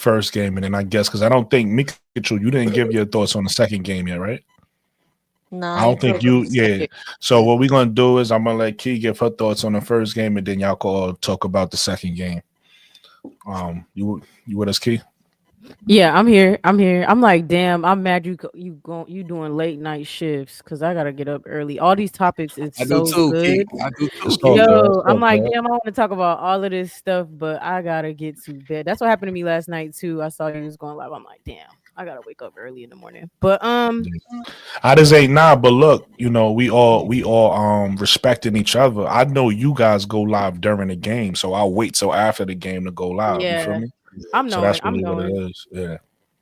first game, and then I guess because I don't think Mikachu, you didn't give your thoughts on the second game yet, right? No, I don't think you. Yeah. So what we're gonna do is I'm gonna let Key give her thoughts on the first game, and then y'all can all talk about the second game. You with us, Key? Yeah, I'm here. I'm like, damn, I'm mad you doing late night shifts because I gotta get up early. All these topics is so good. I do too. Yo, I'm like, damn, I want to talk about all of this stuff, but I gotta get to bed. That's what happened to me last night too. I saw you was going live. I'm like, damn, I gotta wake up early in the morning. But I just ain't but look, we all respecting each other. I know you guys go live during the game, so I'll wait till after the game to go live. Yeah. You feel me? I'm knowing. So that's really what it is. Yeah.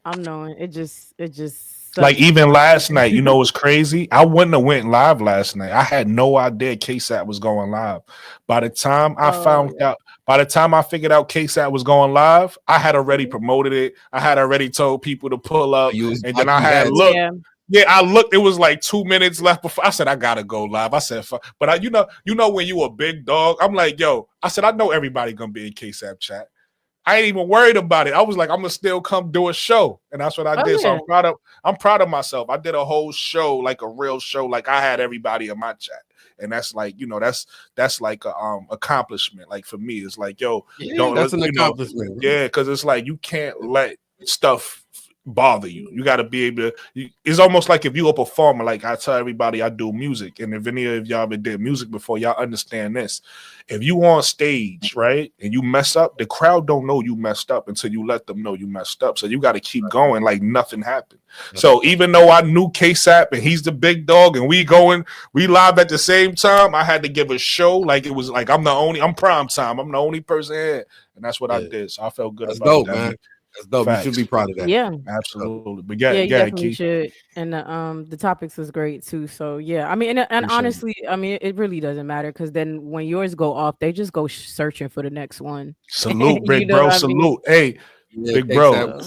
I'm knowing. It just sucks. Like even last night, it's crazy. I wouldn't have went live last night. I had no idea KSAT was going live. By the time I figured out KSAT was going live, I had already promoted it. I had already told people to pull up, and then I had looked. Yeah, I looked. It was like 2 minutes left before I said I gotta go live. I said, but you know when you a big dog, I'm like, yo. I said I know everybody gonna be in KSAP chat. I ain't even worried about it. I was like, I'm gonna still come do a show, and that's what I did. Yeah. So I'm proud of myself. I did a whole show, like a real show, like I had everybody in my chat, and that's like, that's like a accomplishment. Like for me, it's like, yo, that's an accomplishment. Yeah, because it's like you can't let stuff bother you. You got to be able to. It's almost like if you a performer. Like I tell everybody, I do music, and if any of y'all ever did music before, y'all understand this. If you on stage, right, and you mess up, the crowd don't know you messed up until you let them know you messed up. So you got to keep going like nothing happened. So even though I knew KSAP and he's the big dog, and we live at the same time, I had to give a show like it was like I'm prime time. I'm the only person here, and that's what I did. So I felt good about that. Man. That's dope. Facts. You should be proud of that. Yeah, absolutely. But you definitely should. And the topics was great too. So yeah, I mean, and honestly, I mean, it really doesn't matter because then when yours go off, they just go searching for the next one. Salute, big bro. Salute. Hey, big bro.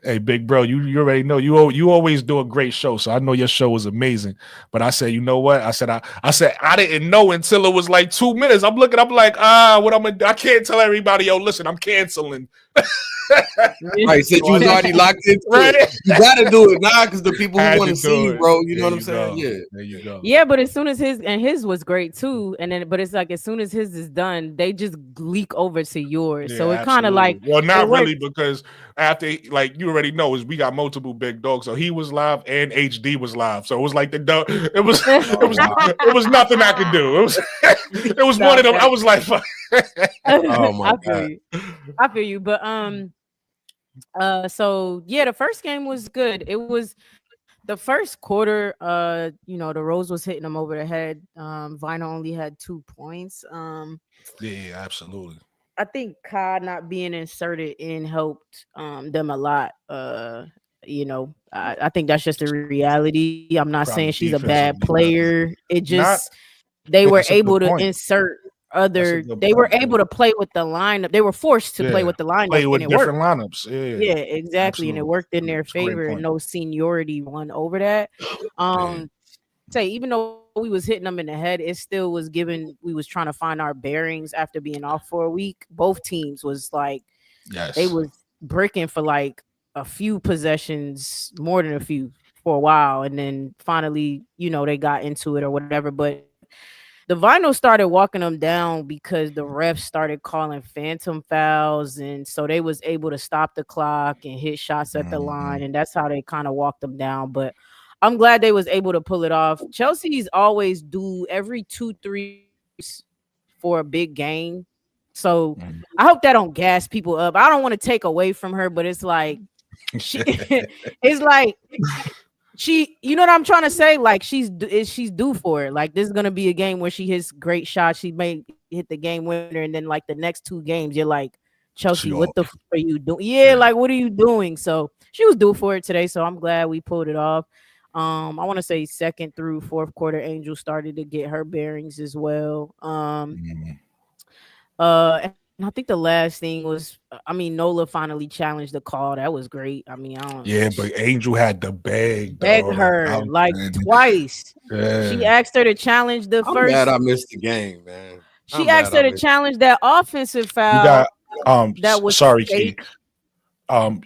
Hey, big bro, you already know you always do a great show, so I know your show was amazing. But I said, you know what? I said I didn't know until it was like 2 minutes. I'm looking, I'm like, what I'm gonna do? I can't tell everybody, yo, listen, I'm canceling. Right, so you was already locked into it. You gotta do it now because the people who want to see you, bro. You know what I'm saying? Yeah, there you go. Yeah, but as soon as his was great too, and then but it's like as soon as his is done, they just leak over to yours. So it kind of like not really because after like you already know is we got multiple big dogs. So he was live and HD was live. So it was like it was nothing I could do. It was one of them. I was like, fuck. Oh my God. I feel you, but so yeah, the first game was good. It was the first quarter. The Rose was hitting them over the head. Vinyl only had 2 points. Yeah, absolutely. I think Ka not being inserted in helped them a lot. I think that's just a reality. I'm not saying she's a bad player. It just they were able to insert they were able to play with the lineup. They were forced to play with the lineup. Play with different lineups. Yeah, exactly. Absolutely. And it worked in their favor. And no seniority won over that. Even though we was hitting them in the head, it still was we was trying to find our bearings after being off for a week. Both teams was like they was bricking for like a few possessions, more than a few for a while. And then finally, they got into it or whatever. But the Vinyl started walking them down because the refs started calling phantom fouls, and so they was able to stop the clock and hit shots at the line, and that's how they kind of walked them down. But I'm glad they was able to pull it off. Chelsea's always do every 2-3 for a big game, so I hope that don't gas people up. I don't want to take away from her, but it's like it's like. You know what I'm trying to say? Like she's due for it. Like this is gonna be a game where she hits great shots. She may hit the game winner, and then like the next 2 games, you're like, Chelsea, what the fuck are you doing? Yeah, like what are you doing? So she was due for it today. So I'm glad we pulled it off. I want to say second through fourth quarter, Angel started to get her bearings as well. And I think the last thing was, Nola finally challenged the call. That was great. But Angel had to beg her like twice. Yeah. She asked her to challenge the I'm first. Glad I missed the game, man. She asked her to challenge that offensive foul. That was sorry, Key. AD,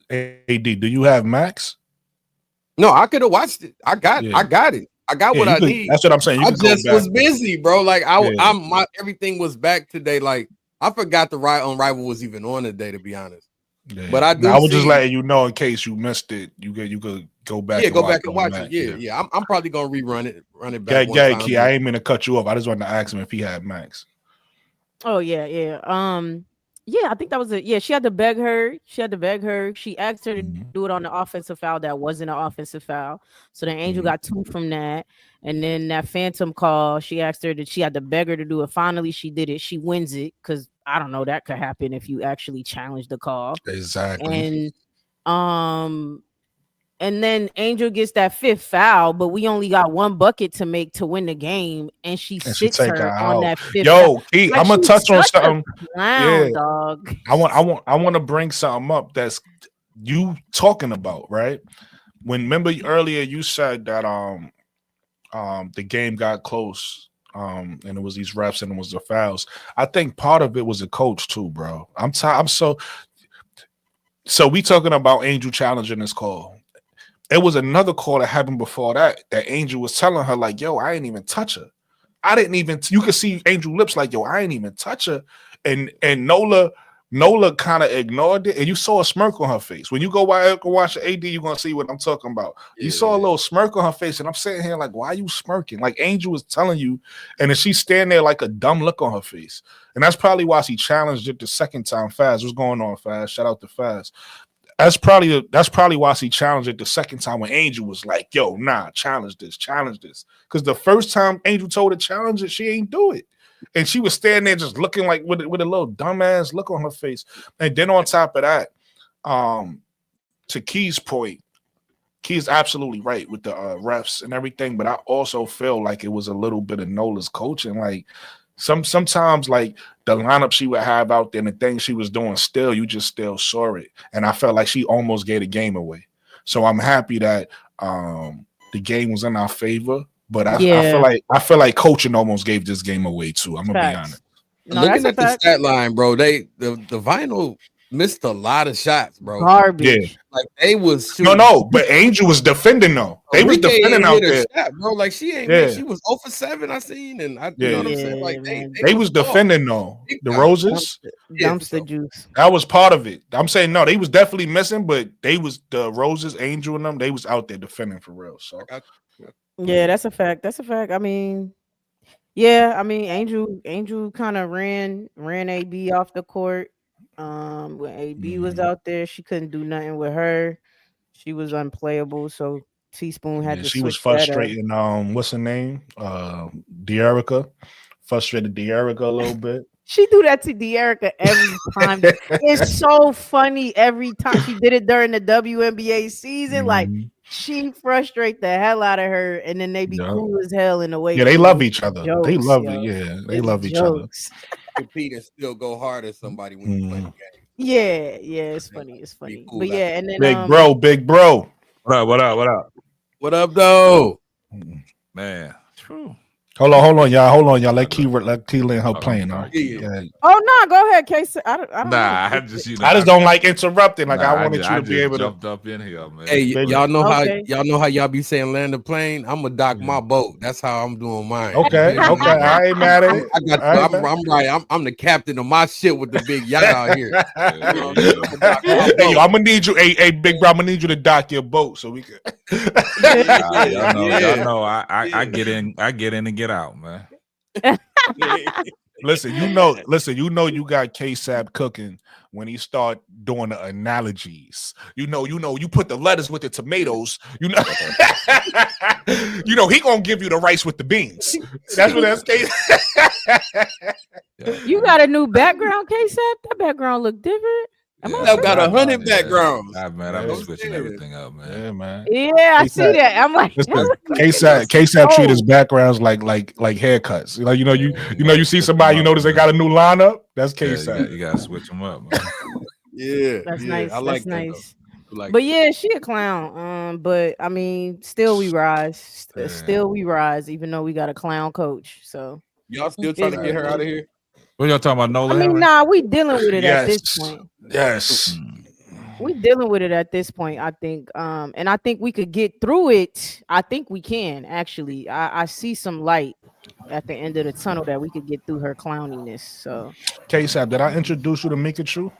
do you have Max? No, I could have watched it. I got it. I got what I need. That's what I'm saying. I just was busy, bro. Like my everything was back today. Like I forgot the Rival was even on today, to be honest. Yeah. But I was just letting you know in case you missed it. You could go back. Yeah, go back and watch it. Yeah. I'm probably gonna run it back. Key, I ain't mean to cut you off. I just wanted to ask him if he had Max. Oh yeah. Yeah, I think that was it. Yeah, she had to beg her. She asked her to do it on the offensive foul. That wasn't an offensive foul. So then Angel got 2 from that. And then that phantom call, she asked her that she had to beg her to do it. Finally, she did it. She wins it because I don't know, that could happen if you actually challenge the call. Exactly. And then Angel gets that 5th foul, but we only got 1 bucket to make to win the game, and she sits her on that 5th. Yo, Key, I'm gonna touch on something. Dog. I want to bring something up that's you talking about, right? Remember earlier you said that the game got close, and it was these refs and it was the fouls. I think part of it was the coach too, bro. I'm so we talking about Angel challenging this call. It was another call that happened before that Angel was telling her, like, yo, I ain't even touch her. You could see Angel lips like, yo, I ain't even touch her. And Nola kind of ignored it. And you saw a smirk on her face. When you go watch the AD, you're going to see what I'm talking about. Yeah. You saw a little smirk on her face. And I'm sitting here like, why are you smirking? Like Angel was telling you. And then she's standing there like a dumb look on her face. And that's probably why she challenged it the second time. Faz, what's going on, Faz? Shout out to Faz. That's probably why she challenged it the second time when Angel was like, yo, nah, challenge this. Because the first time Angel told her to challenge it, she ain't do it. And she was standing there just looking like with a little dumbass look on her face. And then on top of that, to Key's point, Key's absolutely right with the refs and everything, but I also feel like it was a little bit of Nola's coaching. Like sometimes like the lineup she would have out there and the things she was doing you just still saw it. And I felt like she almost gave the game away. So I'm happy that the game was in our favor, but I feel like coaching almost gave this game away too. I'm gonna be honest. No, looking at the stat line, bro, the Vinyl missed a lot of shots, bro. Garbage. Yeah. Like they was shooting. No, but Angel was defending though. They was defending out there, shot, bro. Like she ain't. She was 0 for 7. I seen, and you know what I'm saying. Like they was defending though. The Roses, dumpster juice. That was part of it. I'm saying no, they was definitely missing, but they was the Roses, Angel, and them. They was out there defending for real. So yeah, that's a fact. I mean, Angel kind of ran AB off the court. When AB was out there, she couldn't do nothing with her. She was unplayable, so Teaspoon had to switch. She was frustrating. What's her name? De'Erica. Frustrated De'Erica a little bit. She do that to De'Erica every time. It's so funny every time. She did it during the WNBA season. Like she frustrate the hell out of her, and then they be cool as hell in a way. Yeah, they love each other. They love it. Yeah, they love each other. Compete and still go hard at somebody when you play the game. Yeah, it's funny. Cool, but yeah, and then big bro. What up? What up, though? Man, true. Hold on, y'all. Let Keelan her playing. Yeah. Oh no, go ahead, Casey. I don't I just don't like interrupting. Like I wanted you to be able to jump up in here, man. Hey, y'all know how y'all be saying land the plane. I'm gonna dock my boat. That's how I'm doing mine. Okay. I ain't mad at it. I'm right. I'm the captain of my shit with the big yacht out here. Hey, I'm gonna need you. Hey, big bro, I'm gonna need you to dock your boat so we can. Y'all know. I get in and get out, man. Listen, you know you got K-Sab cooking when he start doing the analogies. You put the lettuce with the tomatoes. You know he gonna give you the rice with the beans. That's what that's K. You got a new background, K-Sab? That background look different. I've got 100 backgrounds. Man, I've been switching everything up, man. Yeah, man. Yeah, I see that. I'm like, K-Sab treat his backgrounds like haircuts. Like you see somebody, you notice they got a new lineup. That's K-Sab. You gotta switch them up, man. That's nice. I like that's that, nice. But yeah, she a clown. But I mean, still we rise. Still we rise, even though we got a clown coach. So y'all still trying to get her out of here? What y'all talking about, Nola? I mean, we dealing with it at this point. Yes. We dealing with it at this point, I think. And I think we could get through it. I think we can actually. I see some light at the end of the tunnel that we could get through her clowniness. So, K-Sap, did I introduce you to Mikachu?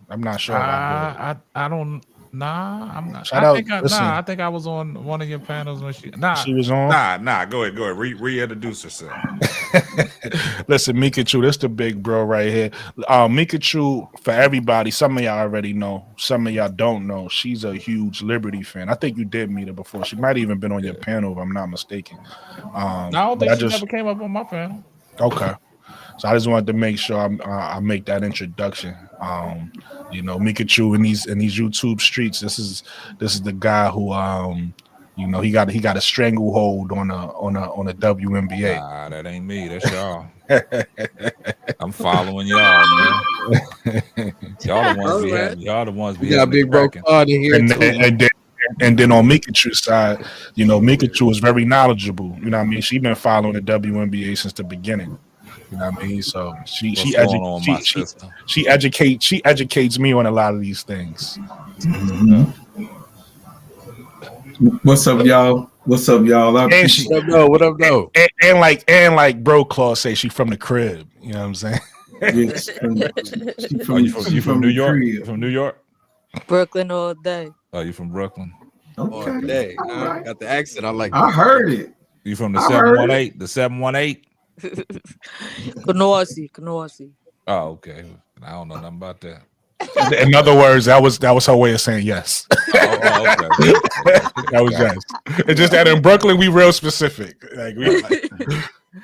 I'm not sure. I don't. Nah, I'm not. Shout I out, think listen. I think I was on one of your panels when she. Nah, she was on. Nah. Go ahead. Reintroduce herself. Listen, Mikachu, this the big bro right here. Mikachu, for everybody, some of y'all already know, some of y'all don't know. She's a huge Liberty fan. I think you did meet her before. She might have even been on your panel, if I'm not mistaken. I don't think she never came up on my panel. Okay. So I just wanted to make sure I make that introduction. You know, Mikachu in these YouTube streets. This is the guy who you know, he got a stranglehold on a WNBA. Nah, that ain't me. That's y'all. I'm following y'all, man. Y'all the ones be got big bro Claude in here and then on Mikachu's side, you know, Mikachu is very knowledgeable. You know what I mean? She's been following the WNBA since the beginning. You know what I mean? So she educates me on a lot of these things. Mm-hmm. What's up, y'all? What up, though? And like bro Claude say, she from the crib. You know what I'm saying? Yes, you from New York? You from New York? Brooklyn all day. Oh, you from Brooklyn? Okay. All day. I got the accent. I like. I heard it. You from the 718? The 718? Kanoasi. Oh, okay. I don't know nothing about that. In other words, that was her way of saying yes. Okay. That was yes. It's just that in Brooklyn we real specific. Like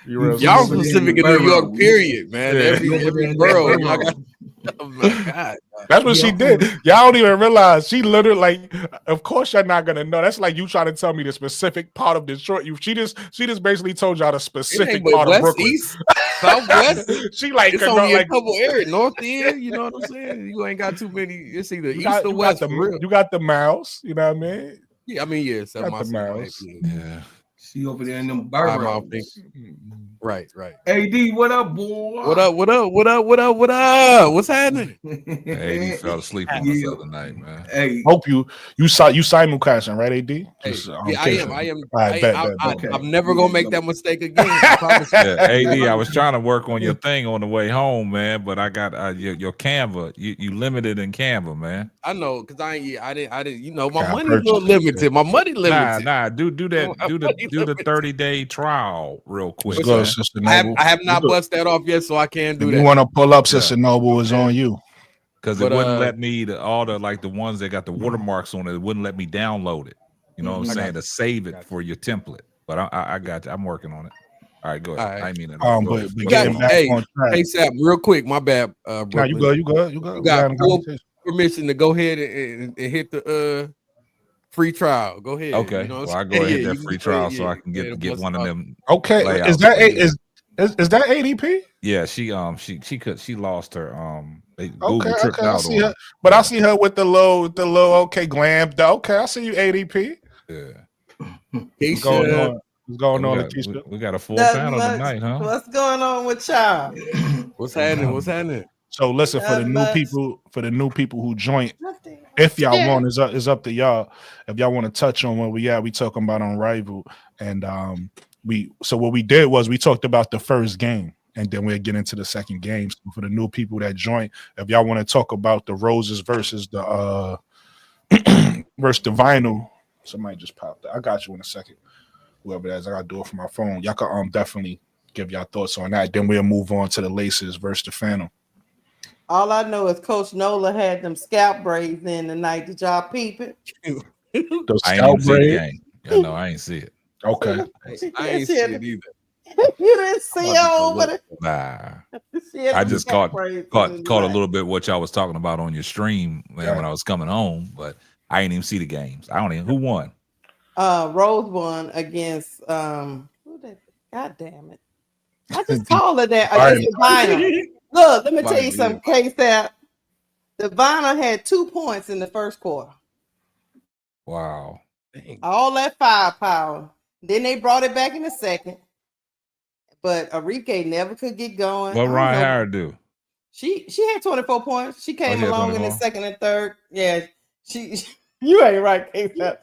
y'all specific in New York, period, man. Yeah. Every borough. Oh my God. That's what she did. Y'all don't even realize she literally, like, of course you're not gonna know. That's like you trying to tell me the specific part of Detroit. She just basically told y'all the specific part West, of Brooklyn. East, Southwest. She like, it's only a couple areas, north end. You know what I'm saying? You ain't got too many. It's either east or west. You got the miles. You know what I mean? Yeah, I mean, yes. Got the miles. Yeah. She over there in them boroughs. Right. AD, what up, boy? What up? What's happening? Hey, he fell asleep on us the other night, man. Hey, hope you simulcasting, right, AD? I am. Bet. I'm never gonna make that mistake again. I promise you. Yeah, AD, I was trying to work on your thing on the way home, man, but I got your Canva. You limited in Canva, man. I know, because I didn't. You know, my money's a little limited. My money limited. Nah. Do that. Do the 30-day trial real quick. I have not bust that off yet, so I can't do that. You want to pull up Sister Noble is on you. Because it wouldn't let me all the ones that got the watermarks on it. It wouldn't let me download it. You know what I'm saying? To save it for your template. But I got you. I'm working on it. All right, go ahead. I mean it. Hey, Sap, real quick. My bad. Nah, you good. You got full permission to go ahead and hit the free trial. Go ahead. Okay. You know well, I go ahead and hit that free trial so I can get one of them. Okay. Is that ADP? Yeah, she lost her okay, I see her. But I see her with the low glam. Okay, I see you ADP. Yeah. What's going on, Keisha? We got a full panel tonight, huh? What's going on with y'all? What's happening? So listen, for the new people who joined, if y'all want, is up to y'all. If y'all want to touch on where we talking about on Rival, and what we did was we talked about the first game, and then we'll get into the second game. So for the new people that joined, if y'all want to talk about the Roses versus the Vinyl, somebody just popped up. I got you in a second. Whoever that is, I gotta do it from my phone. Y'all can definitely give y'all thoughts on that. Then we'll move on to the Laces versus the Phantom. All I know is Coach Nola had them scalp braids in the night. Did y'all peep it? Those I scalp ain't see the braids? game. Yeah, no, I ain't see it. Okay. I ain't see it either. You didn't see it over Nah. there. I just caught a little bit what y'all was talking about on your stream when I was coming home, but I ain't even see the games. Who won? Rose won against who did? God damn it! I just called it that against the Vinyl. Look, let me tell you something. Case that the Vinyl had 2 points in the first quarter. Wow! All that firepower. Then they brought it back in the second, but Arike never could get going. What Ryan Howard do? She had 24 points. She came along in the second and third. Yeah, You ain't right, K-Step.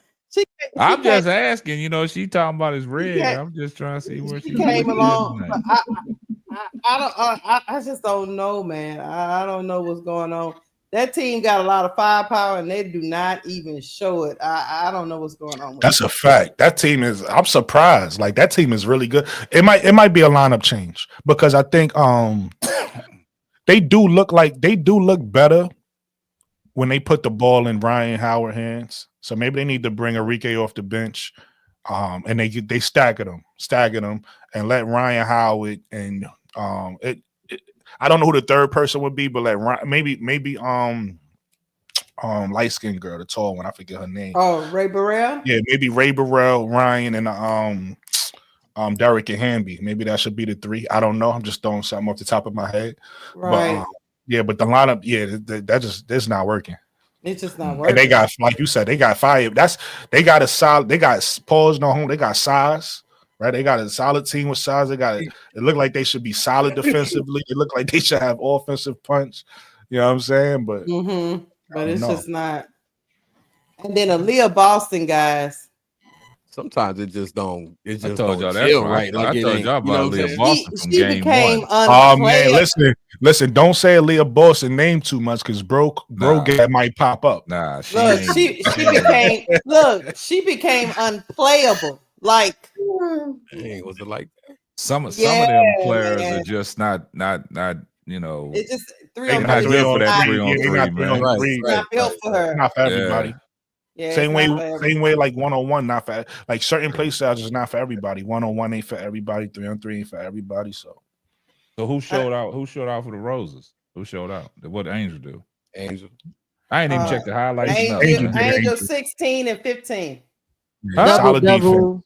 I'm just asking, she talking about his rig. I'm just trying to see where she came along. I just don't know, man. I don't know what's going on. That team got a lot of firepower, and they do not even show it. I don't know what's going on. That's a fact. That team is. I'm surprised. Like that team is really good. It might be a lineup change because I think they do look better when they put the ball in Ryan Howard hands. So maybe they need to bring Enrique off the bench, and they stagger them, and let Ryan Howard and I don't know who the third person would be, but let maybe light skinned girl, the tall one, I forget her name. Oh, Ray Burrell. Yeah, maybe Ray Burrell, Ryan, and Derek and Hamby. Maybe that should be the three. I don't know. I'm just throwing something off the top of my head. Right. But but the lineup, that's not working. It's just not working. And they got, like you said, they got fire. They got a solid. They got pause no home. They got size, right? They got a solid team with size. It look like they should be solid defensively. It look like they should have offensive punch. You know what I'm saying? But it's just not. And then Aaliyah Boston, guys. Sometimes it just don't. It just I told y'all don't feel right. Like I told y'all about Aaliyah Boston from she game became one. Oh man, listen! Don't say Aaliyah Boston name too much because bro might pop up. Nah, she became unplayable. Like, dang, was it like that? Some of them players are just not. It's just they're not good for that 3-on-3, man. Not built for her. Not for everybody. Yeah. Yeah, same way like 1-on-1 not for like certain play styles is not for everybody. 1-on-1 ain't for everybody. 3-on-3 ain't for everybody. So who showed out? Who showed out for the Roses? Who showed out? What did Angel do? Angel. I ain't even checked the highlights. Angel 16 and 15. Solid defense.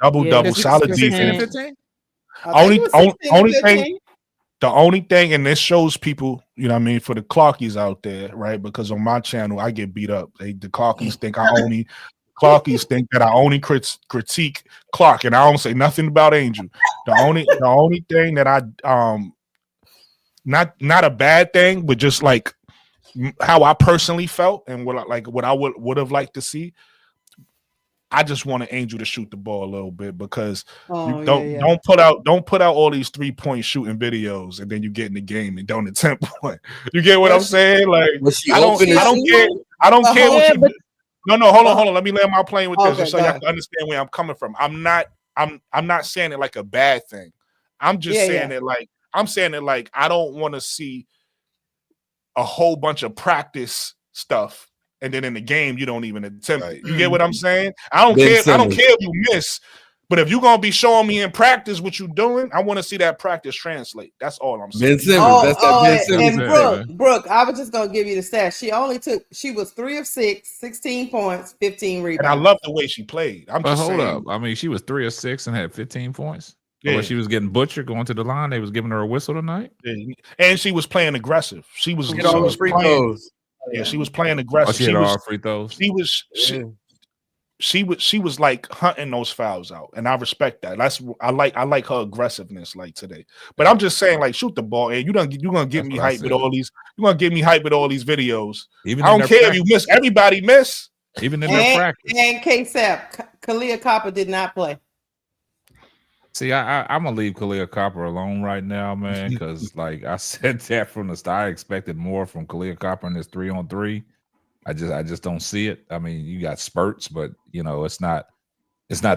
Double. Solid defense. The only thing, and this shows people, you know what I mean, for the Clarkies out there, right? Because on my channel, I get beat up. The Clarkies think that I only critique Clark, and I don't say nothing about Angel. The only thing that I not a bad thing, but just like how I personally felt and what I would have liked to see. I just wanted Angel to shoot the ball a little bit because don't put out all these 3-point shooting videos and then you get in the game and don't attempt one. You get what I'm saying? Like I don't care what you. No, hold on. Let me land my plane with this just so y'all can understand where I'm coming from. I'm not saying it like a bad thing. I'm just saying it like I don't want to see a whole bunch of practice stuff. And then in the game, you don't even attempt it. You get what I'm saying? I don't care. I don't care if you miss, but if you're gonna be showing me in practice what you're doing, I want to see that practice translate. That's all I'm saying. Ben Simmons. That's that Ben Simmons. And Brooke, I was just gonna give you the stats. She was 3 of 6, 16 points, 15 rebounds. And I love the way she played. Hold up. I mean, she was 3 of 6 and had 15 points. Yeah. Or she was getting butchered going to the line. They was giving her a whistle tonight. Yeah. And she was playing aggressive. She was free throws. Yeah, she was playing aggressive. She had all free throws. She was like hunting those fouls out, and I respect that. I like her aggressiveness like today. But I'm just saying, like, shoot the ball, and you're gonna get me hyped with all these. You're gonna get me hyped with all these videos. I don't care if you miss. Everybody miss. Even in their practice. And K-Sap, Kalia Copper did not play. See, I'm gonna leave Kalia Copper alone right now, man, because like I said that from the start, I expected more from Kalia Copper in this 3-on-3. I just don't see it. I mean, you got spurts, but it's not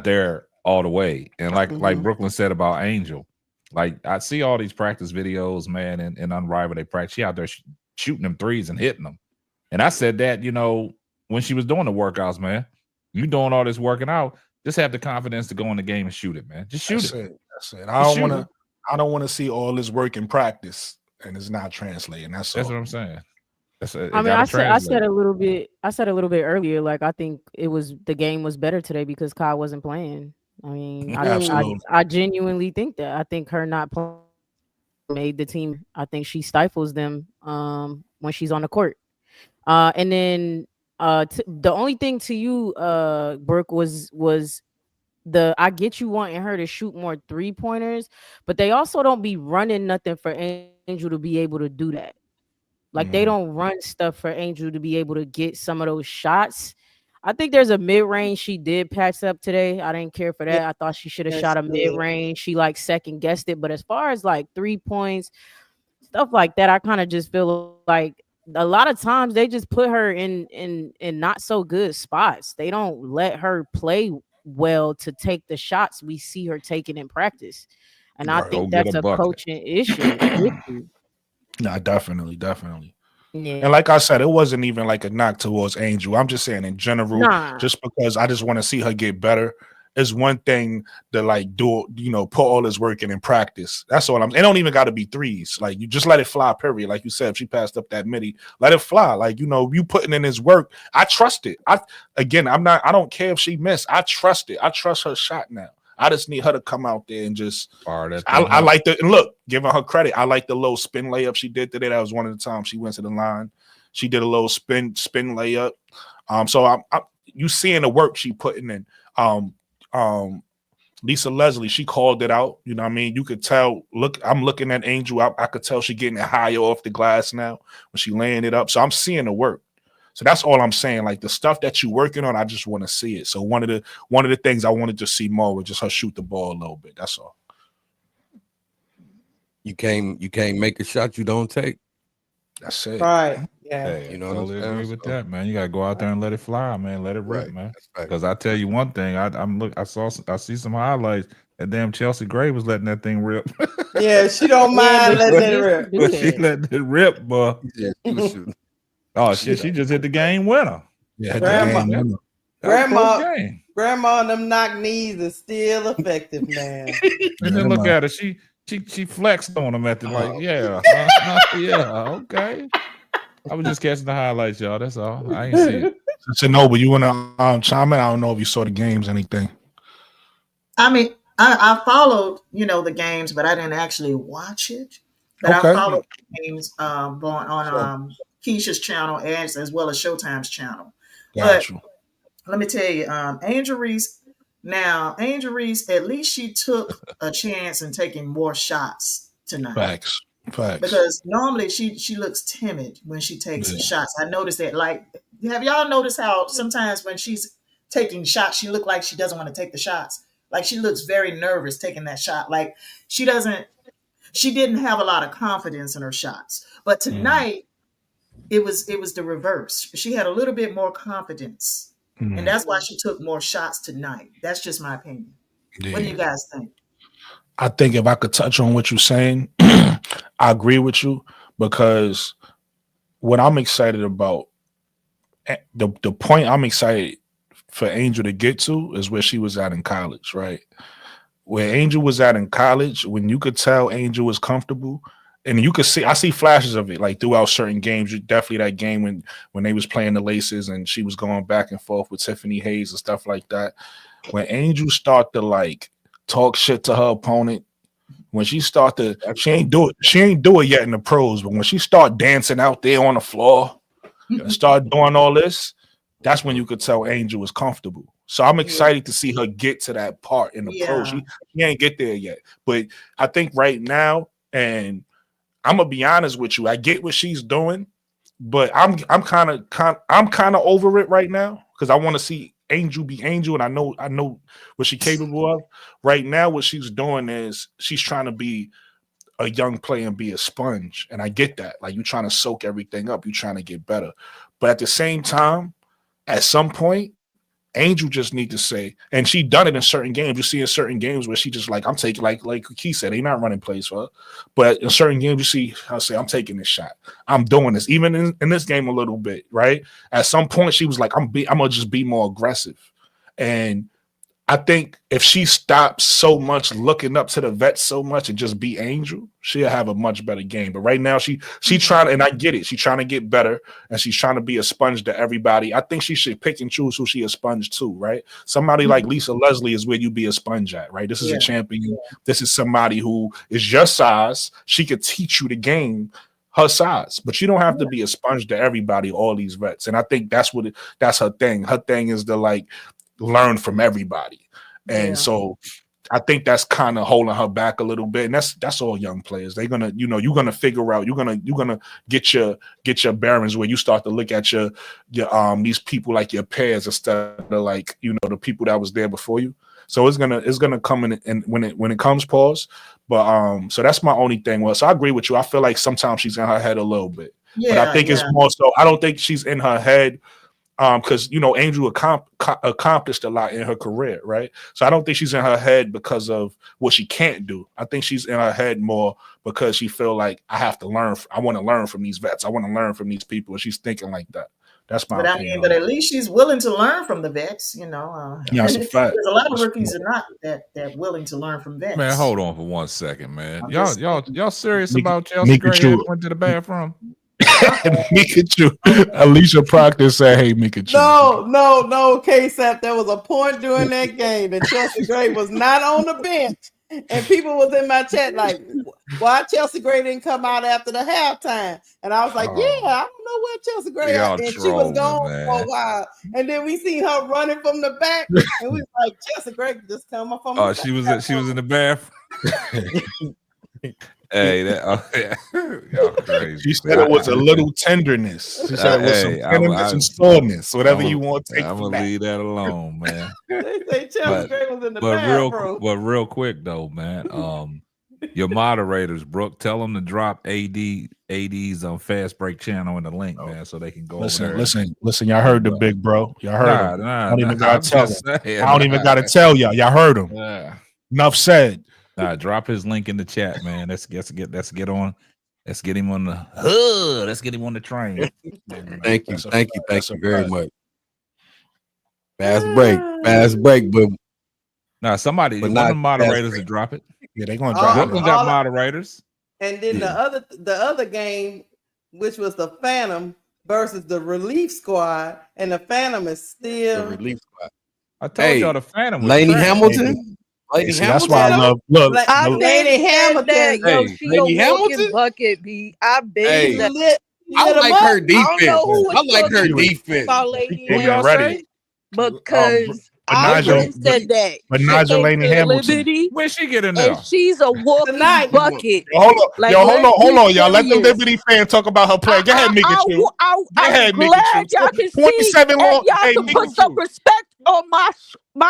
there all the way. And like Brooklyn said about Angel, like I see all these practice videos, man, and Unrivaled they practice. She out there shooting them threes and hitting them. And I said that, when she was doing the workouts, man, you doing all this working out. Just have the confidence to go in the game and shoot it, man. Just shoot it. That's it. I don't want to see all this work in practice and it's not translating. That's what I'm saying. I said a little bit earlier. Like I think the game was better today because Kai wasn't playing. I mean, I genuinely think that. I think her not playing made the team. I think she stifles them when she's on the court. And then. The only thing to you, Brooke, was I get you wanting her to shoot more 3-pointers, but they also don't be running nothing for Angel to be able to do that. Like they don't run stuff for Angel to be able to get some of those shots. I think there's a mid-range she did patch up today. I didn't care for that. I thought she should have shot a mid-range. She like second guessed it. But as far as like 3 points, stuff like that, I kind of just feel like a lot of times they just put her in not so good spots. They don't let her play well to take the shots we see her taking in practice. And I think that's a coaching issue. Nah, definitely. Yeah. And like I said, it wasn't even like a knock towards Angel. I'm just saying in general, just because I just want to see her get better. Is one thing to like do, put all this work in practice. That's all it don't even got to be threes. Like you just let it fly, period. Like you said, if she passed up that midi, let it fly. Like, you putting in this work. I trust it. I don't care if she missed. I trust it. I trust her shot now. I just need her to come out there and just. I like and look, giving her credit. I like the little spin layup she did today. That was one of the times she went to the line. She did a little spin layup. So you seeing the work she putting in. Lisa Leslie, she called it out. You know what I mean? You could tell. Look, I'm looking at Angel. I could tell she getting it higher off the glass now when she laying it up. So I'm seeing the work. So that's all I'm saying. Like the stuff that you're working on, I just want to see it. So one of the things I wanted to see more was just her shoot the ball a little bit. That's all. You can't make a shot you don't take. That's it. Right. Yeah. Hey, totally agree with that, man. You gotta go out there and let it fly, man. Let it rip, man. Because I tell you one thing, I see some highlights. That damn Chelsea Gray was letting that thing rip. Yeah, she don't mind letting it rip. But she letting it rip, boy. Yeah, she was shooting. Oh shit, she just hit the game winner. Yeah, Grandma and them knock knees are still effective, man. And then look at her. She flexed on him at the okay. I was just catching the highlights, y'all. That's all. I ain't see it. So no, but you want to chime in? I don't know if you saw the games, anything. I mean, I followed, the games, but I didn't actually watch it. But I followed the games on Keisha's channel as well as Showtime's channel. But let me tell you, Angel Reese, at least she took a chance in taking more shots tonight. Facts. Because normally she looks timid when she takes the shots. I noticed that. Like, have y'all noticed how sometimes when she's taking shots, she look like she doesn't want to take the shots? Like she looks very nervous taking that shot. Like she didn't have a lot of confidence in her shots. But tonight, it was the reverse. She had a little bit more confidence. And that's why she took more shots tonight. That's just my opinion. Yeah. What do you guys think? I think if I could touch on what you're saying, I agree with you, because what I'm excited about, the point I'm excited for Angel to get to is where she was at in college, right? Where Angel was at in college, when you could tell Angel was comfortable, and you could see, I see flashes of it like throughout certain games. Definitely that game when they was playing the Laces and she was going back and forth with Tiffany Hayes and stuff like that. When Angel start to like talk shit to her opponent, when she start to, she ain't do it yet in the pros, but when she start dancing out there on the floor and start doing all this, that's when you could tell Angel was comfortable. So I'm excited to see her get to that part in the pros. She ain't get there yet, but I think right now, and I'm gonna be honest with you, I get what she's doing, but I'm kind of over it right now because I want to see Angel be Angel, and I know what she's capable of. Right now, what she's doing is she's trying to be a young player and be a sponge, and I get that. Like you're trying to soak everything up, you're trying to get better, but at the same time, at some point, Angel just need to say, and she done it in certain games. You see in certain games where she just like, I'm taking, like he said, they not running plays for her. But in certain games, you see, I'll say, I'm taking this shot. I'm doing this. Even in this game a little bit, right? At some point, she was like, I'm gonna just be more aggressive. And I think if she stops so much looking up to the vets so much and just be Angel, she'll have a much better game. But right now, she trying to, and I get it, she's trying to get better and she's trying to be a sponge to everybody. I think she should pick and choose who she a sponge to, right? Somebody like Lisa Leslie is where you be a sponge at, right? This is a champion. This is somebody who is your size. She could teach you the game her size, but you don't have to be a sponge to everybody, all these vets. And I think that's her thing. Her thing is to like learn from everybody. And so I think that's kind of holding her back a little bit, and that's all young players. They're gonna, you're gonna figure out, you're gonna get your bearings where you start to look at your these people like your peers instead of like the people that was there before you. So it's gonna come in, and when it comes, pause. But so that's my only thing. Well, so I agree with you. I feel like sometimes she's in her head a little bit, but I think it's more so. I don't think she's in her head. Because Angel accomplished a lot in her career, right? So I don't think she's in her head because of what she can't do. I think she's in her head more because she feel like I have to learn. I want to learn from these vets. I want to learn from these people. And she's thinking like that. That's my opinion. But at least she's willing to learn from the vets. Yeah, that's a fact. There's a lot of rookies are not that willing to learn from vets. Man, hold on for 1 second, man. Y'all serious about Chelsea Gray that went to the bathroom? Mikachu. Alicia Proctor said, "Hey, Mikachu." No, K-Sap. There was a point during that game that Chelsea Gray was not on the bench, and people was in my chat like, "Why Chelsea Gray didn't come out after the halftime?" And I was like, "Yeah, I don't know where Chelsea Gray is." And she was gone for a while, and then we seen her running from the back, and we was like, "Chelsea Gray just come up from." Oh, she was in the bathroom. Hey, y'all crazy. She said it was a little tenderness. She said it was some tenderness and soreness, whatever you want to take. I'm gonna leave that alone, man. They say Chelsea Gray was in the bathroom. Real quick though, man. Your moderators, Brooke, tell them to drop AD's on Fast Break channel in the link, man, so they can go. Listen. Y'all heard the big bro. Y'all heard him. I don't even gotta tell them. I don't even gotta tell y'all. Y'all heard him. Yeah. Enough said. Drop his link in the chat, man. Let's get him on the hood. Let's get him on the train. Thank you very much. Fast break, but somebody, one of the moderators will drop it. Yeah, they're gonna drop it. Brooklyn got moderators. And then the other game, which was the Phantom versus the Relief Squad, and the Phantom is still the Relief Squad. I told y'all the Phantom was Lady Hamilton. Lady Hamilton. That's why I love. Look, Lady Hamilton. Lady Hamilton. Bucket B. I bet that. I like her defense. I like her defense. Because I said that. But Nigel Lady Hamilton. Where'd she get in there? And she's a walking bucket. Hold on, y'all. Let the Liberty fan talk about her play. Go ahead, Mikachu. Go ahead, Mikachu. Y'all can 27 see, long. y'all can put some respect on my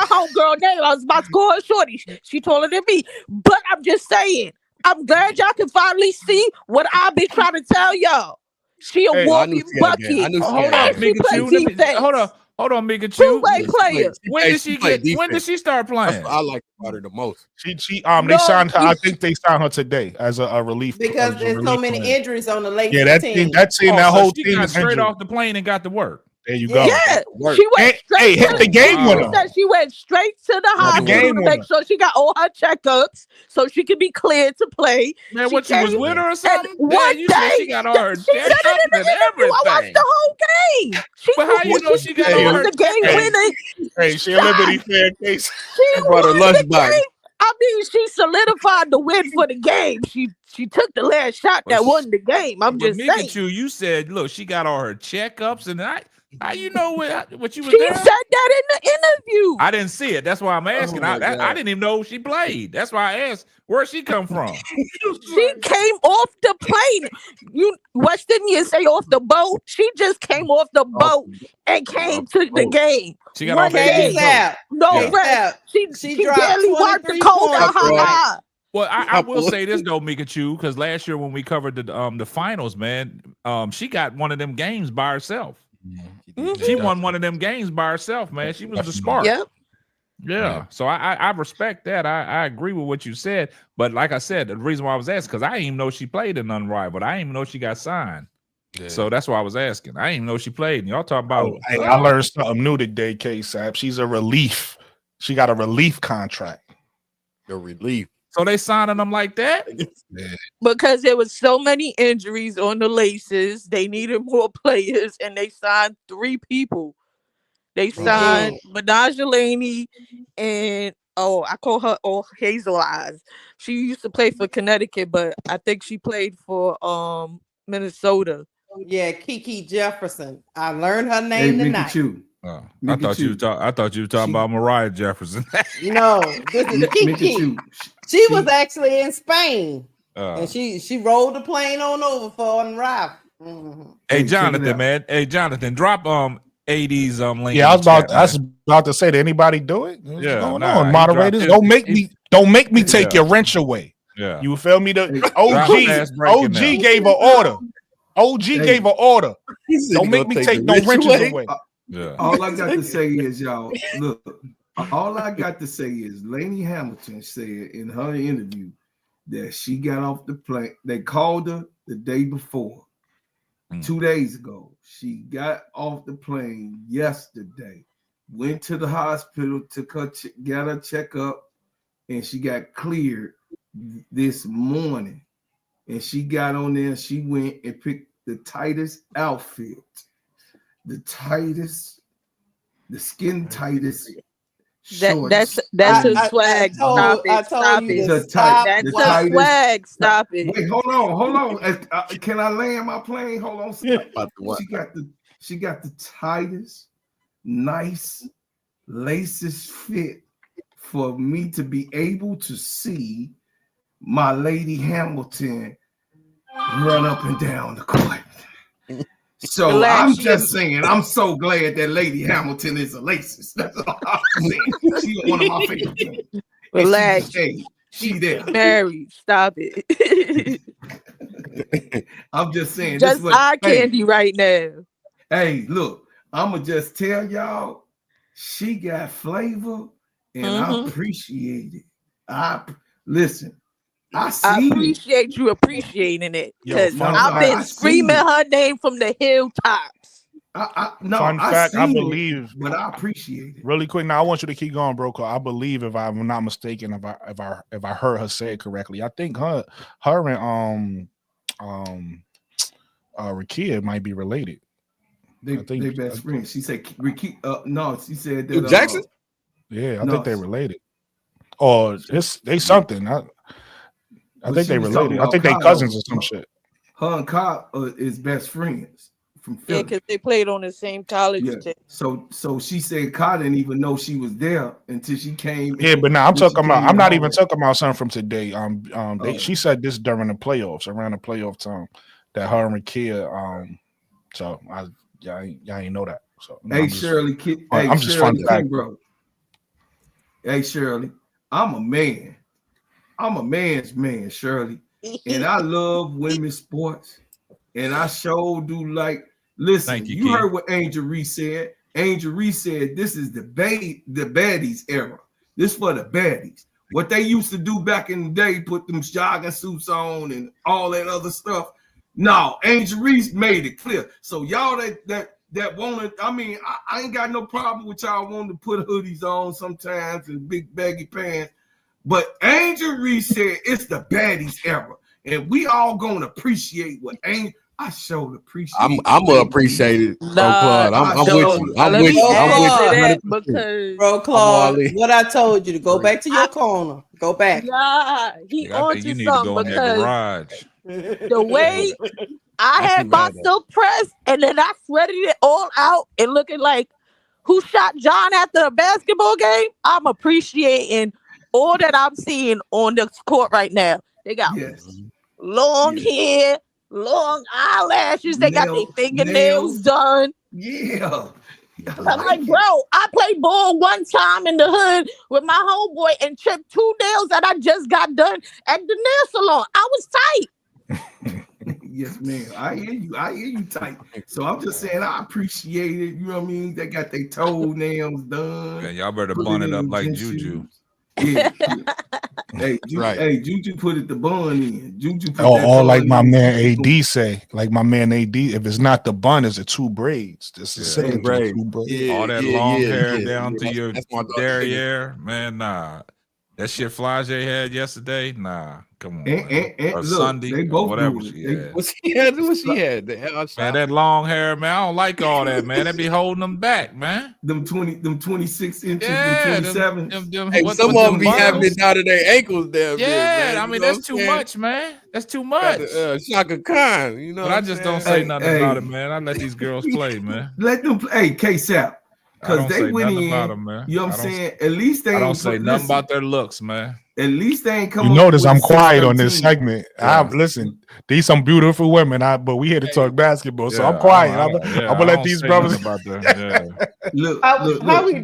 homegirl name. I was about to call her Shorty. She taller than me. But I'm just saying, I'm glad y'all can finally see what I've been trying to tell y'all. She a walking bucket. Hold on, Mikachu. Two-way player. When did she start playing? I like about her the most. They signed her. I think they signed her today as a relief because there's so many injuries on the late. Yeah, that team. That whole team got straight off the plane and got to work. There you go. Yeah, she went straight. Hit the game winner. She went straight to the hospital to make sure she got all her checkups so she could be cleared to play. Man, what you was with her or something? One day, she got all her checkups and everything. I watched the whole game. But how you know she got all her the game winning? Hey, she a Liberty fan case. She brought her lunchbox. I mean, she solidified the win for the game. She took the last shot that won the game. I'm just saying. You said, look, she got all her checkups and how you know what you was she there? She said that in the interview. I didn't see it. That's why I'm asking. I didn't even know she played. That's why I asked where'd she come from. She came off the plane. You West Indians say off the boat. She just came off the boat and came to the game. She got off that. She barely worked the cold out her eye. Well, I will say this though, Mikachu, because last year when we covered the finals, man, she got one of them games by herself. She won one of them games by herself, man. She was the smart. Yep. Yeah. So I respect that. I agree with what you said. But like I said, the reason why I was asking, because I didn't even know she played in Unrivaled. I didn't even know she got signed. Yeah. So that's why I was asking. I didn't even know she played. And y'all talk about I learned something new today, K-Sap. She's a relief. She got a relief contract. A relief. So they signing them like that? Yeah. Because there was so many injuries on the Laces. They needed more players, and they signed 3 people. They signed Menage and I call her Hazel Eyes. She used to play for Connecticut, but I think she played for Minnesota. Yeah, Kiki Jefferson. I learned her name tonight. I thought you were talking about Mariah Jefferson. No, this is Kiki. She was actually in Spain, and she rolled the plane on over for on Ralph. Mm-hmm. Hey Jonathan, man. Hey Jonathan, drop 80's link. Yeah, I was about to say, did anybody do it? What's going on, moderators? Don't make me take your wrench away. Yeah, you feel me? The OG gave an order. OG gave an order. Don't make me take no wrenches away. Yeah. All I got to say is, y'all, look. All I got to say is, Lainey Hamilton said in her interview that she got off the plane. They called her the day before. 2 days ago, she got off the plane yesterday, went to the hospital to get her checkup, and she got cleared this morning. And she got on there, she went and picked the tightest outfit, the skin tightest. That's a swag. Stop it. Stop it. That's a swag. Stop it. Wait, hold on. Can I land my plane? Hold on. She got the tightest, nice laces fit for me to be able to see my lady Hamilton run up and down the court. So I'm just saying, I'm so glad that Lady Hamilton is a laces. That's all I'm saying. She's one of my favorite. Relax. She there. Mary, stop it. I'm just saying. Just eye candy right now. Hey, look, I'm going to just tell y'all, she got flavor, and I appreciate it. Listen. I appreciate you appreciating it, because I've been screaming her name from the hilltops. Fun fact, I believe, but I appreciate it. Really quick, now I want you to keep going, bro. I believe, if I'm not mistaken, if I heard her say it correctly, I think her and Rakia might be related. They best friends. She said no, she said that Jackson. Yeah, I think they're related. Or they something. I think they related. I think they cousins or some shit. Her and Kyle is best friends from Philly. Yeah, because they played on the same college team. So she said Kyle didn't even know she was there until she came. Yeah, but now I'm not even talking about something from today. She said this during the playoffs, around the playoff time, that her and Rakia. So y'all ain't know that. So hey, Shirley, I'm just fun fact, bro. Hey, Shirley, I'm a man. I'm a man's man, Shirley, and I love women's sports, and I sure do like. Listen, you heard what Angel Reese said. Angel Reese said this is the baddies era. This for the baddies. What they used to do back in the day, put them jogging suits on and all that other stuff. No, Angel Reese made it clear. So y'all that want to, I mean, I ain't got no problem with y'all wanting to put hoodies on sometimes and big baggy pants. But Angel Reese said it's the baddies era, and we all gonna appreciate what Angel. I showed appreciate. I'm gonna appreciate it. Claude, I'm with you. I'm with you. Because bro, Claude, what I told you to go back to your corner. Go back. Yeah, he on to something because the way I had my silk press, and then I sweated it all out and looking like who shot John after a basketball game. I'm appreciating all that I'm seeing on the court right now. They got long hair, long eyelashes. They got their fingernails done. Yeah. I'm like, bro, I played ball one time in the hood with my homeboy and chipped 2 nails that I just got done at the nail salon. I was tight. Yes, ma'am. I hear you tight. So I'm just saying I appreciate it. You know what I mean? They got their toenails done. Man, y'all better bun it up like Juju. Yeah. Hey, Juju put it the bun in. Juju put or like my man AD say, like my man AD, if it's not the bun, it's the 2 braids. This is two braids. All that long hair down to your derriere, man. Nah, that shit Flage had yesterday. Nah, come on. Or look, Sunday, or whatever she had. What she had? Man, that long hair, man. I don't like all that, man. They be holding them back, man. Them 26 inches, them 27. Hey, some of them be having it down to their ankles there. Yeah, I mean that's too much, man. That's too much. Shaka Khan, you know. But I just don't say nothing about it, man. I let these girls play, man. Let them play. Hey, K-Sap, Because they went in. About them, man. You know what I'm saying? At least they. I don't say nothing about their looks, man. At least they ain't come. You notice I'm quiet on this segment. Yeah. Listen, these some beautiful women, but we here to talk basketball, so I'm quiet. I'm gonna let these brothers. About that. Look, how we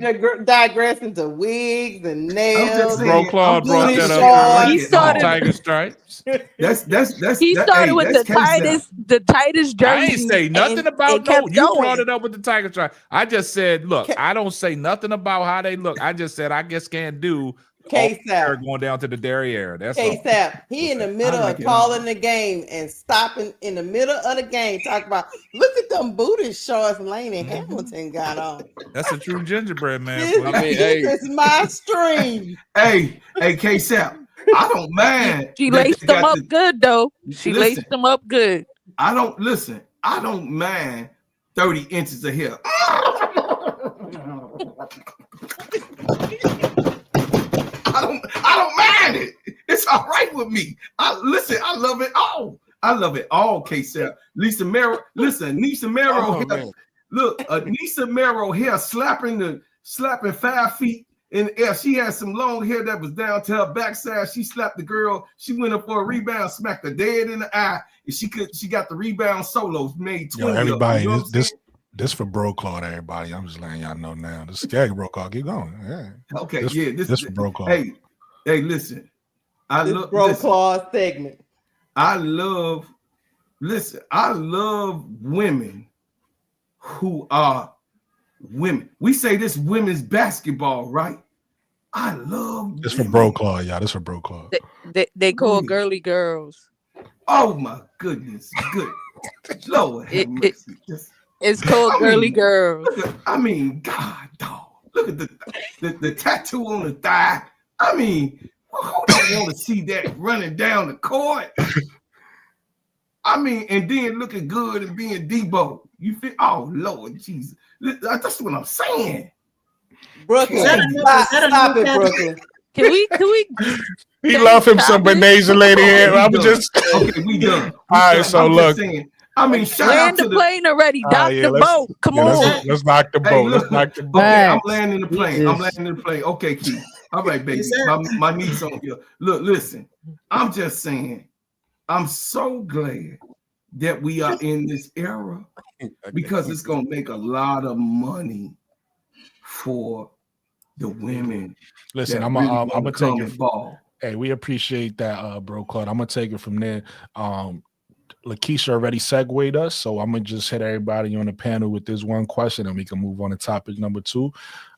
digress into wigs and nails. Bro Claude brought that up. He started Tiger Stripes. That's he started with the tightest jersey. I ain't say nothing about you brought it up with the Tiger Stripe. I just said, look, I don't say nothing about how they look. I just said I guess can't do K-Sap going down to the derriere. That's K-Sap. He in the middle of calling the game and stopping in the middle of the game, talking about look at them booty shorts Lane Hamilton got on. That's a true gingerbread man. This is my stream. Hey, K-Sap. I don't mind. She laced them up good though. She laced them up good. I don't mind 30 inches of hair. I don't mind it. It's all right with me. I love it all. I love it all, K-Sap. Nisa Mero hair. Look, Nisa Mero hair slapping 5 feet in the air. She had some long hair that was down to her backside. She slapped the girl. She went up for a rebound, smacked her dead in the eye, and she got the rebound solos made 20. Yo, everybody, you know this for Bro Claude, everybody. I'm just letting y'all know now. This is scary, Bro Claude. Keep going. Yeah. Okay, this for Bro Claude. Hey, listen. I love Bro Claude segment. I love women who are women. We say this women's basketball, right? I love this for Bro Claude, y'all. This for Bro Claude. They call girly girls. Oh my goodness, good Lord. It's called girly girls. God, dog. Look at the tattoo on the thigh. Who don't want to see that running down the court? And then looking good and being Debo. You feel? Oh Lord Jesus, that's what I'm saying. Brooklyn, stop it, Brooklyn. Can we? He love him some Benasian lady here. I'm just okay. We done. All right, so look. Shout land out to the plane already. Dock the boat. Come on. Let's knock the boat. Let's knock the boat. Okay, I'm landing the plane. Okay, Keith. All right, baby. My niece on here. Look, listen. I'm just saying. I'm so glad that we are in this era because it's gonna make a lot of money for the women. Listen, I'm gonna take it. Hey, we appreciate that, Bro Claude. I'm gonna take it from there. Lakeisha already segued us, so I'm gonna just hit everybody on the panel with this one question, and we can move on to topic number 2.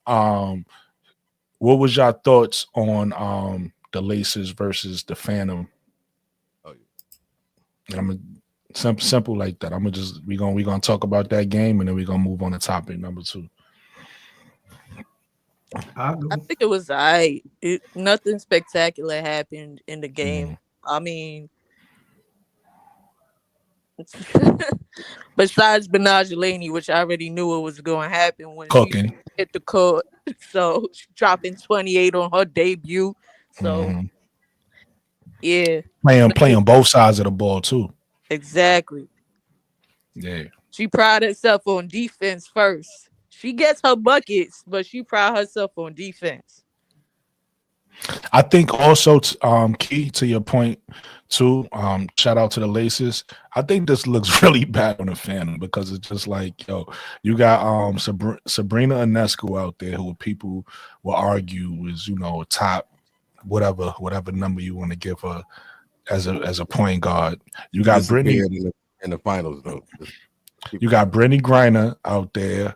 What was your thoughts on the Laces versus the Phantom? And I'm gonna simple like that. We're gonna talk about that game, and then we're gonna move on to topic number 2. I think it was nothing spectacular happened in the game. Besides Benajelani, which I already knew it was going to happen when she hit the court. So dropping 28 on her debut. So yeah, playing both sides of the ball too. Exactly. Yeah. She pride herself on defense first. She gets her buckets, but she pride herself on defense. I think also key to your point too. Shout out to the Laces. I think this looks really bad on the Phantom because it's just like, you got Sabrina Ionescu out there who people will argue is a top whatever number you want to give her as a point guard. You got Brittany in the finals though. You got Brittany Griner out there,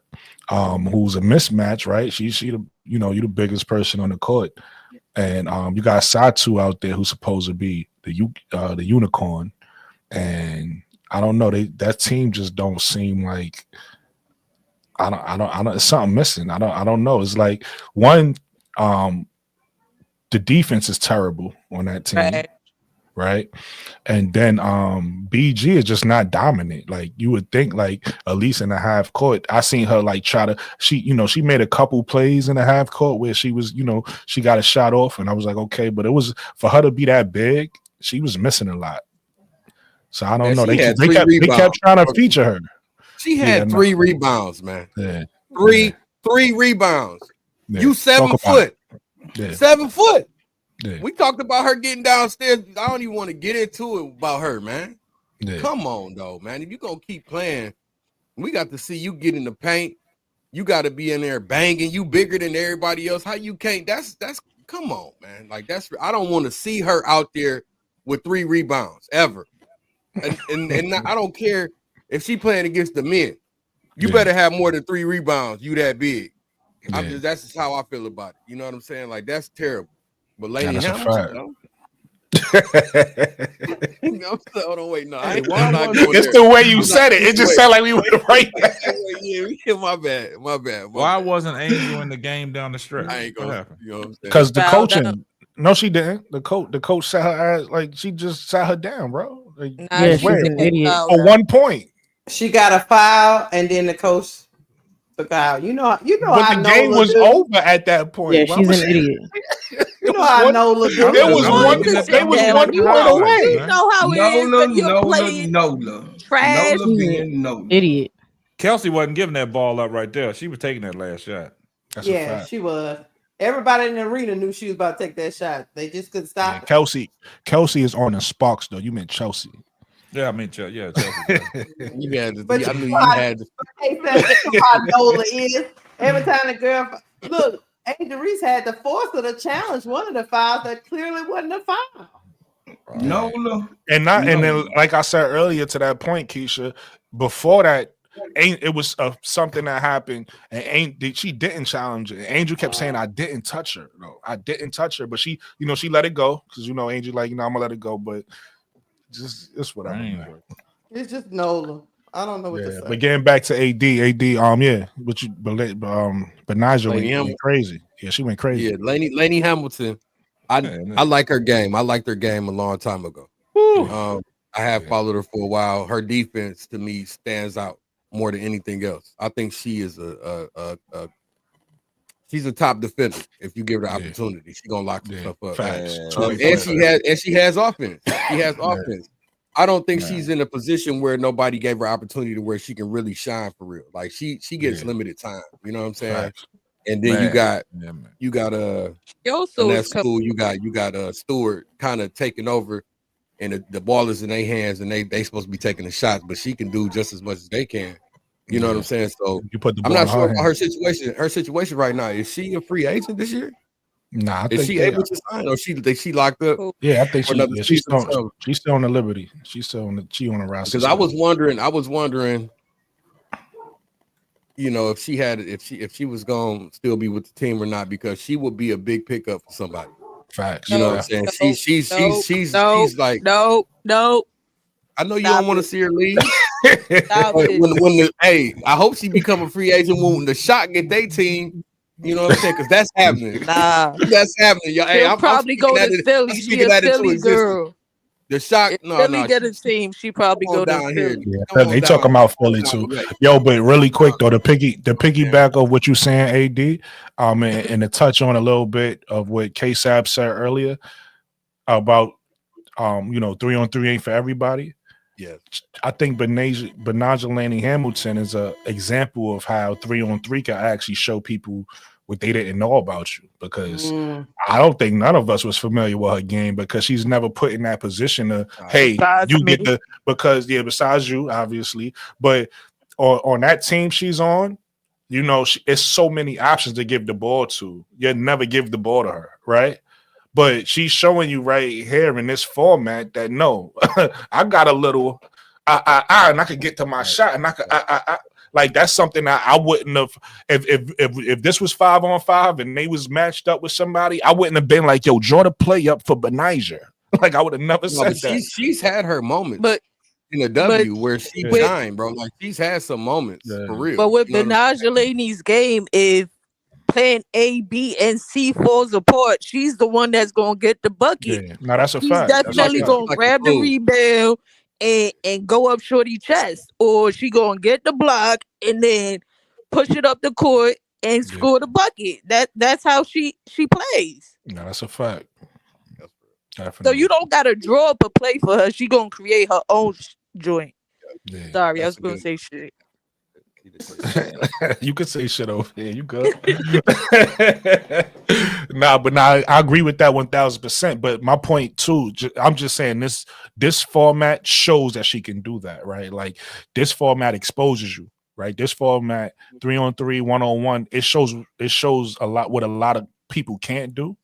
who's a mismatch, right? She you're the biggest person on the court. And you got Satu out there who's supposed to be the Uconn, and I don't know. That team just don't seem like I don't. It's something missing. I don't know. It's like one, the defense is terrible on that team, right? And then BG is just not dominant. Like you would think, like at least in the half court. I seen her like try to. She made a couple plays in the half court where she was, she got a shot off, and I was like, okay, but it was for her to be that big. She was missing a lot. So I don't know. They kept trying to feature her. She had 3 rebounds, man. Yeah. 3 3 rebounds. Yeah. You 7 foot. Yeah. 7 foot. Yeah. We talked about her getting downstairs. I don't even want to get into it about her, man. Yeah. Come on, though, man. If you're going to keep playing, we got to see you get in the paint. You got to be in there banging. You bigger than everybody else. How you can't? That's come on, man. Like I don't want to see her out there with 3 rebounds ever. And I don't care if she playing against the men. You better have more than 3 rebounds. You that big. That's just how I feel about it. You know what I'm saying? Like that's terrible. But Lady Hamilton, hold on, wait, no. It's the way you said it. It just sounded like we went right back. Yeah, my bad. Why wasn't Angel in the game down the stretch? I ain't gonna. You know what I'm saying? Because the coaching. No, she didn't. The coach sat her ass like she just sat her down, bro. Like, yeah, she's an idiot. For 1 point. She got a foul, and then the coach took out. You know. But the game was over at that point. Yeah, she's an idiot. You know how Nola do. It was one point away. You know how it is when you're playing trash. Idiot. Kelsey wasn't giving that ball up right there. She was taking that last shot. That's a fact. She was. Everybody in the arena knew she was about to take that shot. They just couldn't stop her. Kelsey is on the Sparks though. You meant Chelsea. Yeah, I mean, Chelsea. You had to. But I knew you had to. How Nola is. Every time the girl look, Angel Reese had to force her to challenge one of the fouls that clearly wasn't a foul. No. And then, like I said earlier to that point, Keisha, before that, it was something that happened, and she didn't challenge it. Angel kept saying, "I didn't touch her. No, I didn't touch her." But she let it go because Angel like, I'm gonna let it go. But it's whatever. It's just Nola. I don't know what to say. But getting back to AD, but Nigel went crazy. Yeah, she went crazy. Yeah, Lainey Hamilton. I like her game. I liked her game a long time ago. I have followed her for a while. Her defense to me stands out more than anything else. I think she is she's a top defender. If you give her the opportunity, she's gonna lock stuff up. Facts. And she has offense. She has offense. I don't think she's in a position where nobody gave her opportunity to where she can really shine for real. Like she gets limited time. You know what I'm saying? Facts. And then you got in that school, you got Stewart kind of taking over, and the ball is in their hands, and they supposed to be taking the shots, but she can do just as much as they can. You know what I'm saying? So I'm not sure about her situation. Her situation right now, is she a free agent this year? Nah, is she able to sign, or she locked up? Yeah, I think she's still on the Liberty. She's still on the roster. Because I was wondering, if she was going to still be with the team or not, because she would be a big pickup for somebody. Facts. You know what I'm saying? She's like no. I know you don't want to see her leave. I hope she become a free agent when the shot get their team. You know what I'm saying? Because that's happening. That's happening. She'll probably go to Philly. She's a Philly girl. The shot, Philly get a team. She probably go down here. Yeah, they talking about Philly too. Yo, but really quick though, the piggyback of what you saying, AD, and to touch on a little bit of what K-Sab said earlier about 3-on-3 ain't for everybody. Yeah, I think Benaja Laney Hamilton is an example of how 3-on-3 can actually show people what they didn't know about you, because I don't think none of us was familiar with her game, because she's never put in that position to, hey, you get the, because besides you, obviously, but on that team she's on, it's so many options to give the ball to. You never give the ball to her, right? But she's showing you right here in this format that no, I got a little, and I could get to my shot, and I could, like that's something that I wouldn't have. If this was 5-on-5 and they was matched up with somebody, I wouldn't have been like, yo, draw the play up for Benaja. Like I would have never said that. She's had her moments, but in the W where she shined, bro. Like she's had some moments for real. But with Benaja Laney's game, if plan A, B, and C falls apart, she's the one that's gonna get the bucket. Yeah. No, that's a she's fact. Definitely gonna grab the rebound and go up shorty chest, or she gonna get the block and then push it up the court and score the bucket. That's how she plays. No, that's a fact. Definitely. So you don't gotta draw up a play for her. She gonna create her own joint. Yeah. Sorry, I was gonna say shit. You could say shit over here. You good? But I agree with that 1000%. But my point too, I'm just saying this format shows that she can do that, right? Like this format exposes you, right? This format 3-on-3, 1-on-1, it shows a lot what a lot of people can't do,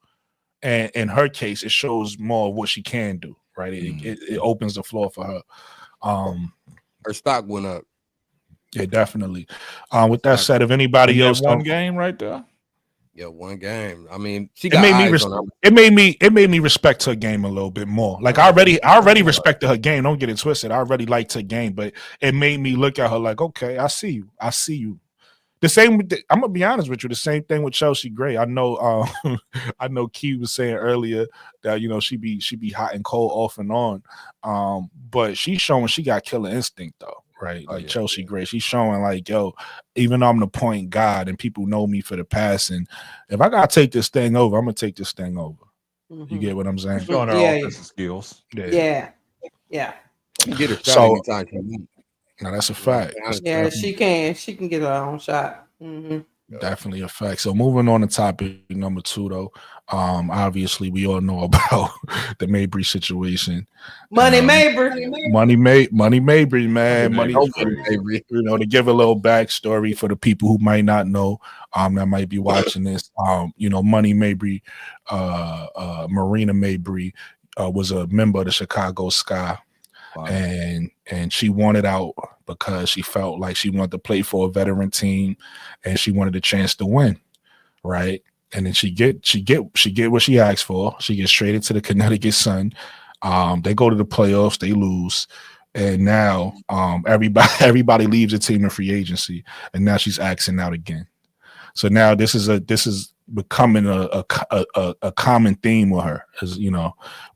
and in her case, it shows more of what she can do, right? It opens the floor for her. Her stock went up. Yeah, definitely. With that said, if anybody else one game right there. Yeah, one game. I mean, she got it made me respect her game a little bit more. Like I already respected her game. Don't get it twisted. I already liked her game, but it made me look at her like, okay, I see you. The same. I'm gonna be honest with you. The same thing with Chelsea Gray. I know. I know. Key was saying earlier that she be hot and cold off and on. But she's showing she got killer instinct though, right? Like Chelsea Gray, she's showing like, yo, even though I'm the point guard and people know me for the passing, if I gotta take this thing over, I'm gonna take this thing over. Mm-hmm. You get what I'm saying? Showing her offensive skills. Yeah. She get a shot anytime she needs. Now that's a fact. Yeah, she can. She can get her own shot. Mm-hmm. Definitely a fact. So moving on to topic number 2, though. Obviously we all know about the Mabry situation. Money Mabry, man. Money Mabry. To give a little backstory for the people who might not know, that might be watching this. Money Mabry, Marina Mabry, was a member of the Chicago Sky. Wow. And she wanted out because she felt like she wanted to play for a veteran team and she wanted a chance to win, right? And then she get what she asked for. She gets traded to the Connecticut Sun. They go to the playoffs, they lose, and now everybody leaves the team in free agency, and now she's asking out again. So now this is becoming a common theme with her,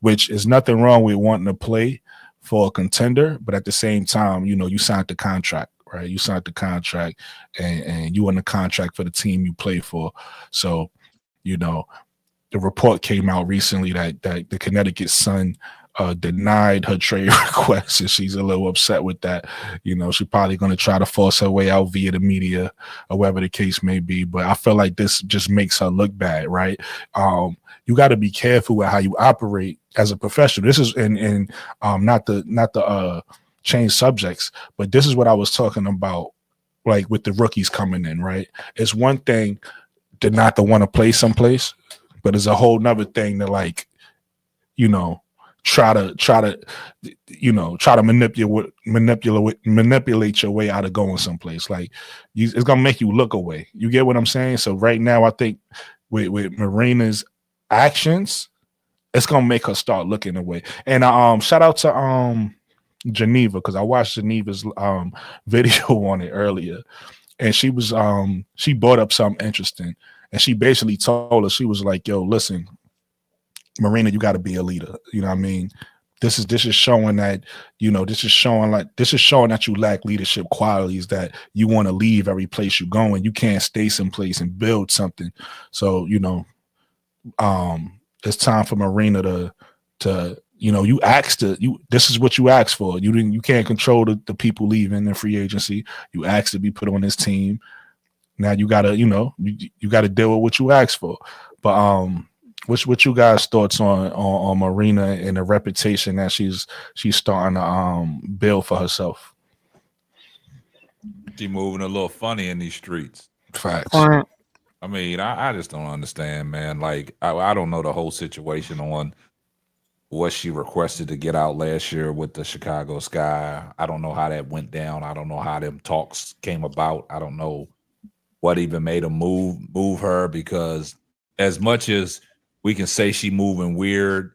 which is nothing wrong with wanting to play for a contender, but at the same time, you signed the contract, right? You signed the contract and you in the contract for the team you play for. So, the report came out recently that the Connecticut Sun denied her trade request, and she's a little upset with that. She's probably going to try to force her way out via the media or whatever the case may be. But I feel like this just makes her look bad, right? You got to be careful with how you operate as a professional. This is not the change subjects, but this is what I was talking about, like with the rookies coming in, right? It's one thing to not to want to play someplace, but it's a whole nother thing to try to manipulate your way out of going someplace. Like it's gonna make you look away. You get what I'm saying? So right now, I think with Marina's actions, it's gonna make her start looking away. And shout out to Geneva, because I watched Geneva's video on it earlier, and she was she brought up something interesting, and she basically told us, she was like, yo, listen, Marina, you got to be a leader. You know what I mean? This is showing that, this is showing that you lack leadership qualities, that you want to leave every place you go and you can't stay someplace and build something. So, it's time for Marina to this is what you asked for. You can't control the people leaving in free agency. You asked to be put on this team. Now you gotta, you gotta deal with what you asked for. But what you guys' thoughts on Marina and the reputation that she's starting to build for herself? She moving a little funny in these streets. Facts. I mean, I just don't understand, man. Like, I don't know the whole situation on what she requested to get out last year with the Chicago Sky. I don't know how that went down. I don't know how them talks came about. I don't know what even made them move her, because as much as we can say she moving weird,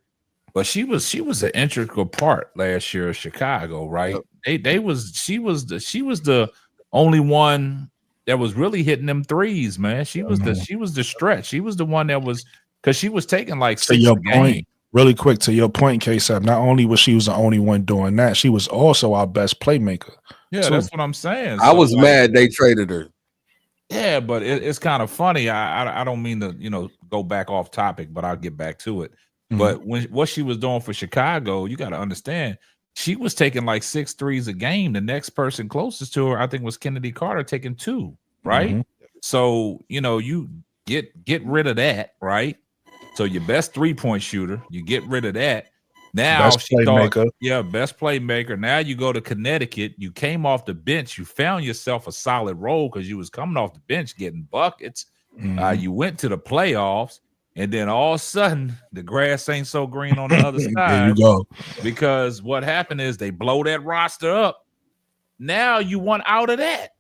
but she was an integral part last year of Chicago, right? She was the only one that was really hitting them threes, man. She was the stretch. She was the one that was, because she was taking like 6 a game. Really quick, to your point, K-Sap, not only was she the only one doing that, she was also our best playmaker. Yeah, too. That's what I'm saying. I was mad they traded her. Yeah, but it's kind of funny. I don't mean to go back off topic, but I'll get back to it. Mm-hmm. But what she was doing for Chicago, you got to understand, she was taking like 6 threes a game. The next person closest to her, I think, was Kennedy Carter taking 2, right? Mm-hmm. So, you get rid of that, right? So your best 3-point shooter, you get rid of that. Now best playmaker. Best playmaker. Now you go to Connecticut. You came off the bench. You found yourself a solid role because you was coming off the bench getting buckets. Mm-hmm. You went to the playoffs, and then all of a sudden the grass ain't so green on the other side. There you go. Because what happened is they blow that roster up. Now you want out of that.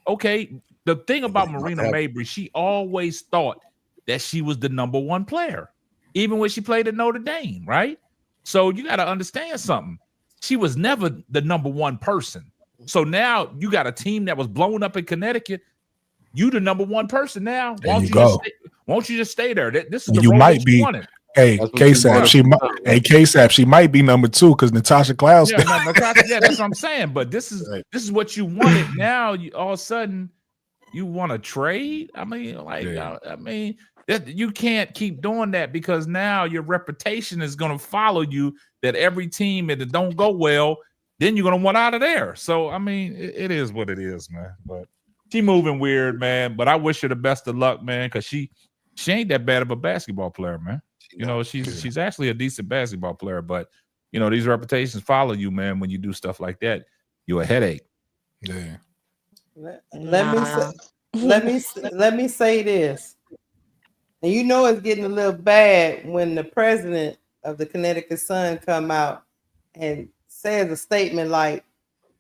Okay. The thing about Marina Mabrey, she always thought that she was the number 1 player, even when she played at Notre Dame, right? So you got to understand something. She was never the number 1 person. So now you got a team that was blown up in Connecticut. You the number 1 person now. Won't you just stay there? This is the role that you wanted. Hey, KSAP, she might be number 2 because Natasha Clouse. Yeah, that's what I'm saying. But this is what you wanted. Now you all of a sudden you want to trade. I mean, you can't keep doing that because now your reputation is going to follow you. That every team that it don't go well, then you're going to want out of there. So I mean, it is what it is, man. But she moving weird, man. But I wish her the best of luck, man, because she ain't that bad of a basketball player, man. She's actually a decent basketball player, but these reputations follow you, man. When you do stuff like that, you're a headache. Yeah. Let me say this. And it's getting a little bad when the president of the Connecticut Sun come out and says a statement like,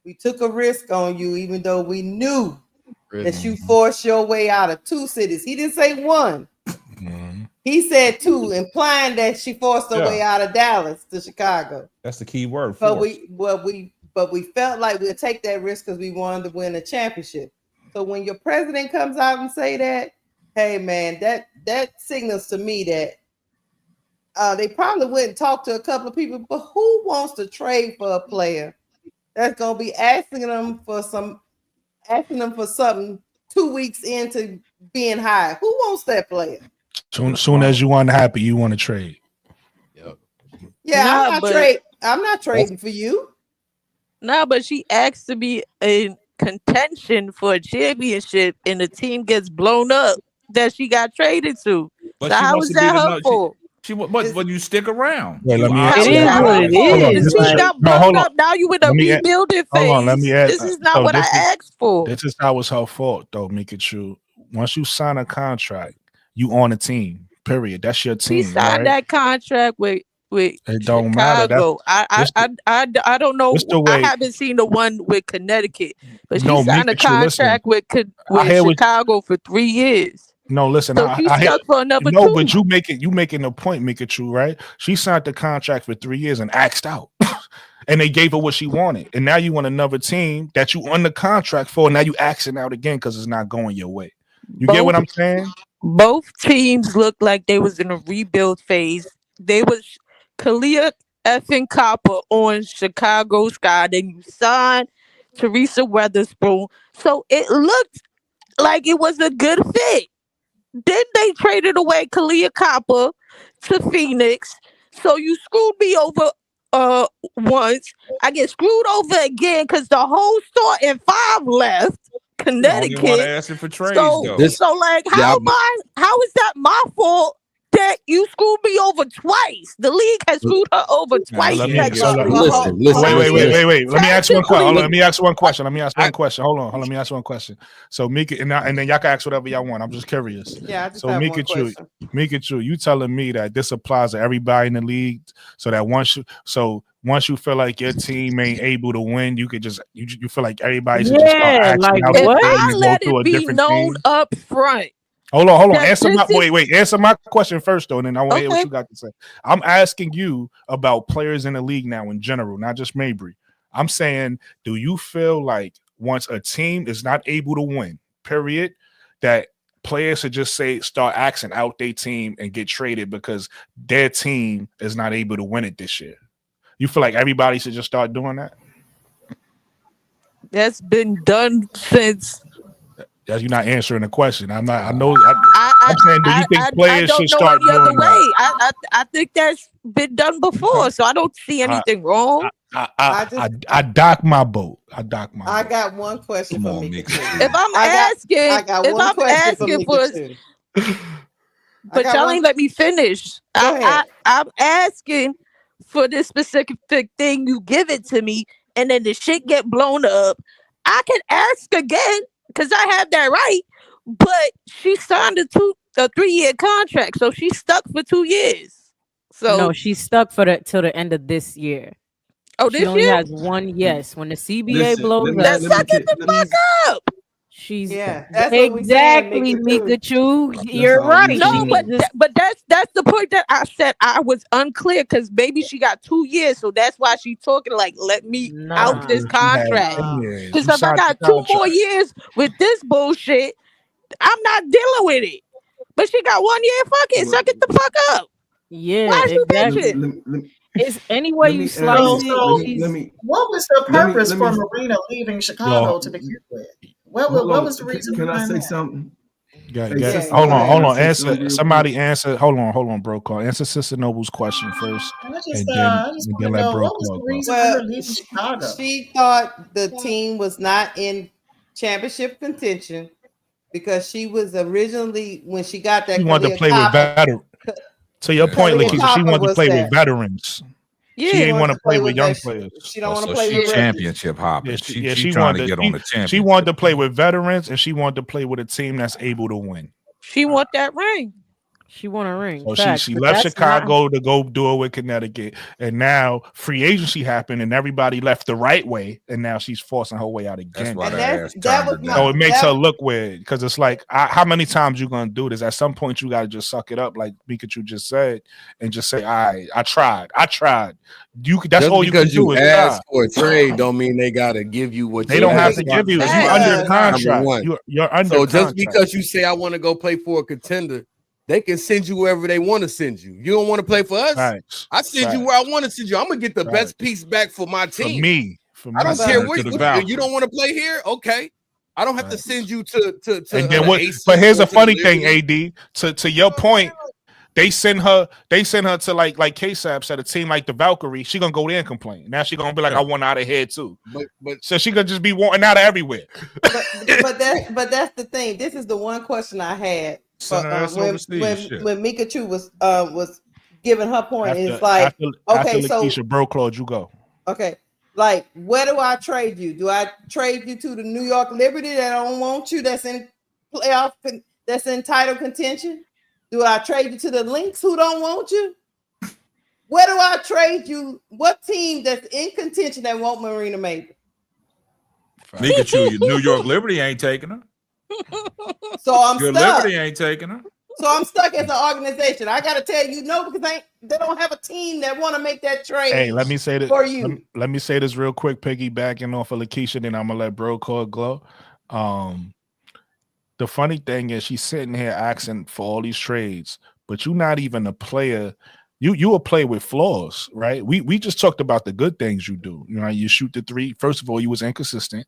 "We took a risk on you, even though we knew that you forced your way out of 2 cities." He didn't say 1. Mm-hmm. He said 2, implying that she forced her way out of Dallas to Chicago. That's the key word. But we felt like we'd take that risk because we wanted to win a championship. So when your president comes out and say that, hey man, that signals to me that they probably went and talked to a couple of people. But who wants to trade for a player that's gonna be asking them for something 2 weeks into being hired? Who wants that player? Soon as you unhappy, you want to trade. Yep. Yeah, I'm not trading for you. No, but she asked to be in contention for a championship, and the team gets blown up that she got traded to. But so how is that her fault? But you stick around. Wait, let me It is what it is. The team got blown up. Now you in a rebuilding phase. Hold on, let me add. This is not what I asked for. This is how it's her fault, though, Mikachu. Once you sign a contract, you on a team. Period. That's your team. She signed that contract with it don't Chicago. matter. I don't know. I haven't seen the one with Connecticut, but she signed a contract with Chicago for 3 years. No, listen. So she's stuck for another 2. No, but you making a point, Mikachu, right? She signed the contract for 3 years and axed out. And they gave her what she wanted. And now you want another team that you under contract for. Now you axing out again because it's not going your way. You get what I'm saying? Both teams looked like they was in a rebuild phase. They was Kalia effing Copper on Chicago Sky. Then you signed Teresa Weatherspoon. So it looked like it was a good fit. Then they traded away Kalia Copper to Phoenix. So you screwed me over once. I get screwed over again because the whole store and 5 left. Connecticut. For trades, so like how is that my fault that you screwed me over twice? The league has screwed her over twice. Wait. Let me ask you one question. Let me ask one question. So Mika, and then y'all can ask whatever y'all want. I'm just curious. Yeah, I just so have Mikachu, you telling me that this applies to everybody in the league, so that once you feel like your team ain't able to win, you could just you feel like everybody should just start acting out. What? I let it be known up front. Hold on. Answer my question first, though, and then I want to hear what you got to say. I'm asking you about players in the league now in general, not just Mabrey. I'm saying, do you feel like once a team is not able to win, period, that players should just start axing out their team and get traded because their team is not able to win it this year? You feel like everybody should just start doing that? That's been done since. You're not answering the question. I'm not. I'm saying, do you think players should start doing that? I think that's been done before, so I don't see anything wrong. I dock my boat. I dock my. I boat. got one question for Mika. If I'm asking, if I'm asking for, but y'all ain't let me finish. I'm asking for this specific thing. You give it to me, and then the shit get blown up. I can ask again because I have that right. But she signed a 3-year contract, so she's stuck for 2 years. So no, she's stuck till the end of this year. Oh, she this only year? has 1 yes. When the CBA blows up, let's suck it the fuck up. She's that's exactly Mikachu. You're right. No, but that's the point that I said I was unclear because maybe she got 2 years, so that's why she's talking like let me out this contract. Because if I got 2 more years with this bullshit, I'm not dealing with it. But she got 1 year. Fuck it, suck it the fuck up. Yeah, why is exactly. you bitching? It's any way you slice it. What was the purpose for Marina leaving Chicago to begin with? What was the reason? Can I say something? Hold on. Answer. Somebody answer. Hold on, bro. Call. Answer Sister Noble's question first, I just want to know what was the reason for her leaving Chicago. She thought the team was not in championship contention because she was originally when she got that. She wanted to play with veterans. To your point, Lakeisha, she wanted to play with veterans. Yeah, she didn't want to play with young players. She don't want to play with championship hopping. She trying to get on the championship. She wanted to play with veterans, and she wanted to play with a team that's able to win. She want that ring. She want a ring. So she left Chicago to go do it with Connecticut, and now free agency happened, and everybody left the right way, and now she's forcing her way out again. That's why so it makes her look weird because it's like, how many times you gonna do this? At some point, you gotta just suck it up, like Pikachu just said, and just say, I tried. You that's just all you can do. Because you ask for a trade, don't mean they gotta give you what they don't have to give you. You're under contract. You're under. So just because you say I want to go play for a contender, they can send you wherever they want to send you. You don't want to play for us? Right. I send you where I want to send you. I'm gonna get the best piece back for my team. For I don't care what you don't want to play here. Okay, I don't have to send you to. And then what? But here's a funny thing, AD. To your point, they send her to like KSAP said, a team like the Valkyrie. She gonna go there and complain. Now she gonna be like, I want out of here too. But so she gonna just be wanting out of everywhere. but that's the thing. This is the one question I had. When Mikachu was giving her point, it's like after Lakeisha bro Claude, you go. Okay, like where do I trade you? Do I trade you to the New York Liberty that don't want you? That's in playoff. That's in title contention. Do I trade you to the Lynx who don't want you? Where do I trade you? What team that's in contention that want Marina Maven? Mikachu, New York Liberty ain't taking her. So I'm Good stuck. Liberty ain't taking her. So I'm stuck as an organization. I got to tell you no because they don't have a team that want to make that trade. Hey, let me say this for you. Let me say this real quick, piggybacking off of Lakeisha, then I'm gonna let bro call glow. The funny thing is she's sitting here asking for all these trades, but you're not even a player. You a player with flaws, right? We just talked about the good things you do. You know, you shoot the three. First of all, you was inconsistent.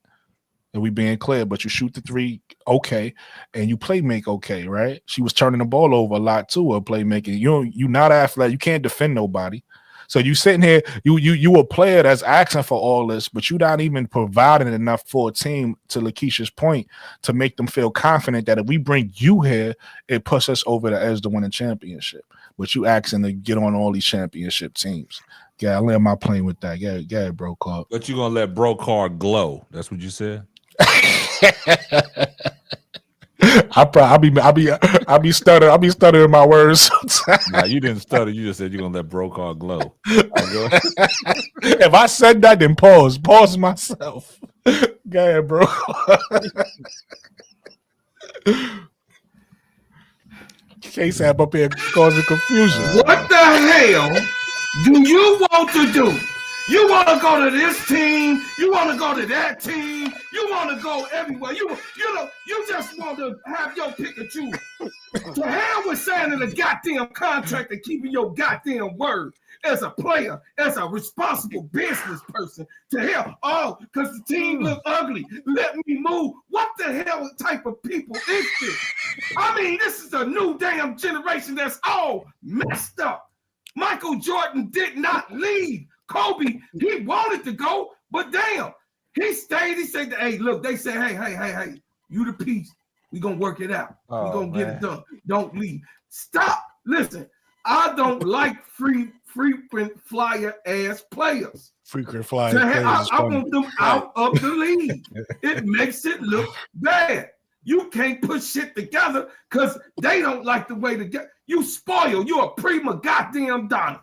And we being clear, but you shoot the three okay, and you play make okay, right? She was turning the ball over a lot too, her playmaking. You not athletic, you can't defend nobody. So you sitting here, you a player that's asking for all this, but you not even providing enough for a team, to Lakeisha's point, to make them feel confident that if we bring you here, it puts us over the edge to win a championship. But you asking to get on all these championship teams. Yeah, I land my plane with that. Yeah, bro card. But you gonna let bro card glow. That's what you said. I'll be stuttering my words sometimes. Nah, you didn't stutter. You just said you're gonna let bro card glow. If I said that, then pause myself. Go ahead, bro. KSAP up here causing confusion. What the hell do you want to do? You want to go to this team. You want to go to that team. You want to go everywhere. You just want to have your Pikachu. To hell with signing a goddamn contract and keeping your goddamn word as a player, as a responsible business person. To hell, because the team look ugly. Let me move. What the hell type of people is this? I mean, this is a new damn generation that's all messed up. Michael Jordan did not leave Kobe, he wanted to go, but damn, he stayed. He said, hey, look, they said, hey, you the piece. We gonna work it out. We gonna get it done. Don't leave. Stop. Listen, I don't like frequent flyer ass players. Frequent flyer players. I want them out of the league. It makes it look bad. You can't put shit together because they don't like the way to get. You spoil. You're a prima goddamn donna.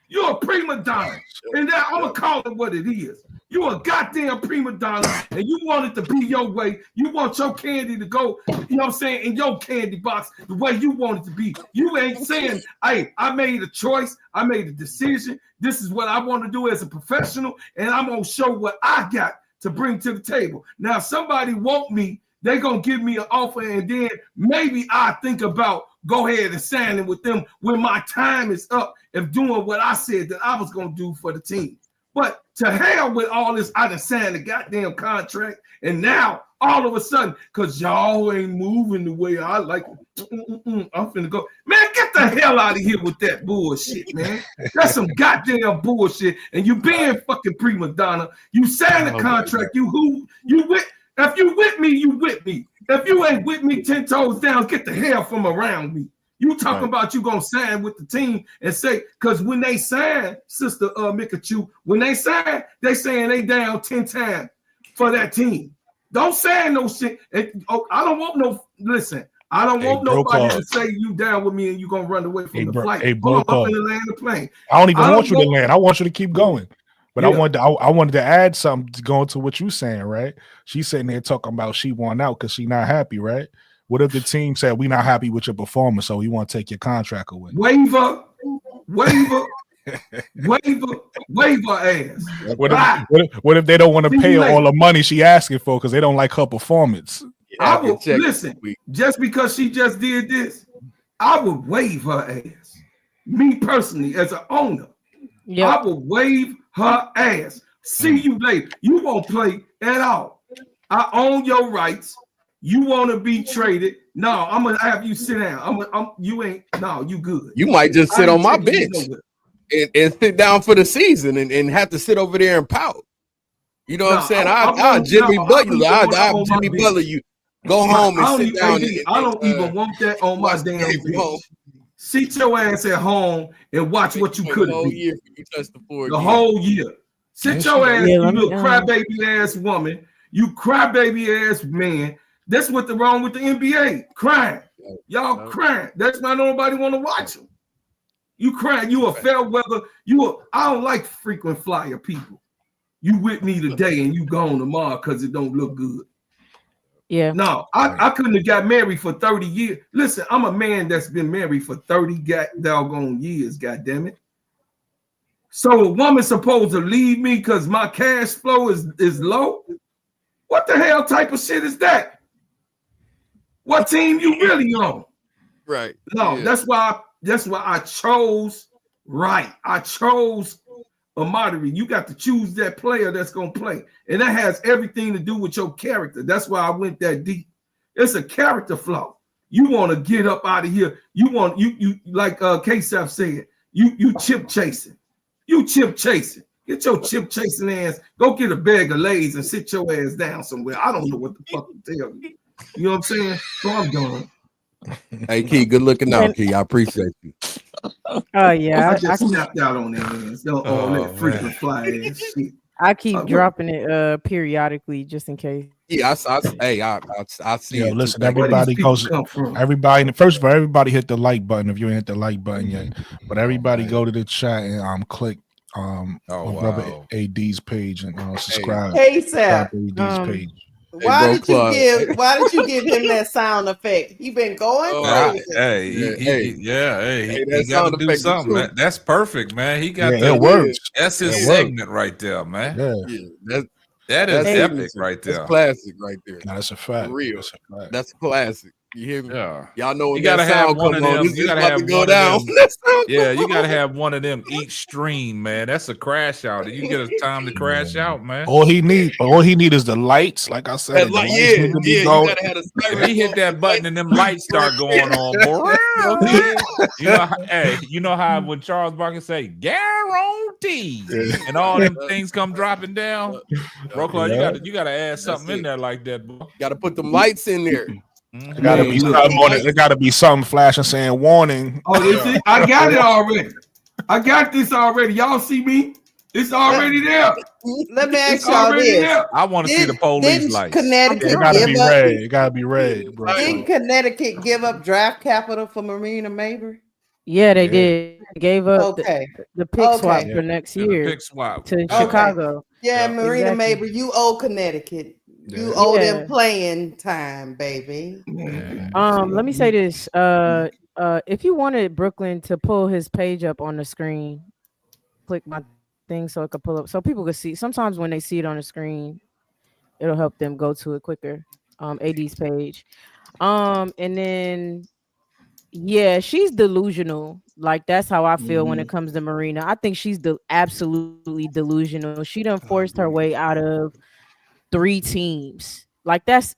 You're a prima donna. And now I'm going to call it what it is. You're a goddamn prima donna and you want it to be your way. You want your candy to go, you know what I'm saying, in your candy box the way you want it to be. You ain't saying, hey, I made a choice. I made a decision. This is what I want to do as a professional, and I'm going to show what I got to bring to the table. Now, if somebody want me, they're going to give me an offer, and then maybe I think about go ahead and signing with them when my time is up of doing what I said that I was going to do for the team. But to hell with all this, I done signed a goddamn contract, and now all of a sudden, because y'all ain't moving the way I like it, I'm finna go. Man, get the hell out of here with that bullshit, man. That's some goddamn bullshit, and you being fucking prima donna. You signed a contract, you with. If you with me, you with me. If you ain't with me, 10 toes down, get the hell from around me. You talking about you gonna sign with the team and say, because when they sign, Sister Mikachu, when they sign, they saying they down 10 times for that team. Don't sign no shit. I don't want no, listen, I don't want nobody to say you down with me and you gonna run away from the flight. Hey, bro, I'm up in the land of plane. I don't even want you to land. I want you to keep going. But I wanted to add something to go into what you're saying, right? She's sitting there talking about she won out because she's not happy, right? What if the team said we not happy with your performance, so we want to take your contract away? Waiver ass. What if they don't want to pay her all the money she asking for because they don't like her performance? I would listen. Just because she just did this, I would waive her ass. Me personally, as an owner, I would waive her ass. See you later. You won't play at all. I own your rights. You want to be traded? No, I'm gonna have you sit down. You ain't. No, you good. You might just sit on my bench and sit down for the season and have to sit over there and pout. You know what I'm saying? I'll Jimmy Butler. I'll Jimmy Butler. You go home and sit down. I don't even want that on my damn bench. Sit your ass at home and watch what you could have been. The whole year. Sit your ass, you little crybaby ass woman. You crybaby ass man. That's what's wrong with the NBA. Crying. Y'all crying. That's why nobody want to watch them. You crying. You a fair weather. I don't like frequent flyer people. You with me today and you gone tomorrow because it don't look good. Yeah. No, I couldn't have got married for 30 years. Listen, I'm a man that's been married for 30 doggone years, goddammit. So a woman's supposed to leave me because my cash flow is low? What the hell type of shit is that? What team you really on? Right. No, that's why I chose right. I chose Amari. You got to choose that player that's gonna play, and that has everything to do with your character. That's why I went that deep. It's a character flaw. You want to get up out of here. You want you like K-Saf said. You chip chasing. You chip chasing. Get your chip chasing ass. Go get a bag of Lay's and sit your ass down somewhere. I don't know what the fuck to tell you. You know what I'm saying? So I'm done. Hey, Key, good looking out, Key. I appreciate you. Oh yeah, I just snapped out on that ass. On that freaking fly ass shit. I keep dropping it periodically just in case. Yeah, I see. Yo, listen, everybody goes. Everybody, first of all, everybody hit the like button if you ain't hit the like button yet. But everybody go to the chat and click Brother AD's page and subscribe. Hey, Sara. AD's page. Why did you give him that sound effect? He been going crazy. He got to do something. That's perfect, man. He got it works. That's his segment right there, man. That is epic right there. That's classic right there. No, that's a fact. For real. That's a fact. That's classic. You hear me? Yeah. Y'all know when You gotta that have sound one come of on, them. this You is gotta about have to go one down. of them. Yeah, you gotta have one of them each stream, man. That's a crash out. You get a time to crash out, man. All he need is the lights. Like I said, the lights need to be you going. gotta have a If he hit that button and them lights start going on, boy, you know how when Charles Barkley say guarantee and all them things come dropping down, bro, Clark, you gotta add something in there like that, bro. Gotta put them lights in there. It gotta be something on it. It gotta be something flashing saying warning. Oh, this is, I got it already. I got this already. Y'all see me? It's already there. Let me ask It's y'all already this. there. I want to see the police lights. Connecticut It gotta be give up? red. It gotta be red, bro. Didn't Connecticut give up draft capital for Marina Mabry? Yeah, they did. Gave up Okay. the pick swap Okay. for next Yeah, year the pick swap to Chicago. Yeah, Yeah. Marina Exactly. Mabry, you owe Connecticut. You Yeah. owe Yeah. them playing time, baby. Let me say this. If you wanted Brooklyn to pull his page up on the screen, click my thing so it could pull up so people could see. Sometimes when they see it on the screen, it'll help them go to it quicker. AD's page. And then yeah, she's delusional. Like that's how I feel when it comes to Marina. I think she's absolutely delusional. She done forced her way out of 3 teams. Like that's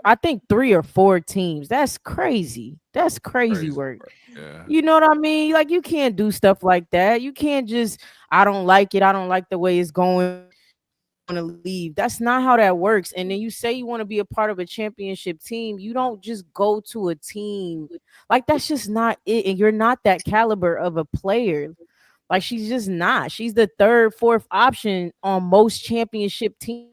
I think 3 or 4 teams. That's crazy. That's crazy work. Yeah. You know what I mean? Like you can't do stuff like that. You can't just I don't like it. I don't like the way it's going. I want to leave. That's not how that works. And then you say you want to be a part of a championship team. You don't just go to a team. Like that's just not it. And you're not that caliber of a player. Like she's just not. She's the 3rd, 4th option on most championship teams.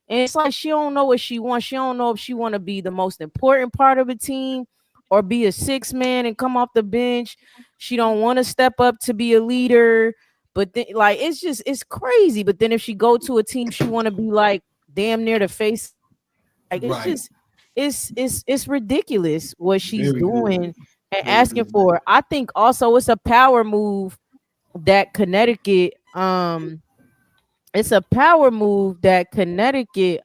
And it's like she don't know what she wants. She don't know if she want to be the most important part of a team or be a 6 man and come off the bench. She don't want to step up to be a leader. But then, like it's crazy. But then if she go to a team, she want to be like damn near the face. Like it's ridiculous what she's doing and asking for. I think also it's a power move that Connecticut it's a power move that Connecticut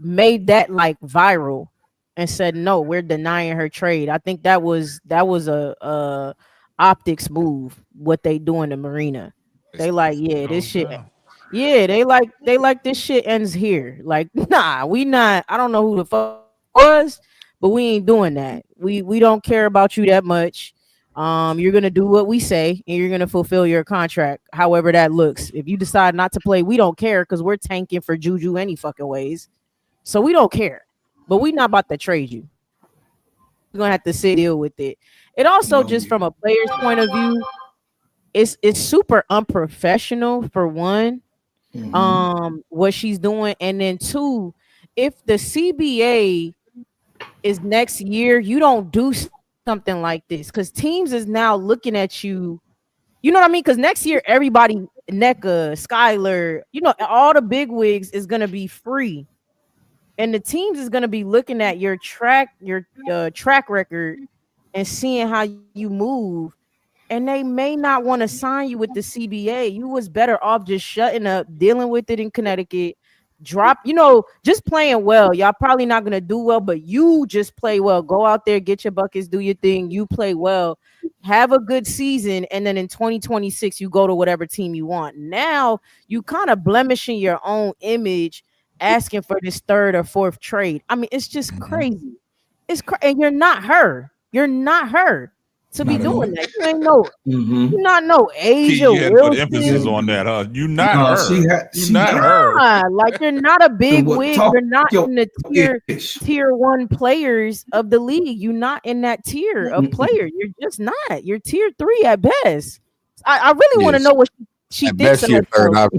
made that like viral and said no, we're denying her trade. I think that was a optics move what they doing to Marina. They like this shit. Yeah, they like this shit ends here. Like nah, we not. I don't know who the fuck was, but we ain't doing that. We don't care about you that much. You're gonna do what we say and you're gonna fulfill your contract, however that looks. If you decide not to play, we don't care because we're tanking for Juju any fucking ways. So we don't care. But we not about to trade you. We're gonna have to deal with it. It also just from a player's point of view, it's super unprofessional for one. What she's doing, and then 2, if the CBA is next year, you don't do something like this because teams is now looking at you. You know what I mean? Because next year, everybody, NECA, Skylar, all the big wigs is gonna be free, and the teams is gonna be looking at your track record and seeing how you move. And they may not want to sign you with the CBA. You was better off just shutting up, dealing with it in Connecticut, just playing well. Y'all probably not going to do well, but you just play well. Go out there, get your buckets, do your thing. You play well, have a good season. And then in 2026, you go to whatever team you want. Now you kind of blemishing your own image, asking for this 3rd or 4th trade. I mean, it's just crazy. And you're not her. You're not her. To be doing that, you ain't know. You not know Asia. You had to put emphasis on that, huh? You not her. You not her. Like you're not a big wig. You're not in the tier 1 players of the league. You're not in that tier of player. You're just not. You're tier 3 at best. I really want to know what she thinks of herself.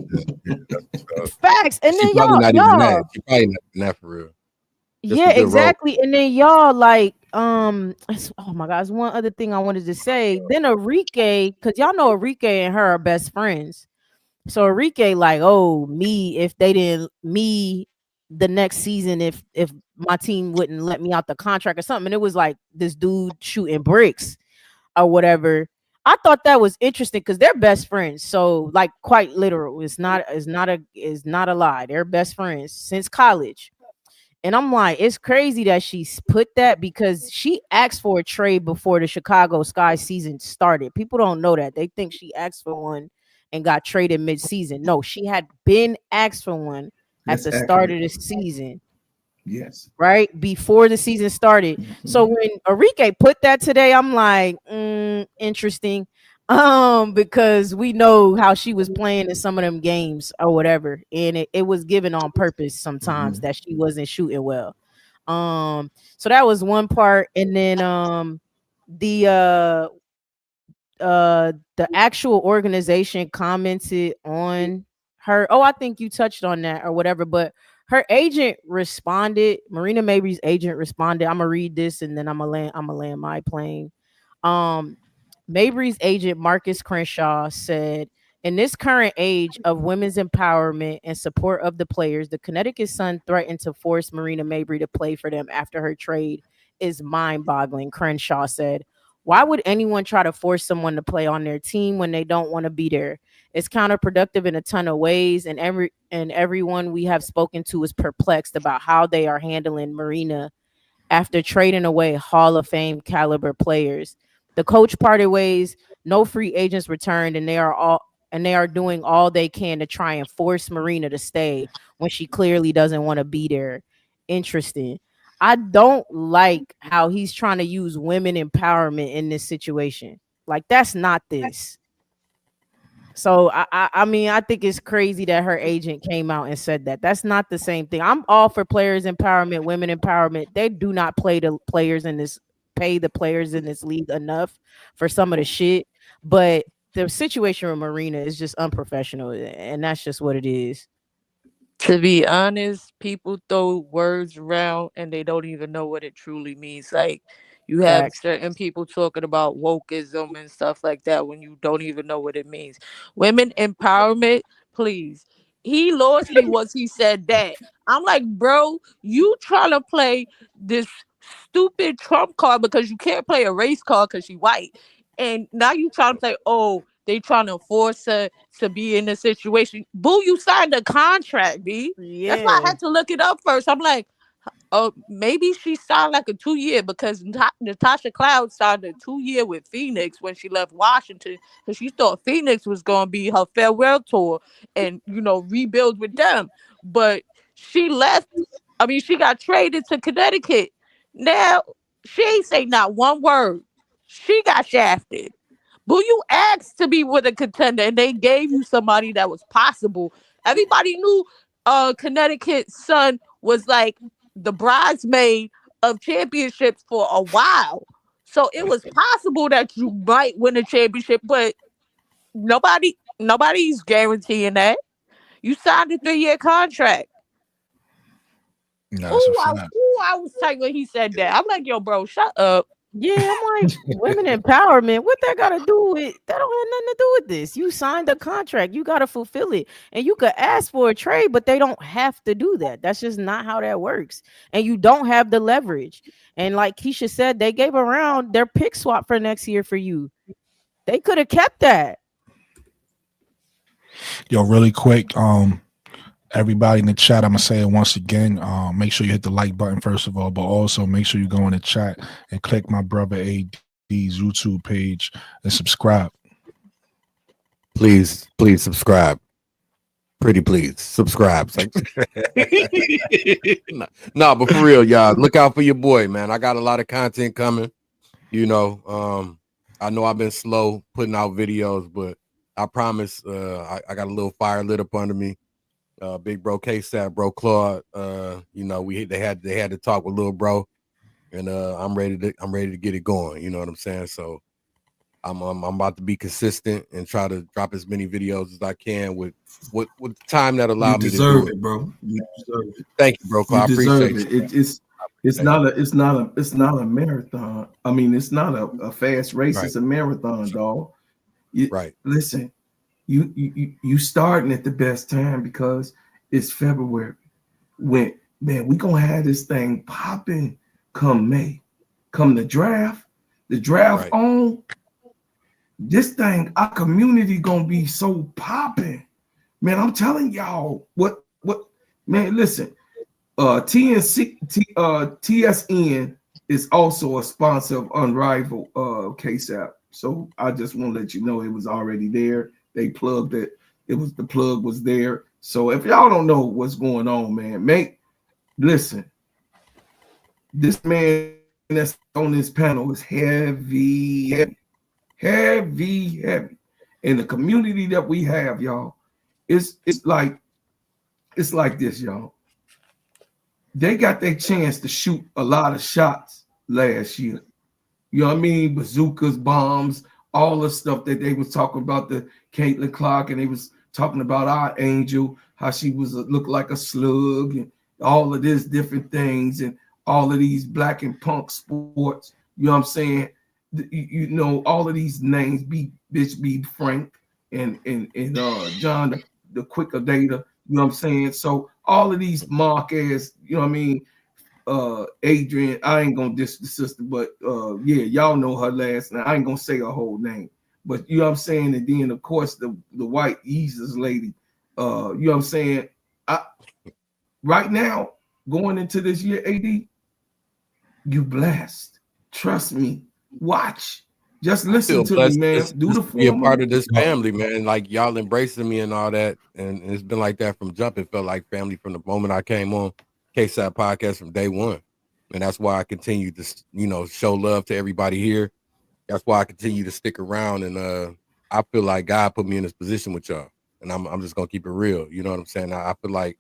Facts. And then y'all, she probably not even that for real. Yeah, exactly. And then y'all like oh my God, there's one other thing I wanted to say. Then Enrique, because y'all know Enrique and her are best friends. So Enrique like, if they didn't the next season, if my team wouldn't let me out the contract or something, and it was like this dude shooting bricks or whatever. I thought that was interesting because they're best friends. So like quite literal. It's not a lie. They're best friends since college. And I'm like, it's crazy that she's put that because she asked for a trade before the Chicago Sky season started. People don't know that. They think she asked for one and got traded mid-season. No, she had been asked for one at the start of the season. Yes. Right before the season started. So when Enrique put that today, I'm like, interesting. Because we know how she was playing in some of them games or whatever, and it was given on purpose sometimes that she wasn't shooting well. So that was one part, and then the actual organization commented on her. Oh, I think you touched on that or whatever, but her agent responded. Marina Mabry's agent responded. I'm gonna read this and then I'm gonna land my plane. Mabry's agent Marcus Crenshaw said, in this current age of women's empowerment and support of the players, the Connecticut Sun threatened to force Marina Mabry to play for them after her trade is mind-boggling, Crenshaw said. Why would anyone try to force someone to play on their team when they don't want to be there? It's counterproductive in a ton of ways, and everyone we have spoken to is perplexed about how they are handling Marina after trading away Hall of Fame caliber players. The coach parted ways, no free agents returned, and they are doing all they can to try and force Marina to stay when she clearly doesn't want to be there. Interesting. I don't like how he's trying to use women empowerment in this situation. Like, that's not this. So I mean, I think it's crazy that her agent came out and said that. That's not the same thing. I'm all for players empowerment, women empowerment. They do not pay the players in this league enough for some of the shit. But the situation with Marina is just unprofessional, and that's just what it is. To be honest, people throw words around and they don't even know what it truly means. Like, you have certain people talking about wokeism and stuff like that when you don't even know what it means. Women empowerment, please. He lost me once he said that. I'm like, bro, you trying to play this stupid Trump card because you can't play a race card because she white. And now you trying to play, oh, they trying to force her to be in a situation. Boo, you signed a contract, B. Yeah. That's why I had to look it up first. I'm like, oh, maybe she signed like a 2-year because Natasha Cloud signed a 2-year with Phoenix when she left Washington because she thought Phoenix was going to be her farewell tour and, rebuild with them. But she left. I mean, she got traded to Connecticut. Now, she ain't say not one word. She got shafted. But you asked to be with a contender and they gave you somebody that was possible. Everybody knew Connecticut Sun was like the bridesmaid of championships for a while. So it was possible that you might win a championship, but nobody's guaranteeing that. You signed a 3-year contract. No, I was tight when he said that. I'm like, yo, bro, shut up. Yeah, I'm like, women empowerment. What that got to do with? That don't have nothing to do with this. You signed a contract. You got to fulfill it. And you could ask for a trade, but they don't have to do that. That's just not how that works. And you don't have the leverage. And like Keisha said, they gave around their pick swap for next year for you. They could have kept that. Yo, really quick. Everybody in the chat, I'm gonna say it once again. Make sure you hit the like button first of all, but also make sure you go in the chat and click my brother AD's YouTube page and subscribe. Please subscribe. Pretty please subscribe. No, but for real, y'all, look out for your boy, man. I got a lot of content coming. I know I've been slow putting out videos, but I promise I got a little fire lit up under me. Big bro K-Sap, bro Claude, they had to talk with little bro, and I'm ready to get it going. You know what I'm saying? So I'm about to be consistent and try to drop as many videos as I can with time that allows me to do it, bro. You deserve it. Thank you, bro. I appreciate it. It's not a marathon. I mean, it's not a fast race. Right. It's a marathon, dog. Right. Listen. You starting at the best time because it's February. When we gonna have this thing popping come May, come the draft right. On this thing, our community gonna be so popping, man. I'm telling y'all what, man. Listen, TSN is also a sponsor of Unrivaled KSAP. So I just want to let you know it was already there. They plugged it. The plug was there. So if y'all don't know what's going on, man, listen. This man that's on this panel is heavy. And the community that we have, y'all, it's like this, y'all. They got their chance to shoot a lot of shots last year. You know what I mean? Bazookas, bombs, all the stuff that they was talking about, the Caitlin Clark, and they was talking about our Angel, how she was looked like a slug, and all of this different things, and all of these black and punk sports. You know what I'm saying? You know, all of these names, Bitch B Frank and John the Quicker Data. You know what I'm saying? So all of these Marquez, you know what I mean? Adrian, I ain't gonna diss the sister, but yeah, y'all know her last name. I ain't gonna say her whole name, but you know what I'm saying. And then of course the white Jesus lady, you know what I'm saying. Right now going into this year, AD, you blessed. Trust me. Watch. Just listen to me, man. Do the be a part of this family, man. Like y'all embracing me and all that, and it's been like that from jump. It felt like family from the moment I came on KSAP podcast from day one, and that's why I continue to, you know, show love to everybody here. That's why I continue to stick around, and I feel like God put me in this position with y'all, and I'm just gonna keep it real. You know what I'm saying? I feel like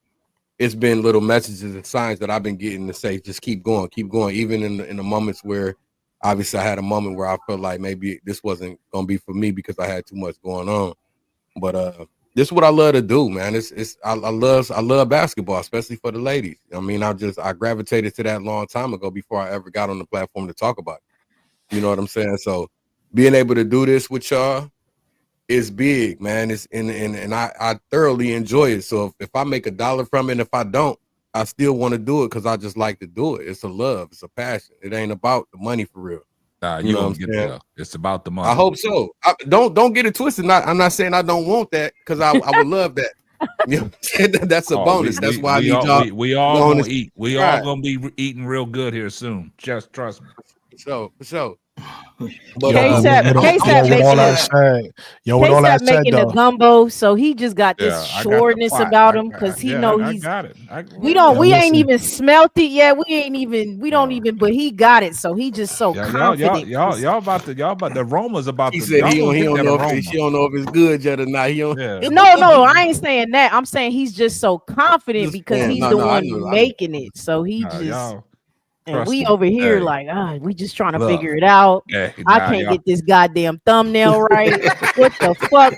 it's been little messages and signs that I've been getting to say, just keep going, even in the moments where. Obviously, I had a moment where I felt like maybe this wasn't gonna be for me because I had too much going on. But this is what I love to do, man. I love basketball, especially for the ladies. I mean, I gravitated to that a long time ago before I ever got on the platform to talk about it. You know what I'm saying? So being able to do this with y'all is big, man. And I thoroughly enjoy it. So if I make $1 from it, and if I don't, I still want to do it because I just like to do it. It's a love. It's a passion. It ain't about the money for real. Nah, you know what I'm saying? It's about the money. I hope so. Don't get it twisted. I'm not saying I don't want that because I would love that. You know, that's a bonus. That's why I need y'all. We all gonna eat. We all gonna be eating real good here soon. Just trust me. For sure. But KSAP making the gumbo, so he just got this shortness about him because he know he's got it. We ain't even smelt it yet. We don't even, but he got it, so he just so confident. Y'all about the aroma's about to. He said he don't know if it's good yet or not. No, I ain't saying that. I'm saying he's just so confident because he's the one making it, so he just. And we over here like, we just trying to figure it out. I can't get this goddamn thumbnail right. What the fuck?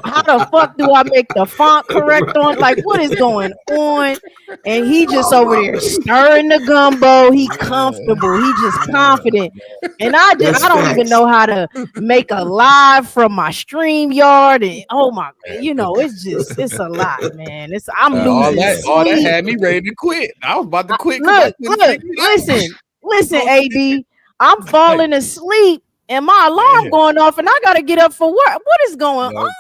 How the fuck do I make the font correct on? Like, what is going on? And he just over there stirring the gumbo. He comfortable. He just confident. And I don't even know how to make a live from my StreamYard. And oh my, it's a lot, man. I'm losing all that had me ready to quit. I was about to quit. Look. Listen, AD, I'm falling asleep and my alarm going off, and I gotta get up for work. What is going on?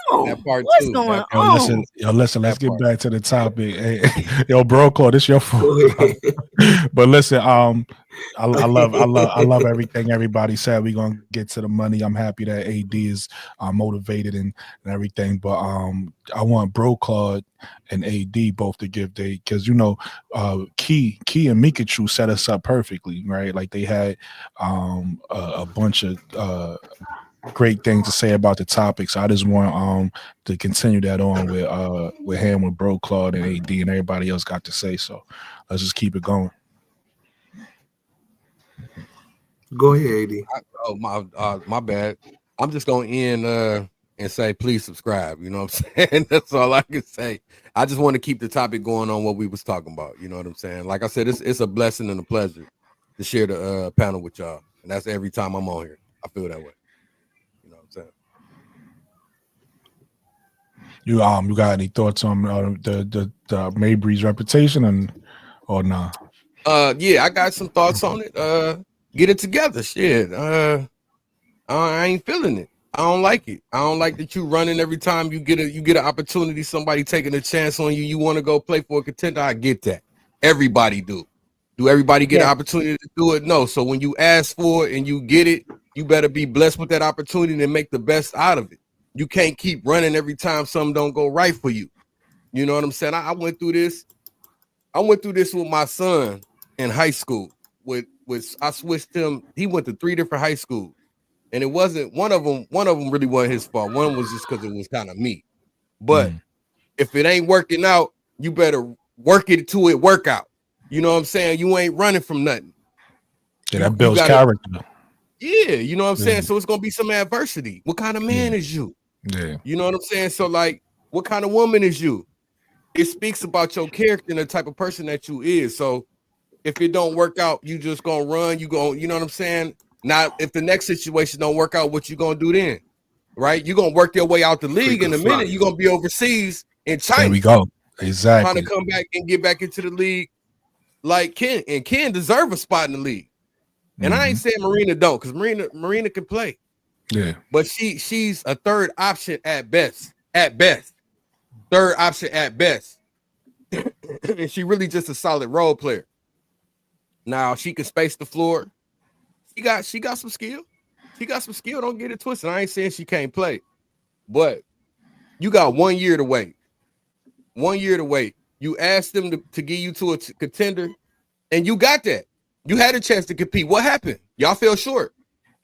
What's going on? Listen. Let's get back to the topic. Hey, yo, bro, Claude, this your fault. But listen, I love everything everybody said. We're gonna get to the money. I'm happy that AD is motivated and everything. But I want Bro Claude and AD both to give because Key and Mikachu set us up perfectly, right? Like they had a bunch of great things to say about the topic. So I just want to continue that on with him, with Bro Claude and AD and everybody else got to say. So let's just keep it going. Go ahead, AD. My bad. I'm just gonna end and say please subscribe. You know what I'm saying? That's all I can say. I just want to keep the topic going on what we was talking about. You know what I'm saying? Like I said, it's a blessing and a pleasure to share the panel with y'all, and that's every time I'm on here. I feel that way. You know what I'm saying? You got any thoughts on the Mabry's reputation or nah? Yeah, I got some thoughts on it. Get it together. Shit. I ain't feeling it. I don't like it. I don't like that you running every time you get an opportunity, somebody taking a chance on you. You want to go play for a contender. I get that. Everybody do. Do everybody get an Yeah. opportunity to do it? No. So when you ask for it and you get it, you better be blessed with that opportunity and make the best out of it. You can't keep running every time something don't go right for you. You know what I'm saying? I went through this. I went through this with my son in high school. I switched him. He went to 3 different high schools, and it wasn't one of them really wasn't his fault. One was just because it was kind of me. But if it ain't working out, you better work it to it work out. You know what I'm saying? You ain't running from nothing. Yeah, that builds character. Yeah, you know what I'm saying? So it's gonna be some adversity. What kind of man is you? Yeah. You know what I'm saying? So, like, what kind of woman is you? It speaks about your character and the type of person that you is. So if it don't work out, you just gonna run, you know what I'm saying? Now, if the next situation don't work out, what you gonna do then? Right? You're gonna work your way out the league. In a minute, you're gonna be overseas in China. There we go. Exactly. Trying to come back and get back into the league like Ken. And Ken deserve a spot in the league. And I ain't saying Marina don't, because Marina can play. Yeah. But she's a third option at best. At best. Third option at best. And she really just a solid role player. Now she can space the floor. She got some skill. She got some skill. Don't get it twisted. I ain't saying she can't play. But you got 1 year to wait. 1 year to wait. You asked them to get you to a contender, and you got that. You had a chance to compete. What happened? Y'all fell short.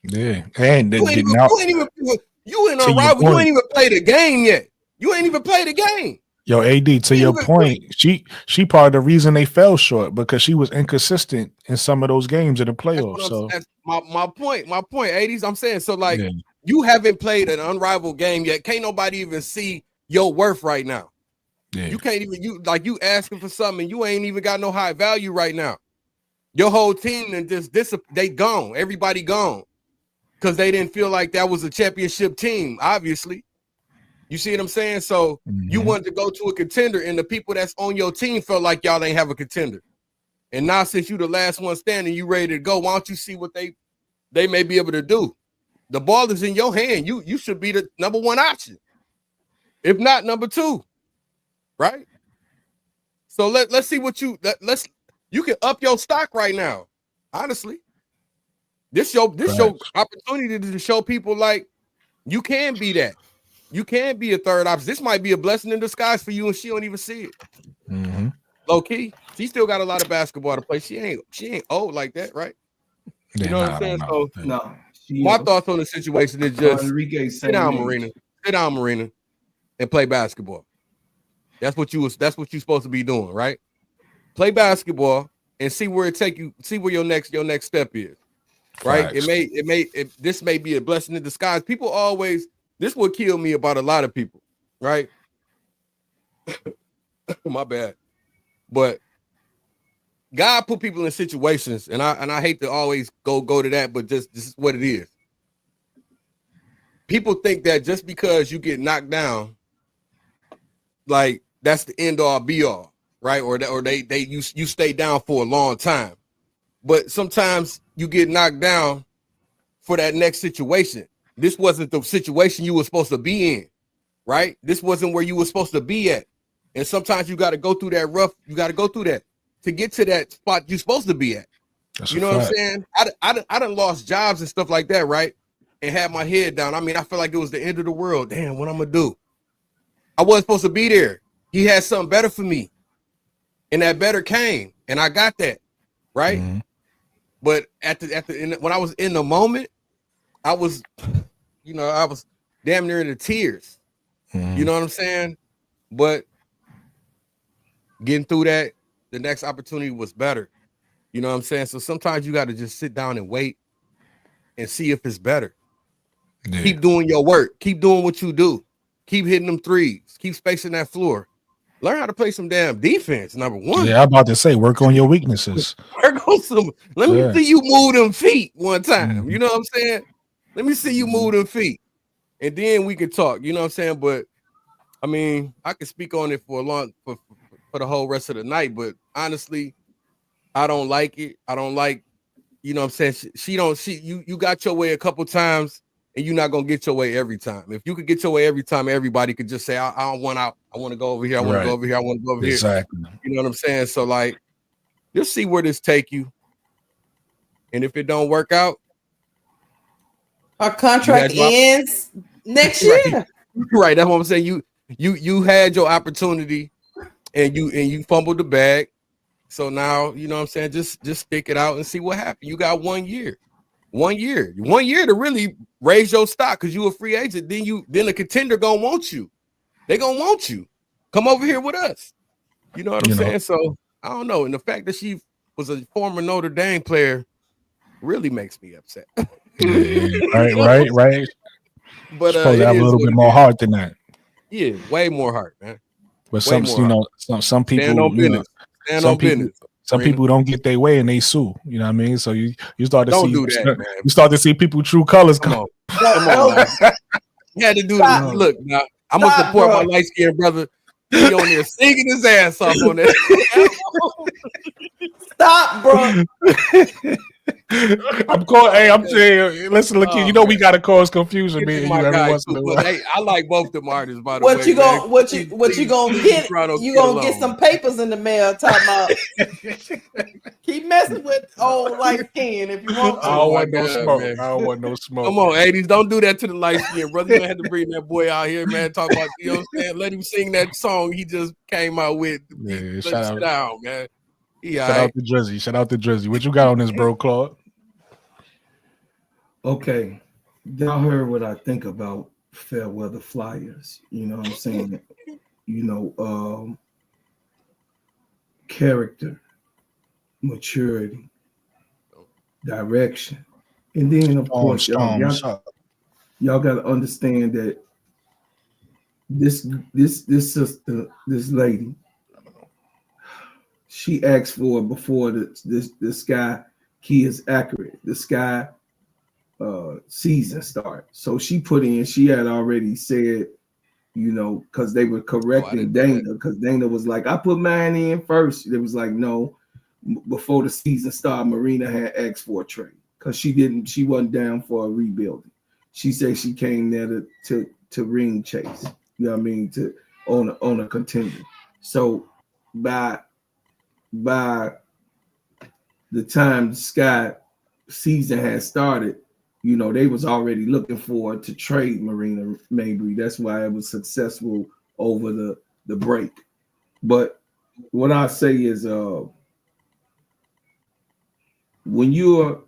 Yeah. And you ain't even played the game yet. You ain't even played the game. Yo, AD, to your point, she part of the reason they fell short because she was inconsistent in some of those games in the playoffs. So that's my point. My point, 80s. I'm saying, so like, you haven't played an unrivaled game yet. Can't nobody even see your worth right now. Yeah. You can't even you asking for something and you ain't even got no high value right now. Your whole team and they gone. Everybody gone because they didn't feel like that was a championship team. Obviously, you see what I'm saying. So you wanted to go to a contender, and the people that's on your team felt like y'all ain't have a contender. And now, since you the last one standing, you ready to go. Why don't you see what they may be able to do? The ball is in your hand. You should be the number one option, if not number two, right? So let's see what you can up your stock right now. Honestly, this your opportunity to show people like you can be that. You can be a third option. This might be a blessing in disguise for you, and she don't even see it. Low key, she still got a lot of basketball to play. She ain't old like that, right? You know what I'm saying? So no. My thoughts on the situation is just sit down, Marina, and play basketball. That's what you're supposed to be doing, right? Play basketball and see where it take you. See where your next step is, right? Facts. This may be a blessing in disguise. People always. This would kill me about a lot of people, right? My bad. But God put people in situations, and I hate to always go to that, but this is what it is. People think that just because you get knocked down, like that's the end all be all, right? Or you stay down for a long time. But sometimes you get knocked down for that next situation. This wasn't the situation you were supposed to be in, right? This wasn't where you were supposed to be at. And sometimes you got to go through that rough. You got to go through that to get to that spot you're supposed to be at. You know what I'm saying? I done lost jobs and stuff like that, right? And had my head down. I mean, I feel like it was the end of the world. Damn, what I'm going to do? I wasn't supposed to be there. He had something better for me. And that better came. And I got that, right? But when I was in the moment, I was damn near in the tears. You know what I'm saying? But getting through that, the next opportunity was better. You know what I'm saying? So sometimes you got to just sit down and wait and see if it's better. Yeah. Keep doing your work. Keep doing what you do. Keep hitting them threes. Keep spacing that floor. Learn how to play some damn defense, number one. Yeah, I'm about to say, work on your weaknesses. Work on some. Let me see you move them feet one time. You know what I'm saying? Let me see you move them feet, and then we can talk. You know what I'm saying? But I mean, I could speak on it for the whole rest of the night. But honestly, I don't like it. I don't like. You know what I'm saying? You got your way a couple times, and you're not gonna get your way every time. If you could get your way every time, everybody could just say, I don't want out. I want to go over here. I want to go over here. I want to go over here. Exactly. You know what I'm saying? So like, Just see where this take you. And if it don't work out, our contract ends next year. Right. That's what I'm saying. You had your opportunity and you fumbled the bag. So now, you know what I'm saying? Just stick it out and see what happens. You got 1 year. 1 year. 1 year to really raise your stock because you a free agent. Then a contender gonna want you. They gonna want you. Come over here with us. You know what I'm saying? So I don't know. And the fact that she was a former Notre Dame player really makes me upset. Right. But supposed to have a little bit more heart than that. Yeah, way more heart, man. But some people, some people don't get their way and they sue. You know what I mean? So you start to you start to see people true colors come on. Come on, man. You had to do this. Look, now I'm gonna support my light skinned brother. He on there singing his ass off on that. Stop, bro. I'm saying, listen, look, you know we gotta cause confusion, man. You every once in a while. Hey, I like both them artists, by the what way. You gonna get? You gonna get some papers in the mail talking about keep messing with old light skin if you want to. I don't want no smoke. Man. I don't want no smoke. Come on, 80s, don't do that to the light skin, brother. You gonna have to bring that boy out here, man. Talk about, you know what I'm saying? Let him sing that song he just came out with. Yeah, shout out, man. Shout out to Drizzy. Shout out to Drizzy. What you got on this, bro, Claude? Okay, y'all heard what I think about fair weather flyers. You know what I'm saying? You know, character, maturity, direction, and then of course y'all got to understand that this sister, this lady, she asked for before the Sky key is accurate. The Sky season start. So she put in, she had already said, you know, because they were correcting Dana, because Dana was like, I put mine in first. It was like, no, before the season started, Marina had asked for a trade because she wasn't down for a rebuilding. She said she came there to ring chase, you know what I mean, to on a contender. So by the time the Sky season had started, you know, they was already looking forward to trade Marina Mabry. That's why it was successful over the break. But what I say is when you're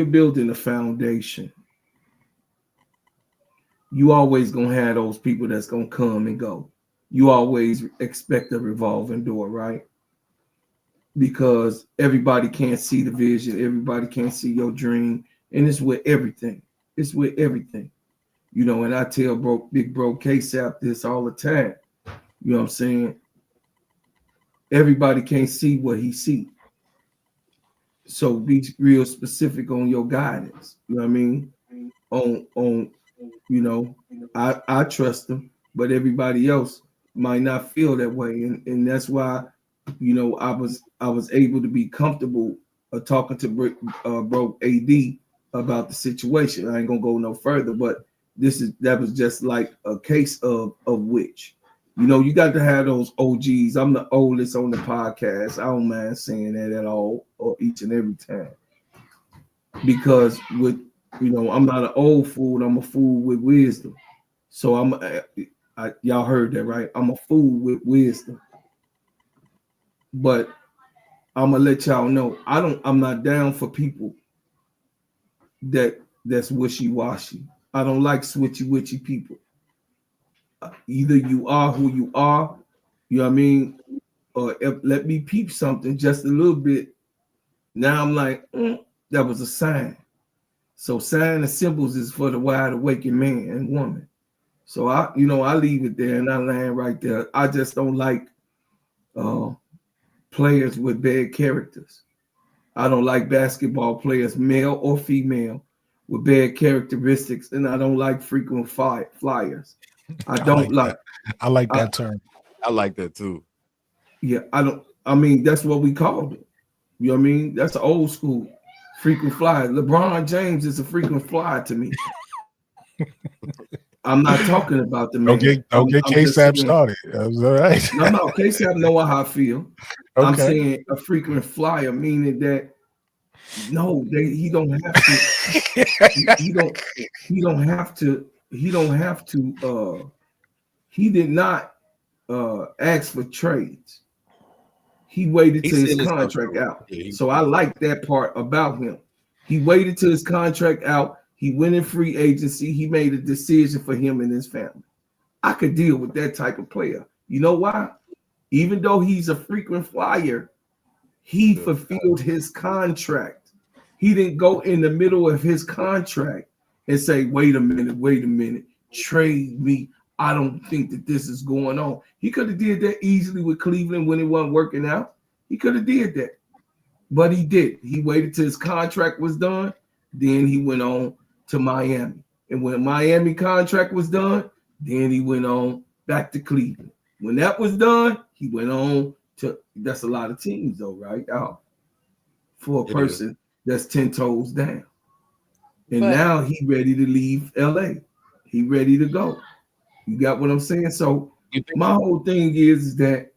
building a foundation, you always gonna have those people that's gonna come and go. You always expect a revolving door, right? Because everybody can't see the vision, everybody can't see your dream. And it's with everything. It's with everything. You know, and I tell big bro KSAP this all the time. You know what I'm saying? Everybody can't see what he see. So be real specific on your guidance. You know what I mean? On you know, I trust him, but everybody else might not feel that way. And that's why, you know, I was able to be comfortable talking to bro AD about the situation. I ain't gonna go no further, but that was just like a case of which, you know, you got to have those OGs. I'm the oldest on the podcast. I don't mind saying that at all, or each and every time, because with, you know, I'm not an old fool. I'm a fool with wisdom. So y'all heard that, right? I'm a fool with wisdom. But I'm gonna let y'all know I'm not down for people that's wishy-washy. I don't like switchy-witchy people. Either you are who you are, you know what I mean, or let me peep something just a little bit. Now I'm like, that was a sign. So sign and symbols is for the wide awakened man and woman. So I leave it there and I land right there. I just don't like players with bad characters. I don't like basketball players, male or female, with bad characteristics, and I don't like frequent flyers. I like that term. I like that too. Yeah, I mean, that's what we called it. You know what I mean? That's an old school frequent flyer. LeBron James is a frequent flyer to me. I'm not talking about the man. Don't get K-Sap started. That's all right. No, K-Sap know how I feel. Okay. I'm saying a frequent flyer, meaning that he don't have to. he don't have to. He did not ask for trades. He waited till his contract out. So I like that part about him. He waited till his contract out. He went in free agency. He made a decision for him and his family. I could deal with that type of player. You know why? Even though he's a frequent flyer, he fulfilled his contract. He didn't go in the middle of his contract and say, wait a minute, trade me. I don't think that this is going on. He could have did that easily with Cleveland when it wasn't working out. He could have did that. But he did. He waited till his contract was done. Then he went on to Miami. And when Miami contract was done, then he went on back to Cleveland. When that was done, he went on to, that's a lot of teams though, right? For a person that's 10 toes down. And now he ready to leave LA. He ready to go. You got what I'm saying? So my whole thing is that.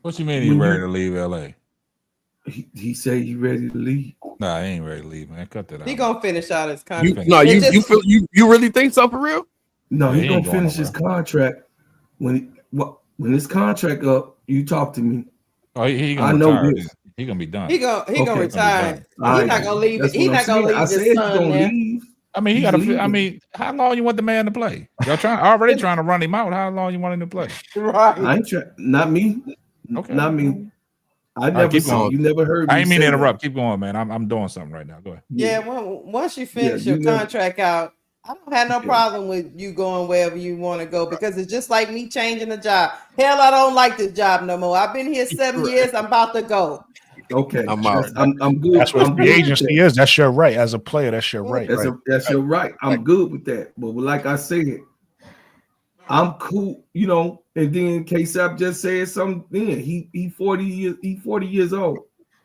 What you mean he ready to leave LA? He said he ready to leave. Nah, he ain't ready to leave, man. Cut that out. He gonna finish out his contract. You really think so for real? No, he gonna finish his contract when his contract up. You talk to me. Oh, he gonna retire. He gonna be done. He gonna retire. He's not gonna leave. He's not gonna leave his son there. I mean, he got to. I mean, how long you want the man to play? Y'all already trying to run him out. How long you want him to play? Right. I ain't not me. Okay. Not me. I never saw. You never heard me. I ain't mean to interrupt. Keep going, man. I'm doing something right now. Go ahead. Yeah. Once you finish your contract out, I don't have no problem with you going wherever you want to go because it's just like me changing the job. Hell, I don't like this job no more. I've been here 7 years. I'm about to go. Okay, I'm out. I'm good. That's what free agency is. That's your right as a player. That's your right. That's your right. I'm good with that. But like I said, I'm cool. You know. And then K-Sap just said something. Then he 40 years. He 40 years old.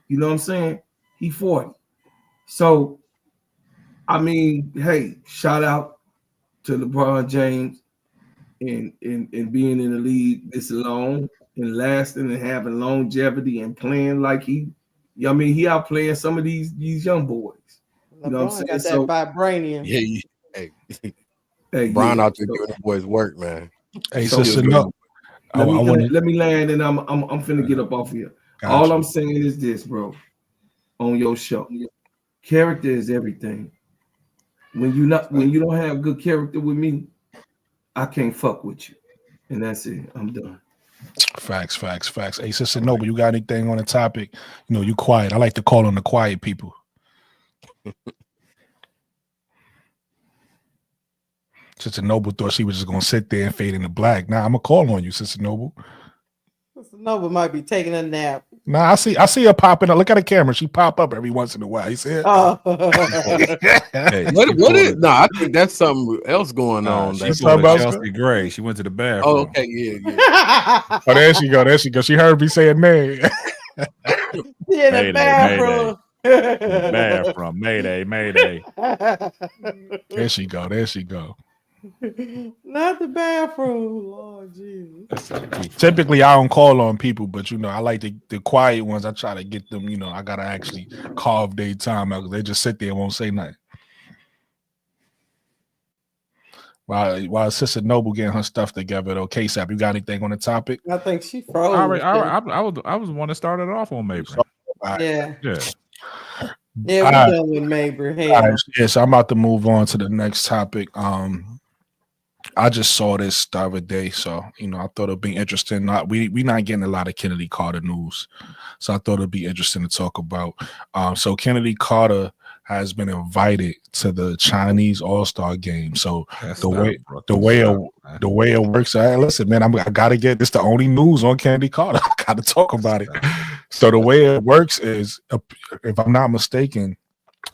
You know what I'm saying? He 40. So, I mean, hey, shout out to LeBron James and being in the league this long and lasting and having longevity and playing like he outplaying some of these young boys. You know what I'm saying? Got that vibranium. Yeah. Hey, Bron out there doing the boys' work, man. Hey, sister, no. Let me land, and I'm finna get up off here. Gotcha. All I'm saying is this, bro. On your show, character is everything. When you don't have good character with me, I can't fuck with you, and that's it. I'm done. Facts. Hey, sister Noble, you got anything on the topic? You know, you quiet. I like to call on the quiet people. Sister Noble thought she was just gonna sit there and fade into black. Now I'm gonna call on you, Sister Noble. Sister Noble might be taking a nap. Nah, I see her popping up. Look at the camera. She pop up every once in a while. You see it? Oh. Hey, what is? No, I think that's something else going on. She's talking about Chelsea Gray. She went to the bathroom. Oh, okay, yeah. Oh, there she go. She heard me saying name. In the bathroom. Bathroom. Mayday. There she go. Not the bathroom, Lord Jesus. Typically, I don't call on people, but you know, I like the quiet ones. I try to get them. You know, I gotta actually carve their time out because they just sit there and won't say nothing. While Sister Noble getting her stuff together, though, K-Sap, you got anything on the topic? I think she froze. I was one that started off on Mabry. Yeah, we done with Mabry. Yeah, so I'm about to move on to the next topic. I just saw this the other day, so you know I thought it'd be interesting. We not getting a lot of Kennedy Carter news, so I thought it'd be interesting to talk about. So Kennedy Carter has been invited to the Chinese All-Star game. So the way it works. Listen, man, I gotta get this. The only news on Kennedy Carter. I gotta talk about it. So the way it works is, if I'm not mistaken,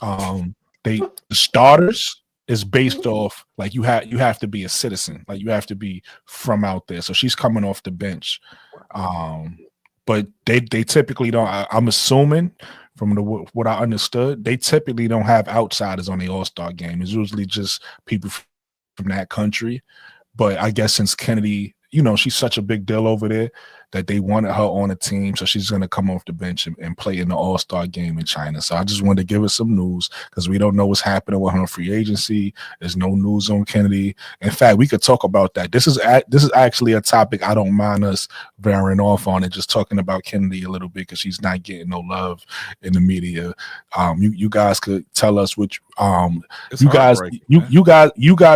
the starters is based off like you have to be a citizen, like you have to be from out there. So she's coming off the bench, but they typically don't. I'm assuming from what I understood, they typically don't have outsiders on the All-Star game. It's usually just people from that country. But I guess since Kennedy, she's such a big deal over there that they wanted her on a team. So she's going to come off the bench and play in the All-Star game in China. So I just wanted to give her some news because we don't know what's happening with her free agency. There's no news on Kennedy. In fact, we could talk about that. This is actually a topic I don't mind us veering off on it, just talking about Kennedy a little bit because she's not getting no love in the media. You guys could tell us which you guys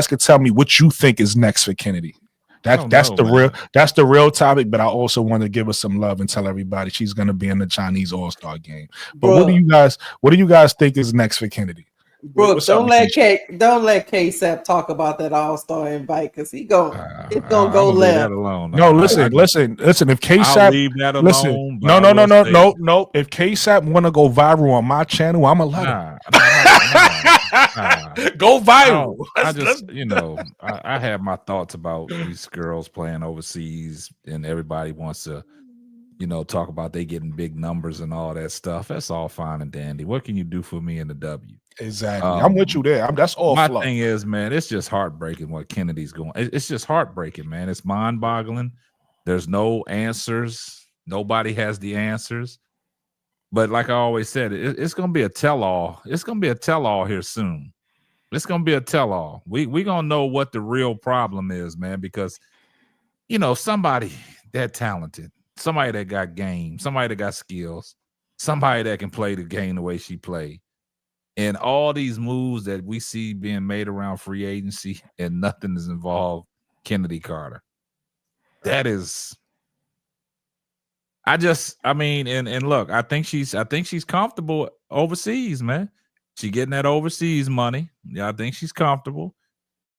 could tell me what you think is next for Kennedy. That's the real topic, but I also want to give her some love and tell everybody she's going to be in the Chinese All-Star game. But what do you guys think is next for Kennedy? Bro, don't let K-Sap talk about that All-Star invite because it's gonna go left. No, listen. If K-Sap leave that alone. No. If K-Sap want to go viral on my channel, I'm allowed. Go viral. I have my thoughts about these girls playing overseas, and everybody wants to, talk about they getting big numbers and all that stuff. That's all fine and dandy. What can you do for me in the W? Exactly. I'm with you there. That's all. My thing is, man, it's just heartbreaking what Kennedy's going. It's just heartbreaking, man. It's mind-boggling. There's no answers. Nobody has the answers. But like I always said, it's going to be a tell-all. It's going to be a tell-all here soon. It's going to be a tell-all. We going to know what the real problem is, man, because, somebody that talented, somebody that got game, somebody that got skills, somebody that can play the game the way she played. And all these moves that we see being made around free agency and nothing is involved Kennedy Carter. That is, and look, I think she's comfortable overseas, man. She getting that overseas money. Yeah, I think she's comfortable.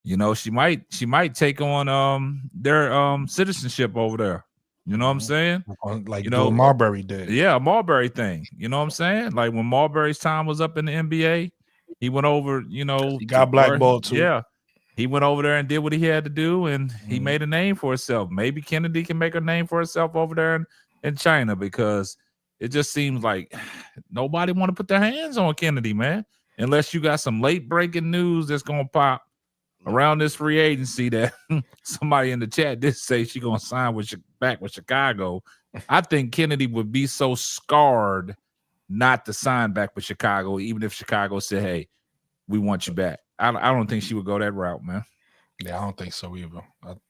She might take on their citizenship over there. You know what I'm saying? Like Marbury did. Yeah, Marbury thing. You know what I'm saying? Like when Marbury's time was up in the NBA, he went over, he got blackballed too. Yeah. He went over there and did what he had to do, and he made a name for himself. Maybe Kennedy can make a name for herself over there in China, because it just seems like nobody want to put their hands on Kennedy, man, unless you got some late breaking news that's going to pop around this free agency that somebody in the chat did say she's going to sign back with Chicago. I think Kennedy would be so scarred not to sign back with Chicago, even if Chicago said, hey, we want you back. I don't think she would go that route, man. Yeah, I don't think so either.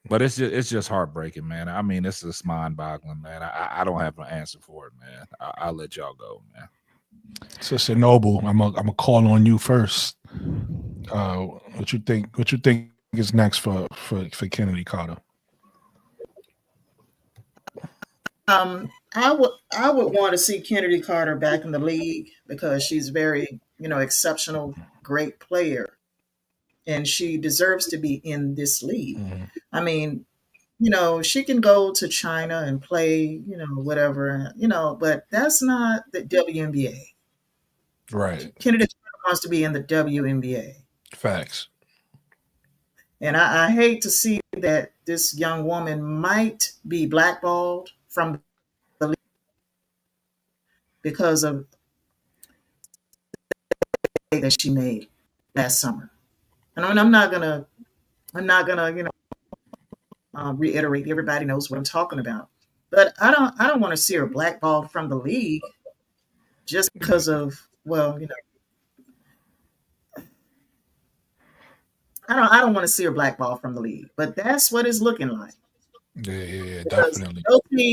But it's just heartbreaking, man. I mean, it's just mind-boggling, man. I don't have an answer for it, man. I'll let y'all go, man. Sister Noble, I'm a call on you first. What you think is next for Kennedy Carter? I would want to see Kennedy Carter back in the league because she's very, exceptional, great player, and she deserves to be in this league. Mm-hmm. I mean, she can go to China and play, whatever, but that's not the WNBA. Right. Kennedy wants to be in the WNBA. Facts. And I hate to see that this young woman might be blackballed from the league because of the that she made last summer. And I'm not gonna reiterate. Everybody knows what I'm talking about. But I don't want to see her blackballed from the league just because of, I don't want to see her blackballed from the league, but that's what it's looking like. Yeah, definitely.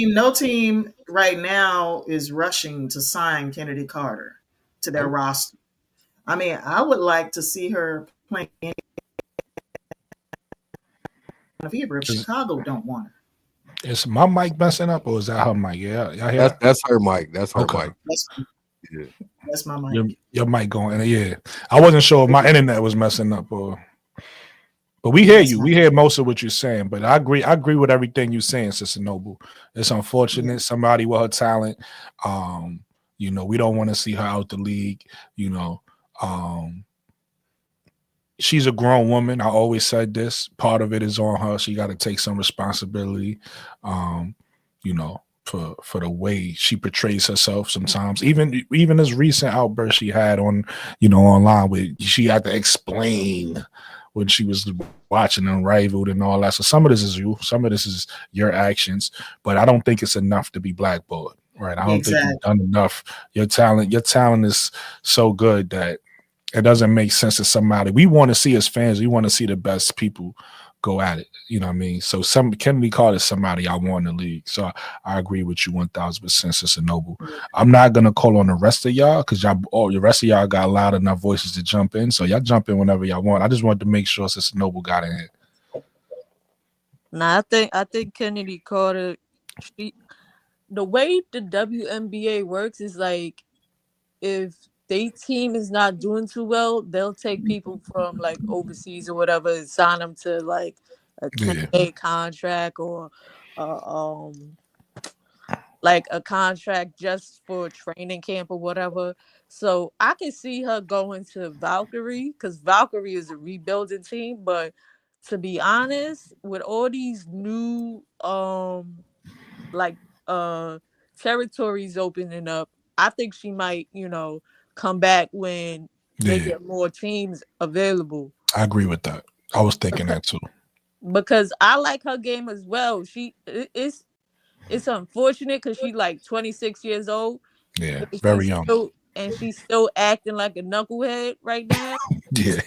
No team right now is rushing to sign Kennedy Carter to their roster. I mean, I would like to see her playing if Chicago don't want her. Is my mic messing up, or is that her mic? Yeah, that's her mic. That's her mic. That's my mic. Your mic going. Yeah, I wasn't sure if my internet was messing up, but we hear you. We hear most of what you're saying. But I agree with everything you're saying, Sister Noble. It's unfortunate. Somebody with her talent. We don't want to see her out the league. She's a grown woman. I always said this. Part of it is on her. She got to take some responsibility, for the way she portrays herself sometimes. Even this recent outburst she had on, online, where she had to explain when she was watching Unrivaled and all that. So some of this is you, some of this is your actions, but I don't think it's enough to be blackballed. Right. I don't think you've done enough. Your talent is so good that it doesn't make sense to somebody. We want to see as fans, we want to see the best people go at it. You know what I mean? So Kennedy Carter is somebody I want in the league. So I agree with you 1,000%, Sister Noble. I'm not gonna call on the rest of y'all because the rest of y'all got loud enough voices to jump in. So y'all jump in whenever y'all want. I just wanted to make sure Sister Noble got in here. Nah, I think Kennedy Carter, the way the WNBA works is like if their team is not doing too well, they'll take people from like overseas or whatever and sign them to like a 10-day contract or like a contract just for training camp or whatever. So I can see her going to Valkyrie because Valkyrie is a rebuilding team. But to be honest, with all these new territories opening up, I think she might, come back when they get more teams available. I agree with that. I was thinking that too. Because I like her game as well. It's unfortunate because she's like 26 years old. Yeah, very young. And she's still acting like a knucklehead right now. Yeah.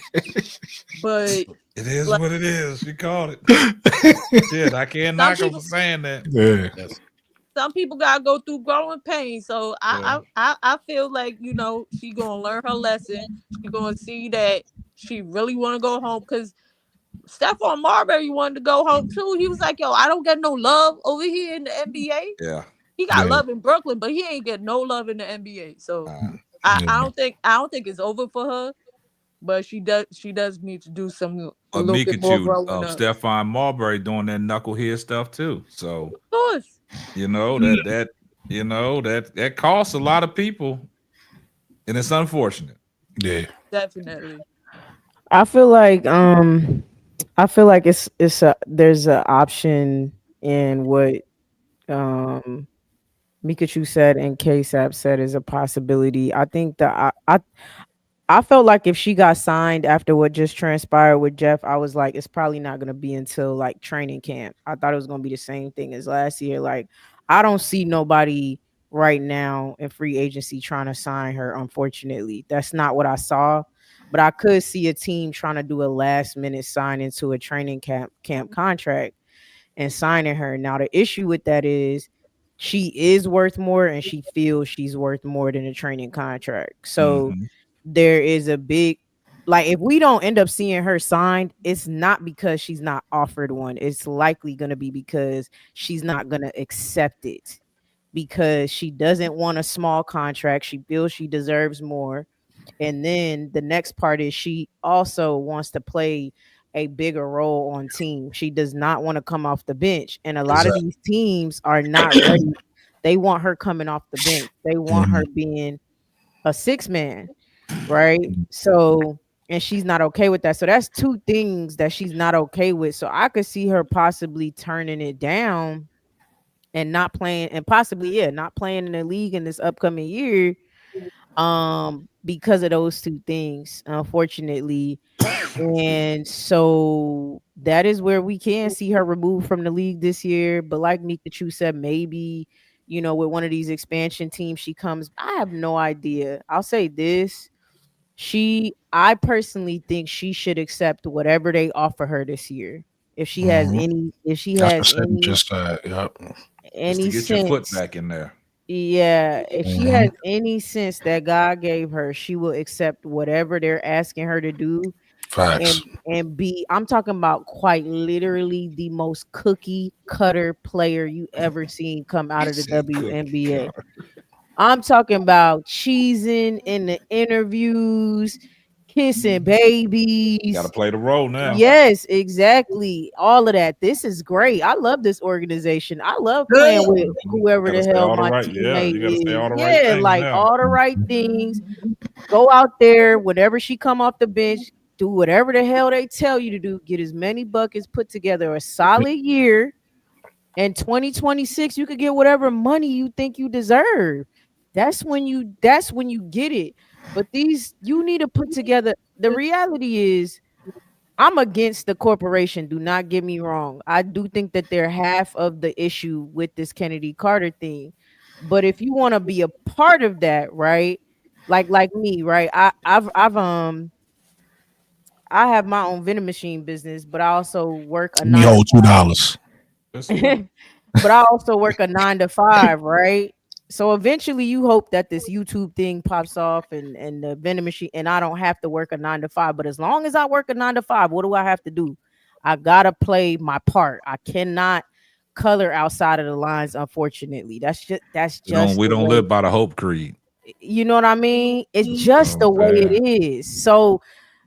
But it is what it is. She called it. Shit, I can't knock her for saying that. Yeah. Some people gotta go through growing pains. So I feel like, she gonna learn her lesson. She gonna see that she really wanna go home because Stephon Marbury wanted to go home too. He was like, yo, I don't get no love over here in the NBA. Yeah. He got love in Brooklyn, but he ain't get no love in the NBA. So I don't think it's over for her. But she does need to do some a little bit more growing up. Stephon Marbury doing that knucklehead stuff too. So of course. That costs a lot of people. And it's unfortunate. Yeah. Definitely. I feel like there's an option in what Mikachu said and KSAP said is a possibility. I think that I felt like if she got signed after what just transpired with Jeff, I was like, it's probably not going to be until like training camp. I thought it was going to be the same thing as last year. Like, I don't see nobody right now in free agency trying to sign her. Unfortunately, that's not what I saw. But I could see a team trying to do a last minute sign into a training camp contract and signing her. Now, the issue with that is she is worth more and she feels she's worth more than a training contract. So there is a big, like, if we don't end up seeing her signed, it's not because she's not offered one. It's likely going to be because she's not going to accept it because she doesn't want a small contract. She feels she deserves more. And then the next part is she also wants to play a bigger role on team. She does not want to come off the bench. And a lot of these teams are not ready. They want her coming off the bench. They want her being a 6-man, right? So, and she's not okay with that. So that's two things that she's not okay with. So I could see her possibly turning it down and not playing, and possibly, not playing in the league in this upcoming year. Because of those two things, unfortunately. And so that is where we can see her removed from the league this year. But like Mikachu said, maybe, with one of these expansion teams, she comes. I have no idea. I'll say this. I personally think she should accept whatever they offer her this year. If she has any sense, get your foot back in there. Yeah, if she has any sense that God gave her, she will accept whatever they're asking her to do. Facts. And be, I'm talking about quite literally the most cookie cutter player you ever seen come out of the WNBA. I'm talking about cheesing in the interviews, kissing babies. Got to play the role now. Yes, exactly. All of that. This is great. I love this organization. I love playing with whoever the hell my teammate is. Yeah, like all the right things. Go out there whenever she come off the bench. Do whatever the hell they tell you to do. Get as many buckets, put together a solid year. And 2026, you could get whatever money you think you deserve. That's when you get it. But you need to put together. The reality is, I'm against the corporation. Do not get me wrong. I do think that they're half of the issue with this Kennedy Carter thing. But if you want to be a part of that, right? Like me, right? I have my own vending machine business, but I also work a Me 9 hold $2. but I also work a 9 to 5, right? So eventually you hope that this YouTube thing pops off and the vending machine, and I don't have to work a 9 to 5. But as long as I work a 9 to 5, what do I have to do? I gotta play my part. I cannot color outside of the lines, unfortunately. That's just We the don't way, live by the hope creed. you know what I mean? It's just the way it is. So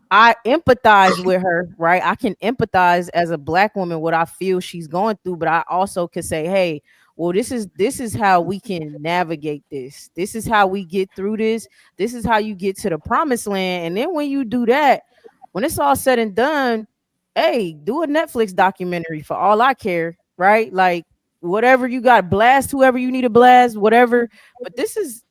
I empathize with her, right? I can empathize as a black woman what I feel she's going through, but I also could say, hey, well, this is how we can navigate this. This is how we get through this. This is how you get to the promised land. And then when you do that, when it's all said and done, hey, do a Netflix documentary for all I care, right? Like whatever you got, blast whoever you need to blast, whatever. But this is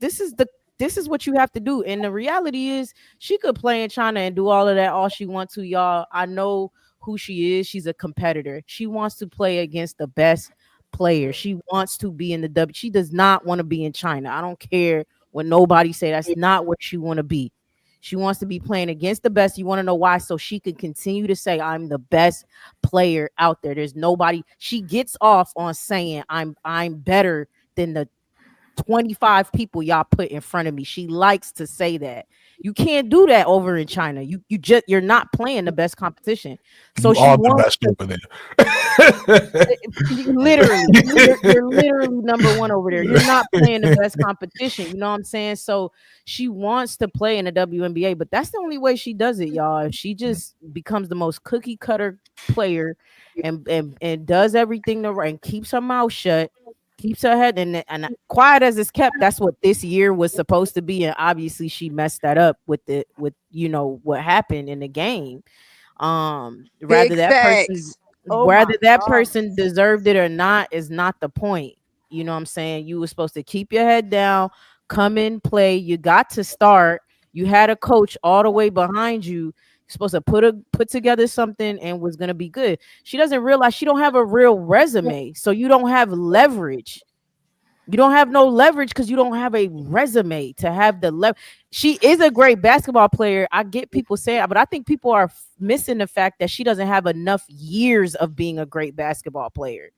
what you have to do. And the reality is she could play in China and do all of that all she wants to, y'all. I know who she is. She's a competitor. She wants to play against the best player. She wants to be in the W. She does not want to be in China. I don't care what nobody say. That's not where she want to be. She wants to be playing against the best. You want to know why? So she can continue to say, I'm the best player out there. There's nobody. She gets off on saying I'm better than the 25 people y'all put in front of me. She likes to say that. You can't do that over in China. You're not playing the best competition. So you are the best over there. you're literally number one over there. You're not playing the best competition. You know what I'm saying? So she wants to play in the WNBA, but that's the only way she does it, y'all. If she just becomes the most cookie cutter player and does everything right and keeps her mouth shut, keeps her head and quiet as it's kept. That's what this year was supposed to be, and obviously she messed that up with what happened in the game. Rather that person deserved it or not is not the point. You know what I'm saying? You were supposed to keep your head down, come in, play. You got to start. You had a coach all the way behind you. Supposed to put together something and was gonna be good. She doesn't realize she don't have a real resume, so you don't have leverage. You don't have no leverage because you don't have a resume to have the She is a great basketball player. I get people saying, but I think people are missing the fact that she doesn't have enough years of being a great basketball player.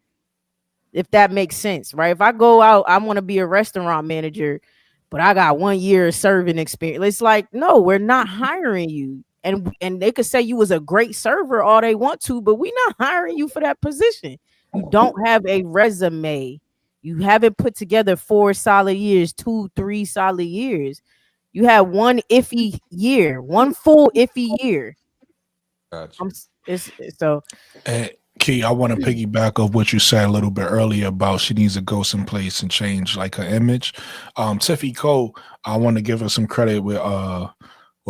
If that makes sense, right? If I go out, I want to be a restaurant manager, but I got 1 year of serving experience. It's like, no, we're not hiring you. And they could say you was a great server all they want to, but we're not hiring you for that position. You don't have a resume. You haven't put together 4 solid years, 2, 3 solid years. You had 1 iffy year, 1 full iffy year. Gotcha. Key, I want to piggyback off what you said a little bit earlier about she needs to go someplace and change like her image. Tiffy Cole, I want to give her some credit with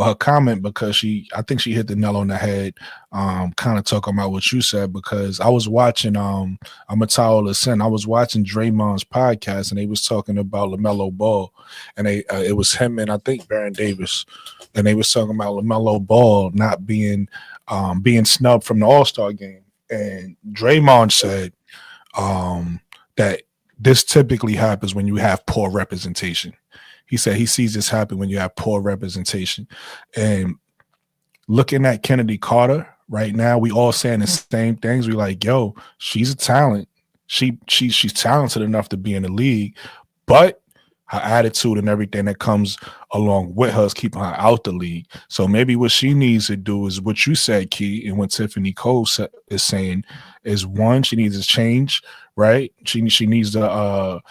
her comment because I think she hit the nail on the head, kind of talking about what you said, because I was watching I'm a towel of sin. I was watching Draymond's podcast and they was talking about LaMelo Ball, and it was him and I think Baron Davis, and they was talking about LaMelo Ball not being snubbed from the All-Star game. And Draymond said that this typically happens when you have poor representation. He said he sees this happen when you have poor representation. And looking at Kennedy Carter right now, we all saying the same things. We like, yo, she's a talent. She's talented enough to be in the league, but her attitude and everything that comes along with her is keeping her out the league. So maybe what she needs to do is what you said, Key, and what Tiffany Cole is saying is, one, she needs to change, right? She needs to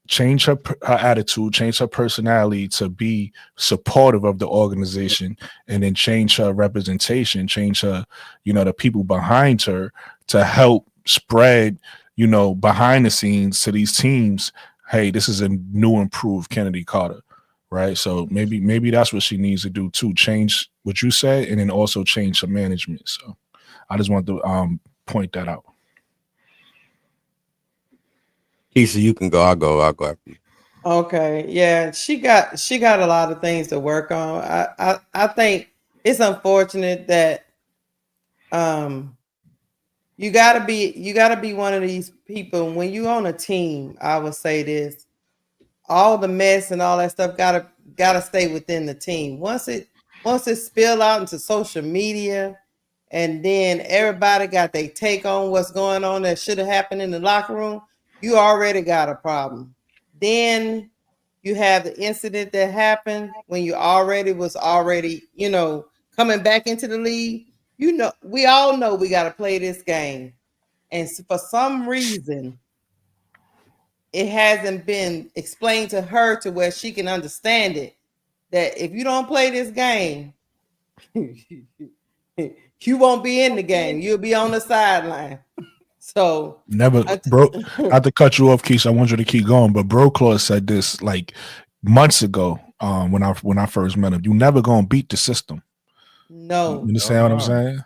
change her attitude, change her personality to be supportive of the organization, and then change her representation, change her, the people behind her to help spread, behind the scenes to these teams. Hey, this is a new, improved Kennedy Carter, right? So maybe that's what she needs to do too. Change what you said, and then also change her management. So I just want to point that out. Keisha, you can go. I'll go after you. Okay, yeah, she got a lot of things to work on. I think it's unfortunate that You gotta be one of these people. When you on a team, I would say this: all the mess and all that stuff gotta stay within the team. Once it spill out into social media, and then everybody got their take on what's going on that should have happened in the locker room, you already got a problem. Then you have the incident that happened when you was already, coming back into the league. We all know we got to play this game. And for some reason, it hasn't been explained to her to where she can understand it. That if you don't play this game, you won't be in the game. You'll be on the sideline. So never, bro. Not to cut you off, Keisha. I want you to keep going, but Bro Claude said this like months ago. When I first met him, you never gonna beat the system. No, you understand what I'm saying?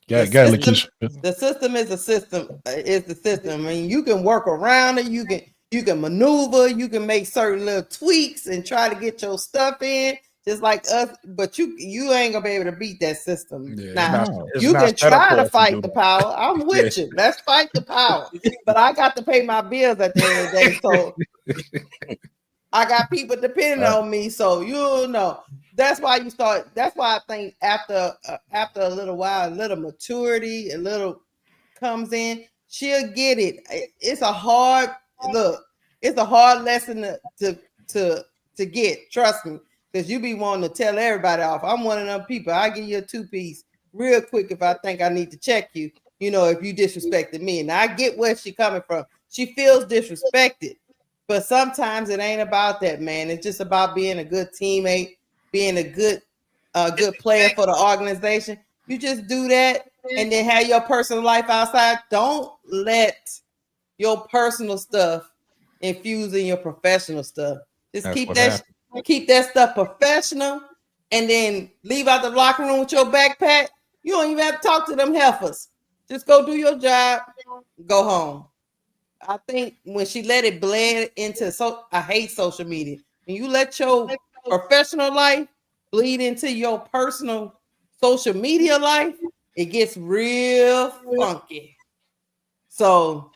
Yeah, the system is a system. Is the system. I mean, you can work around it. You can maneuver. You can make certain little tweaks and try to get your stuff in. Just like us, but you ain't gonna be able to beat that system. Yeah, now you can try to fight the power. I'm with you. Let's fight the power. But I got to pay my bills at the end of the day, so I got people depending on me. So that's why you start. That's why I think after a little while, a little maturity, a little comes in, she'll get it. It's a hard look. It's a hard lesson to get. Trust me. Because you be wanting to tell everybody off. I'm one of them people. I give you a 2-piece real quick if I think I need to check you, if you disrespected me. And I get where she coming from. She feels disrespected. But sometimes it ain't about that, man. It's just about being a good teammate, being a good player for the organization. You just do that and then have your personal life outside. Don't let your personal stuff infuse in your professional stuff. Just keep that stuff professional, and then leave out the locker room with your backpack. You don't even have to talk to them heifers. Just go do your job, go home. I think when she let it blend into I hate social media. When you let your professional life bleed into your personal social media life, it gets real funky. So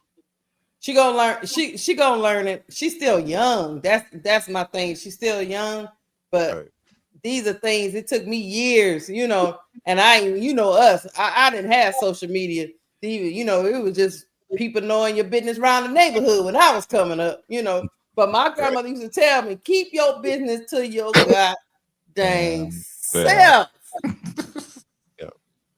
she gonna learn. She gonna learn it. She's still young. That's my thing. She's still young, but these are things. It took me years, and us. I didn't have social media. Even it was just people knowing your business around the neighborhood when I was coming up. But my grandmother used to tell me, keep your business to your goddamn self.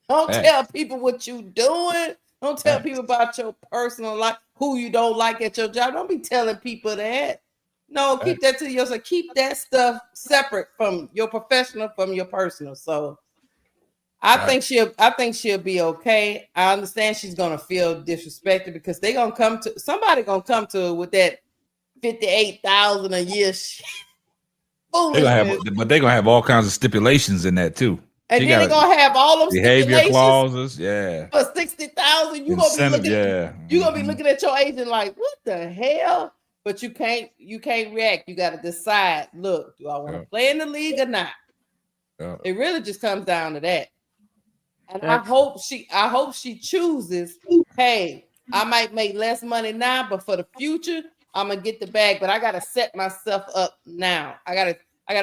Don't tell people what you doing. Don't tell people about your personal life, who you don't like at your job. Don't be telling people that. No, keep that to yourself. Keep that stuff separate from your professional, from your personal. So I think she'll be okay. I understand she's gonna feel disrespected because somebody gonna come to her with that $58,000 a year shit. But they're gonna have all kinds of stipulations in that too. And then they're gonna have all them behavior clauses, for $60,000. You're gonna be looking at your agent like, what the hell? But you can't react. You gotta decide. Look, do I want to play in the league or not? It really just comes down to that. And I hope she chooses, hey, I might make less money now, but for the future, I'm gonna get the bag. But I gotta set myself up now. I gotta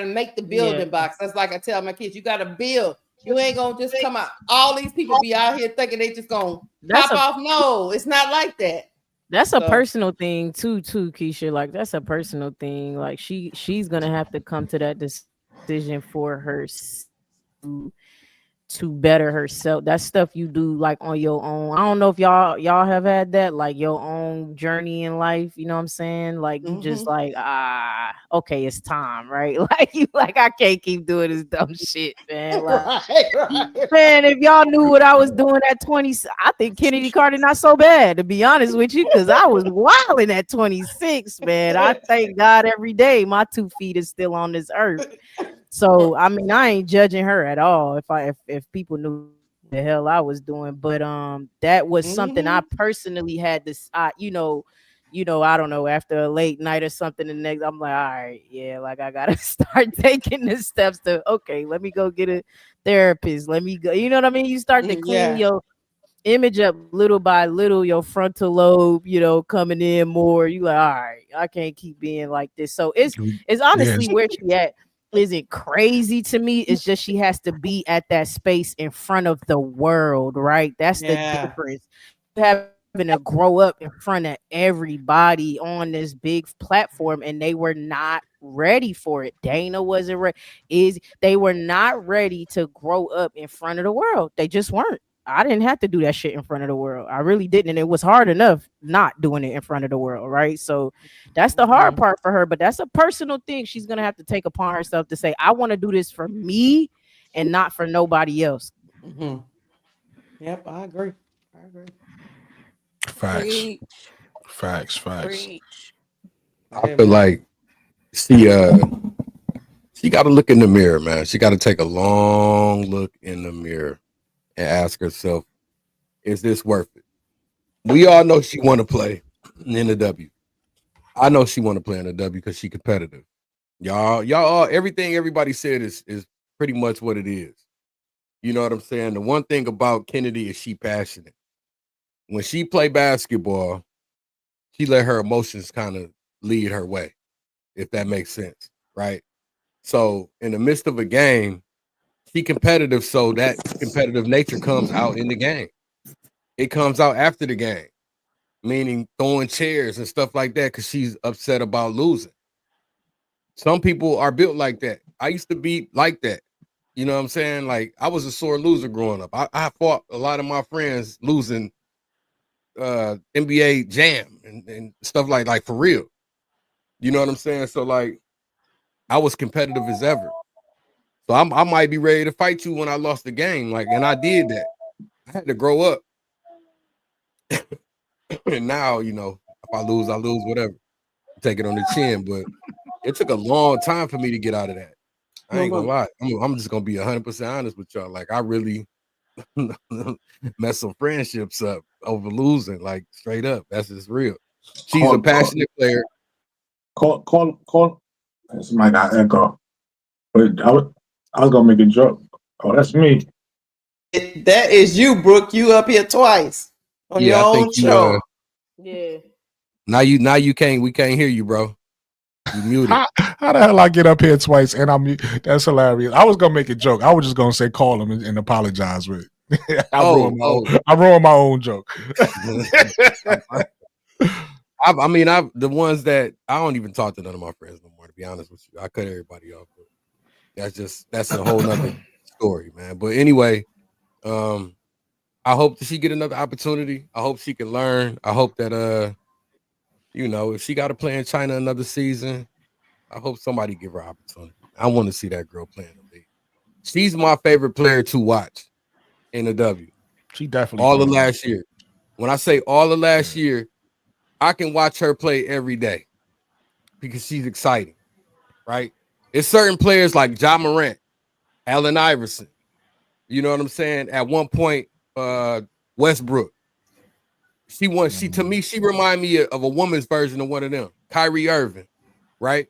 make the building box. That's like I tell my kids, you gotta build. You ain't gonna just come out. All these people be out here thinking they just gonna pop off. No, it's not like that. That's a personal thing too, Keisha. Like that's a personal thing. Like she's gonna have to come to that decision for her to better herself. That's stuff you do like on your own. I don't know if y'all have had that, like your own journey in life, you know what I'm saying? Like you just like, okay, it's time, right? Like you like, I can't keep doing this dumb shit, man. Like, right. Man, if y'all knew what I was doing at 20, I think Kennedy Carter not so bad, to be honest with you, because I was wilding at 26, man. I thank God every day my 2 feet is still on this earth. So I mean, I ain't judging her at all. If people knew the hell I was doing, but that was something I personally had to, I don't know, after a late night or something, the next I'm like, all right, yeah, like I gotta start taking the steps to, okay, let me go get a therapist. Let me go, you know what I mean? You start to clean image up little by little, your frontal lobe, coming in more. You like, all right, I can't keep being like this. So it's honestly where she at isn't crazy to me. It's just she has to be at that space in front of the world, right? That's the difference. Having to grow up in front of everybody on this big platform, and they were not ready for it. Dana wasn't ready. They were not ready to grow up in front of the world. They just weren't. I didn't have to do that shit in front of the world. I really didn't. And it was hard enough not doing it in front of the world. Right. So that's the hard part for her. But that's a personal thing she's going to have to take upon herself to say, I want to do this for me and not for nobody else. Mm-hmm. Yep. I agree. Facts. I feel like she got to look in the mirror, man. She got to take a long look in the mirror and ask herself, is this worth it? We all know she want to play in the W. I know she want to play in the W because she's competitive. Y'all, everything everybody said is pretty much what it is. You know what I'm saying? The one thing about Kennedy is she passionate. When she play basketball, she let her emotions kind of lead her way, if that makes sense, right? So in the midst of a game, she competitive, so that competitive nature comes out in the game. It comes out after the game, meaning throwing chairs and stuff like that because she's upset about losing. Some people are built like that. I used to be like that. You know what I'm saying? Like, I was a sore loser growing up. I fought a lot of my friends losing NBA Jam and stuff like for real. You know what I'm saying? So, like, I was competitive as ever. So I might be ready to fight you when I lost the game. Like, and I did that. I had to grow up. And now, if I lose, whatever. Take it on the chin. But it took a long time for me to get out of that. I ain't gonna lie. I'm just gonna be 100% honest with y'all. Like, I really messed some friendships up over losing, like, straight up. That's just real. She's a passionate player. Call. Somebody got echo. But I was gonna make a joke. Oh, that's me. That is you, Brooke. You up here twice on your own show. Yeah. Now you can't. We can't hear you, bro. You muted. How the hell I get up here twice and I'm? That's hilarious. I was gonna make a joke. I was just gonna say call him and apologize with. I ruined my own joke. I mean, the ones that I don't even talk to none of my friends no more. To be honest with you, I cut everybody off. But that's a whole nother story, man. But anyway, I hope that she get another opportunity. I hope she can learn. I hope that if she got to play in China another season, I hope somebody give her opportunity. I want to see that girl play in the league. She's my favorite player to watch in the W. She definitely all of last year. When I say all of last year, I can watch her play every day because she's exciting, right? It's certain players like Ja Morant, Allen Iverson. You know what I'm saying? At one point, Westbrook. She to me, she remind me of a woman's version of one of them, Kyrie Irving, right?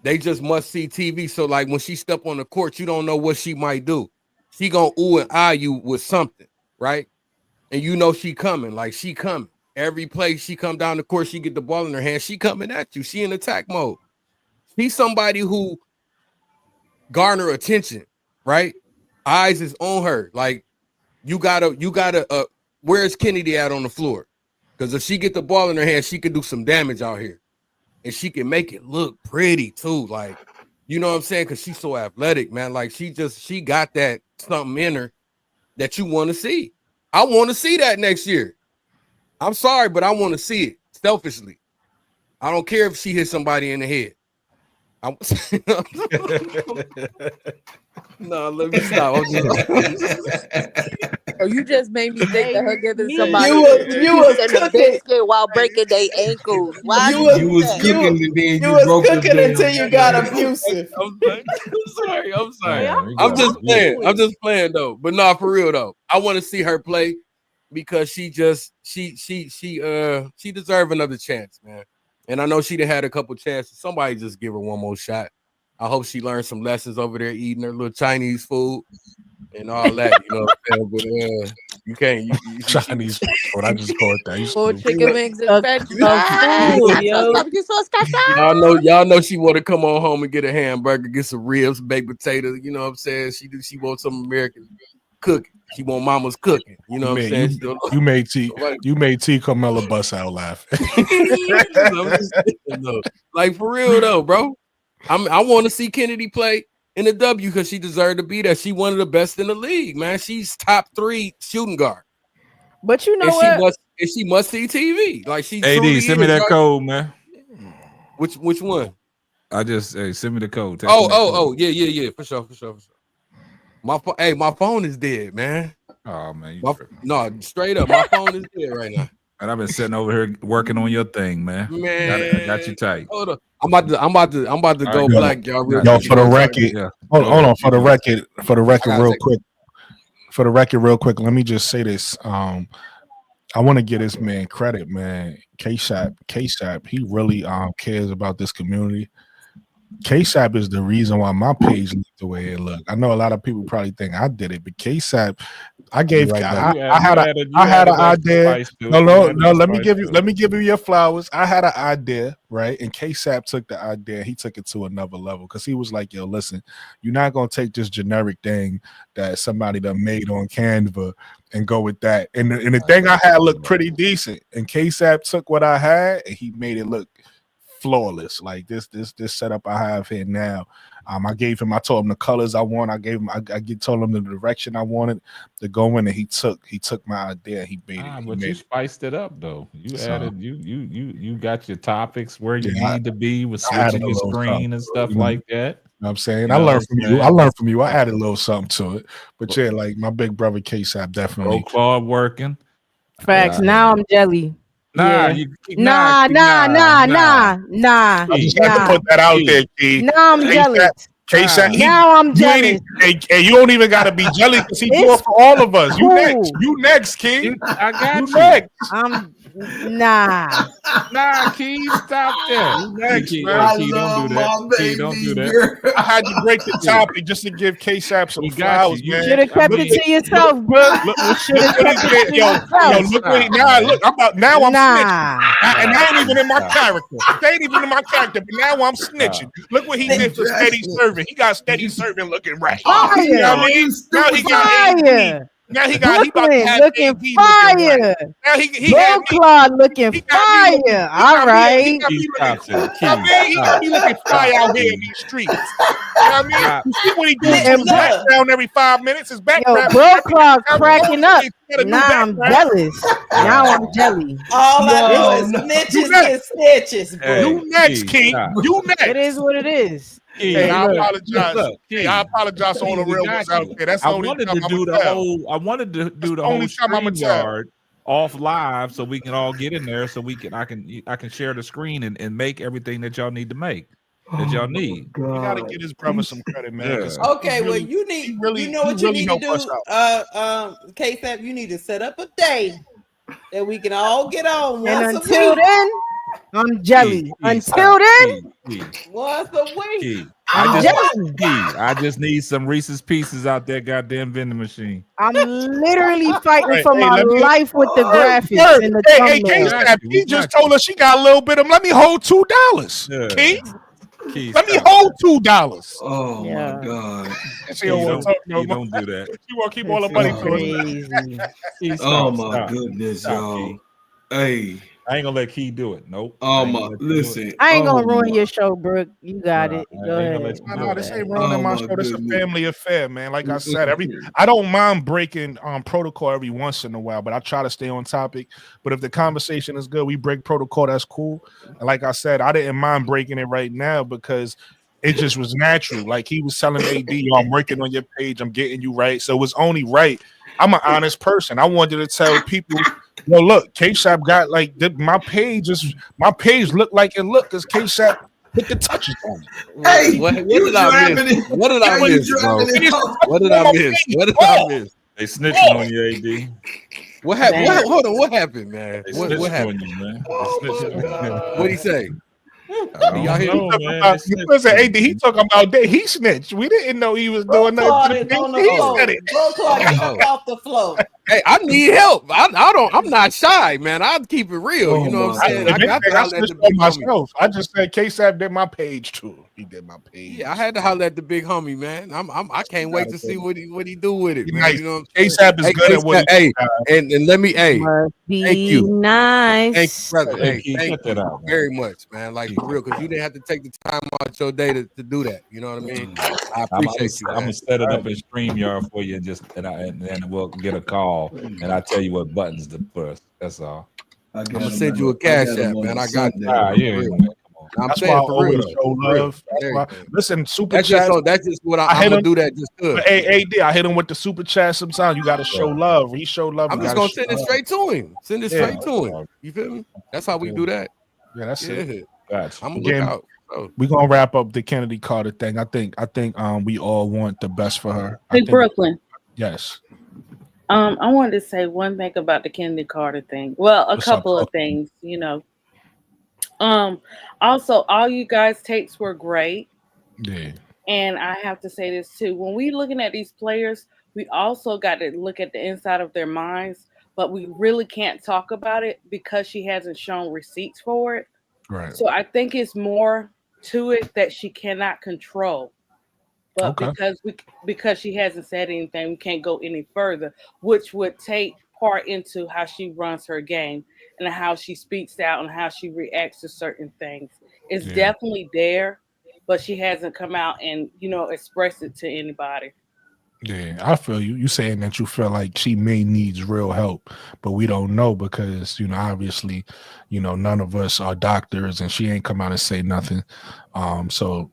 They just must see TV. So, like, when she step on the court, you don't know what she might do. She gonna ooh and ah you with something, right? And she coming, like she coming. Every play she come down the court, she get the ball in her hand, she coming at you. She in attack mode. She's somebody who garner attention, right? Eyes is on her. Like, you gotta where's Kennedy at on the floor? Because if she get the ball in her hand, she could do some damage out here. And she can make it look pretty too. Like, you know what I'm saying? Because she's so athletic, man. Like, she got that something in her that you want to see. I want to see that next year. I'm sorry, but I want to see it selfishly. I don't care if she hits somebody in the head. No, let me stop. You just made me think that her giving somebody you was cooking biscuit while breaking their ankles. Why you was cooking and then you broke cooking until you got abusive. I'm sorry. I'm just playing though. But no, for real though. I want to see her play because she deserves another chance, man. And I know she'd have had a couple chances. Somebody just give her one more shot. I hope she learned some lessons over there eating her little Chinese food and all that. You know what I'm saying? But You can't. Chinese food. I just call it that. Or chicken wings and vegetables. Y'all know she want to come on home and get a hamburger, get some ribs, baked potatoes. You know what I'm saying? She wants some American cooking. She want mama's cooking. You know what I'm saying? You made T Carmella bust out laughing. Like for real though, bro. I want to see Kennedy play in the W because she deserved to be there. She one of the best in the league, man. She's top 3 shooting guard. But you know what? She must see TV. Like she. AD, send me that code, man. Which one? I just send me the code. Yeah. For sure. My phone is dead, man. Oh man, no, straight up, my phone is dead right now. And I've been sitting over here working on your thing, man. Man, got you tight. Hold on. I'm about to go black, y'all. Yo, for the record, hold on. For the record, real quick. Let me just say this. I want to give this man credit, man. K-Sap, he really cares about this community. K-Sap is the reason why my page looked the way it looked. I know a lot of people probably think I did it, but K-Sap, I had an idea. No. Let me give you your flowers. I had an idea, right? And K-Sap took the idea. He took it to another level because he was like, "Yo, listen, you're not gonna take this generic thing that somebody done made on Canva and go with that." And the thing I had looked pretty decent. And K-Sap took what I had and he made it look flawless. Like this setup I have here now. I told him the colors I want. I told him the direction I wanted to go in, and he took my idea. He made it. But you spiced it up though. You added you got your topics where you need to be with switching your screen and stuff like that. You know what I'm saying? I learned from you. I added a little something to it. But yeah, like my big brother K-Sap definitely. Claude working. Facts. Now I'm jelly. Nah. I just had to put that out there, Key. Now I'm jealous. Now I'm jealous. And you don't even gotta be jealous because he do it for all of us. You next, Key. I got you. Next. Nah, Key, stop that. You next, Key, man. Key, don't do that. Key, don't do that. I had to break the topic just to give K-Sap some flowers, man. You should have kept it to yourself, bro. You should have kept it to yourself. Look what I'm snitching. And I ain't even in my character. They ain't even in my character, but now I'm snitching. Look what he did for Steady Serving. He got Steady Serving looking right. You know what I mean? Now he got Brooklyn looking fire. Now he had Claude looking fire. All right. He got me looking fire out here in these streets. You know what I mean? You see what he doing in the background every 5 minutes? His background. Bro, Claude cracking up. Now I'm jealous. Now I'm jelly. All I do is snitches and stitches, bro. You next, King. You next. It is what it is. Hey, I apologize. I apologize to all the real ones out there. That's the only time I wanted to do the whole StreamYard off live so we can all get in there so I can share the screen and make everything that y'all need to make. That y'all need. You gotta give his brother some credit, man. Yeah. Okay, well, you need you know what you need to do, K-Fab, you need to set up a day that we can all get on once and until then, I'm jelly. Until then, once a week. I just need some Reese's Pieces out there, goddamn vending machine. I'm literally fighting for my life with the graphics and the thumbnail. He just told us she got a little bit of. Let me hold $2. Keith, let me hold $2. Oh my God! You don't do that. You want to keep all the money for us. Oh my goodness, y'all! Hey. I ain't gonna let Key do it. Nope. Oh my! Listen, I ain't gonna ruin your show, Brooke. You got it. Go ahead. No, this ain't ruining my show. This is a family affair, man. Like I said, I don't mind breaking protocol every once in a while, but I try to stay on topic. But if the conversation is good, we break protocol. That's cool. And like I said, I didn't mind breaking it right now because it just was natural. Like he was telling AD, I'm working on your page. I'm getting you right. So it was only right. I'm an honest person. I wanted to tell people, yo, look, K-Sap got like my page looked like it looked because K-Sap put the touches on it. Hey, what did I miss? What did I miss, bro? What did I miss? What did I miss? They snitching on you, AD. What happened? Hold on, what happened, man? What happened? On you, man. What'd he say? Listen, AD, he talking about that. He snitched. We didn't know he was doing nothing. He said it. Bro, Claude, get off the floor. Hey, I need help. I'm not shy, man. I'll keep it real. You know what I'm saying? I just said K-Sap did my page too. He did my page. Yeah, I had to holler at the big homie, man. I can't wait to see what he do with it, man. Nice. You know, K-Sap is good at what he and let me thank you. Nice. Thank you, brother. Thank you very much, man. Like for real, because you didn't have to take the time out your day to do that. You know what I mean? I appreciate you. I'm gonna set it up in StreamYard for you, and then we'll get a call, and I tell you what buttons to push. That's all. I'm gonna send you a cash app, man. I got that. That's why I always show love. Listen, super chat. That's just what I'm gonna do. That just good. Hey, AD, I hit him with the super chat. Sometimes you got to show love. He show love. I'm just gonna send it straight to him. Send it straight to him. You feel me? That's how we do that. Yeah, that's it. Gotcha. I'm gonna look out. We're gonna wrap up the Kennedy Carter thing. I think we all want the best for her. Hey, Brooklyn. Yes. I wanted to say one thing about the Kennedy Carter thing. Well, a couple of things, you know. Also, all you guys' takes were great. Yeah. And I have to say this too. When we looking at these players, we also got to look at the inside of their minds, but we really can't talk about it because she hasn't shown receipts for it. Right. So I think it's more to it that she cannot control. But because she hasn't said anything, we can't go any further, which would take part into how she runs her game and how she speaks out and how she reacts to certain things. It's definitely there, but she hasn't come out and, expressed it to anybody. Yeah, I feel you. You saying that you feel like she may needs real help, but we don't know because, obviously, none of us are doctors and she ain't come out and say nothing. So,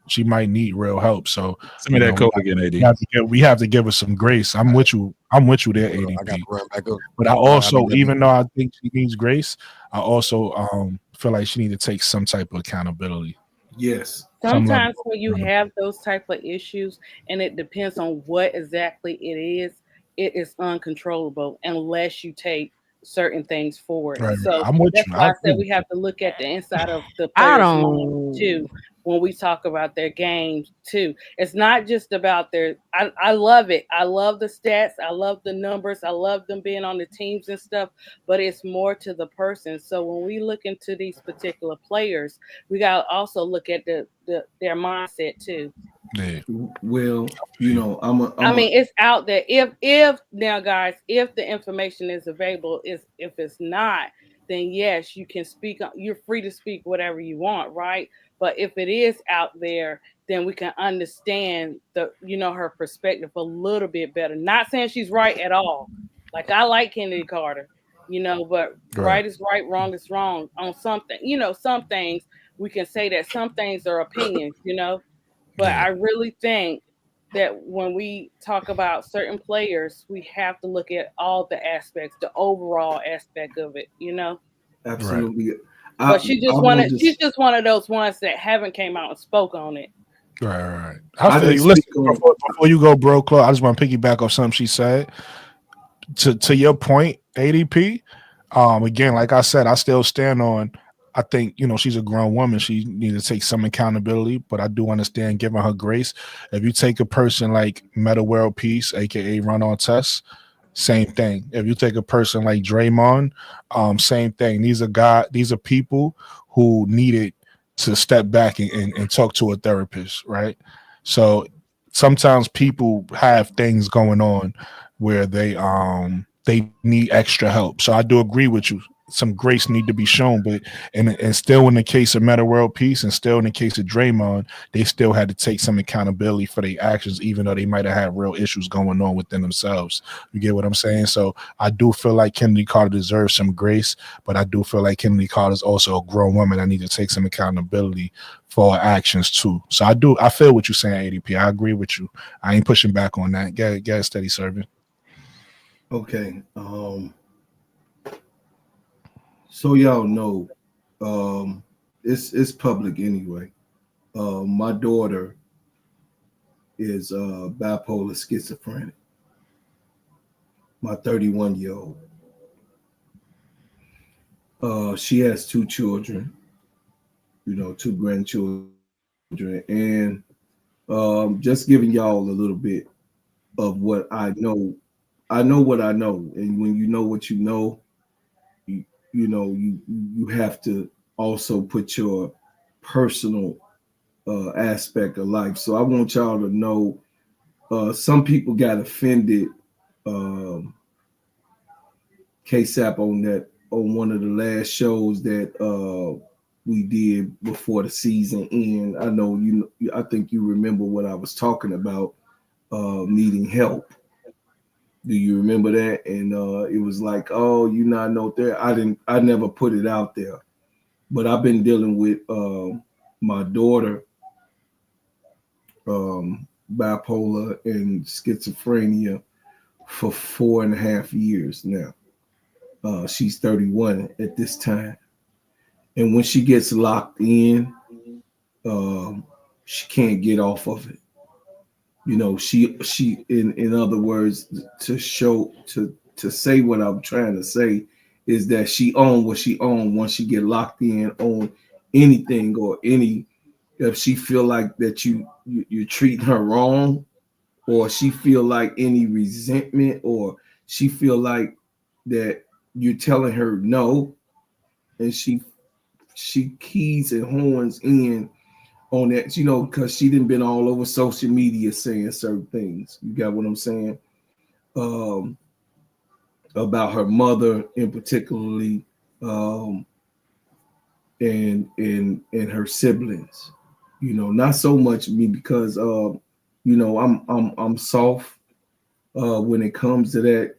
she might need real help. So send me that code again, AD. We have to give her some grace. I'm with you there, ADP. But I also, even though I think she needs grace, I also feel like she needs to take some type of accountability. Yes. Sometimes when you have those type of issues, and it depends on what exactly it is uncontrollable unless you take certain things forward. Right. So I'm with that's you. why I said we have to look at the inside of the players' mind too when we talk about their games too. It's not just about their. I love it. I love the stats. I love the numbers. I love them being on the teams and stuff. But it's more to the person. So when we look into these particular players, we got to also look at their mindset too. Yeah. Well, I mean, it's out there. If now, guys, if the information is available, if it's not, then yes, you can speak. You're free to speak whatever you want, right? But if it is out there, then we can understand her perspective a little bit better. Not saying she's right at all. Like I like Kennedy Carter, but right is right, wrong is wrong on something. Some things we can say that some things are opinions, But I really think that when we talk about certain players, we have to look at all the aspects, the overall aspect of it, Absolutely. Right. But she's just one of those ones that haven't came out and spoke on it. Right. I feel you. Listen, before you go, bro, Claude, I just want to piggyback off something she said. To your point, ADP. Again, like I said, I still stand on. I think, she's a grown woman. She needs to take some accountability, but I do understand giving her grace. If you take a person like Meta World Peace, aka Run On Test, same thing. If you take a person like Draymond, same thing. These are people who needed to step back and talk to a therapist, right? So sometimes people have things going on where they need extra help. So I do agree with you. Some grace need to be shown, but and still in the case of Meta World Peace and still in the case of Draymond, they still had to take some accountability for their actions, even though they might have had real issues going on within themselves. You get what I'm saying? So I do feel like Kennedy Carter deserves some grace, but I do feel like Kennedy Carter is also a grown woman that needs to take some accountability for her actions too. So I feel what you're saying, ADP. I agree with you. I ain't pushing back on that. Get steady serving. Okay. So y'all know, it's public anyway. My daughter is bipolar schizophrenic. My 31-year-old. She has 2 children, 2 grandchildren, and just giving y'all a little bit of what I know. I know what I know, and when you know what you know, you have to also put your personal aspect of life. So I want y'all to know. Some people got offended, KSAP, on one of the last shows that we did before the season end. I know I think you remember what I was talking about, needing help. Do you remember that? And it was like, oh, you're not out there. I never put it out there, but I've been dealing with my daughter, bipolar and schizophrenia for 4.5 years now. She's 31 at this time. And when she gets locked in, she can't get off of it. She in other words, to say what I'm trying to say is that she own what she own once she get locked in on anything or any. If she feel like that you're treating her wrong, or she feel like any resentment, or she feel like that you're telling her no, and she keys and horns in on that, because she done been all over social media saying certain things. You got what I'm saying? About her mother in particularly, and her siblings. Not so much me, because I'm soft when it comes to that.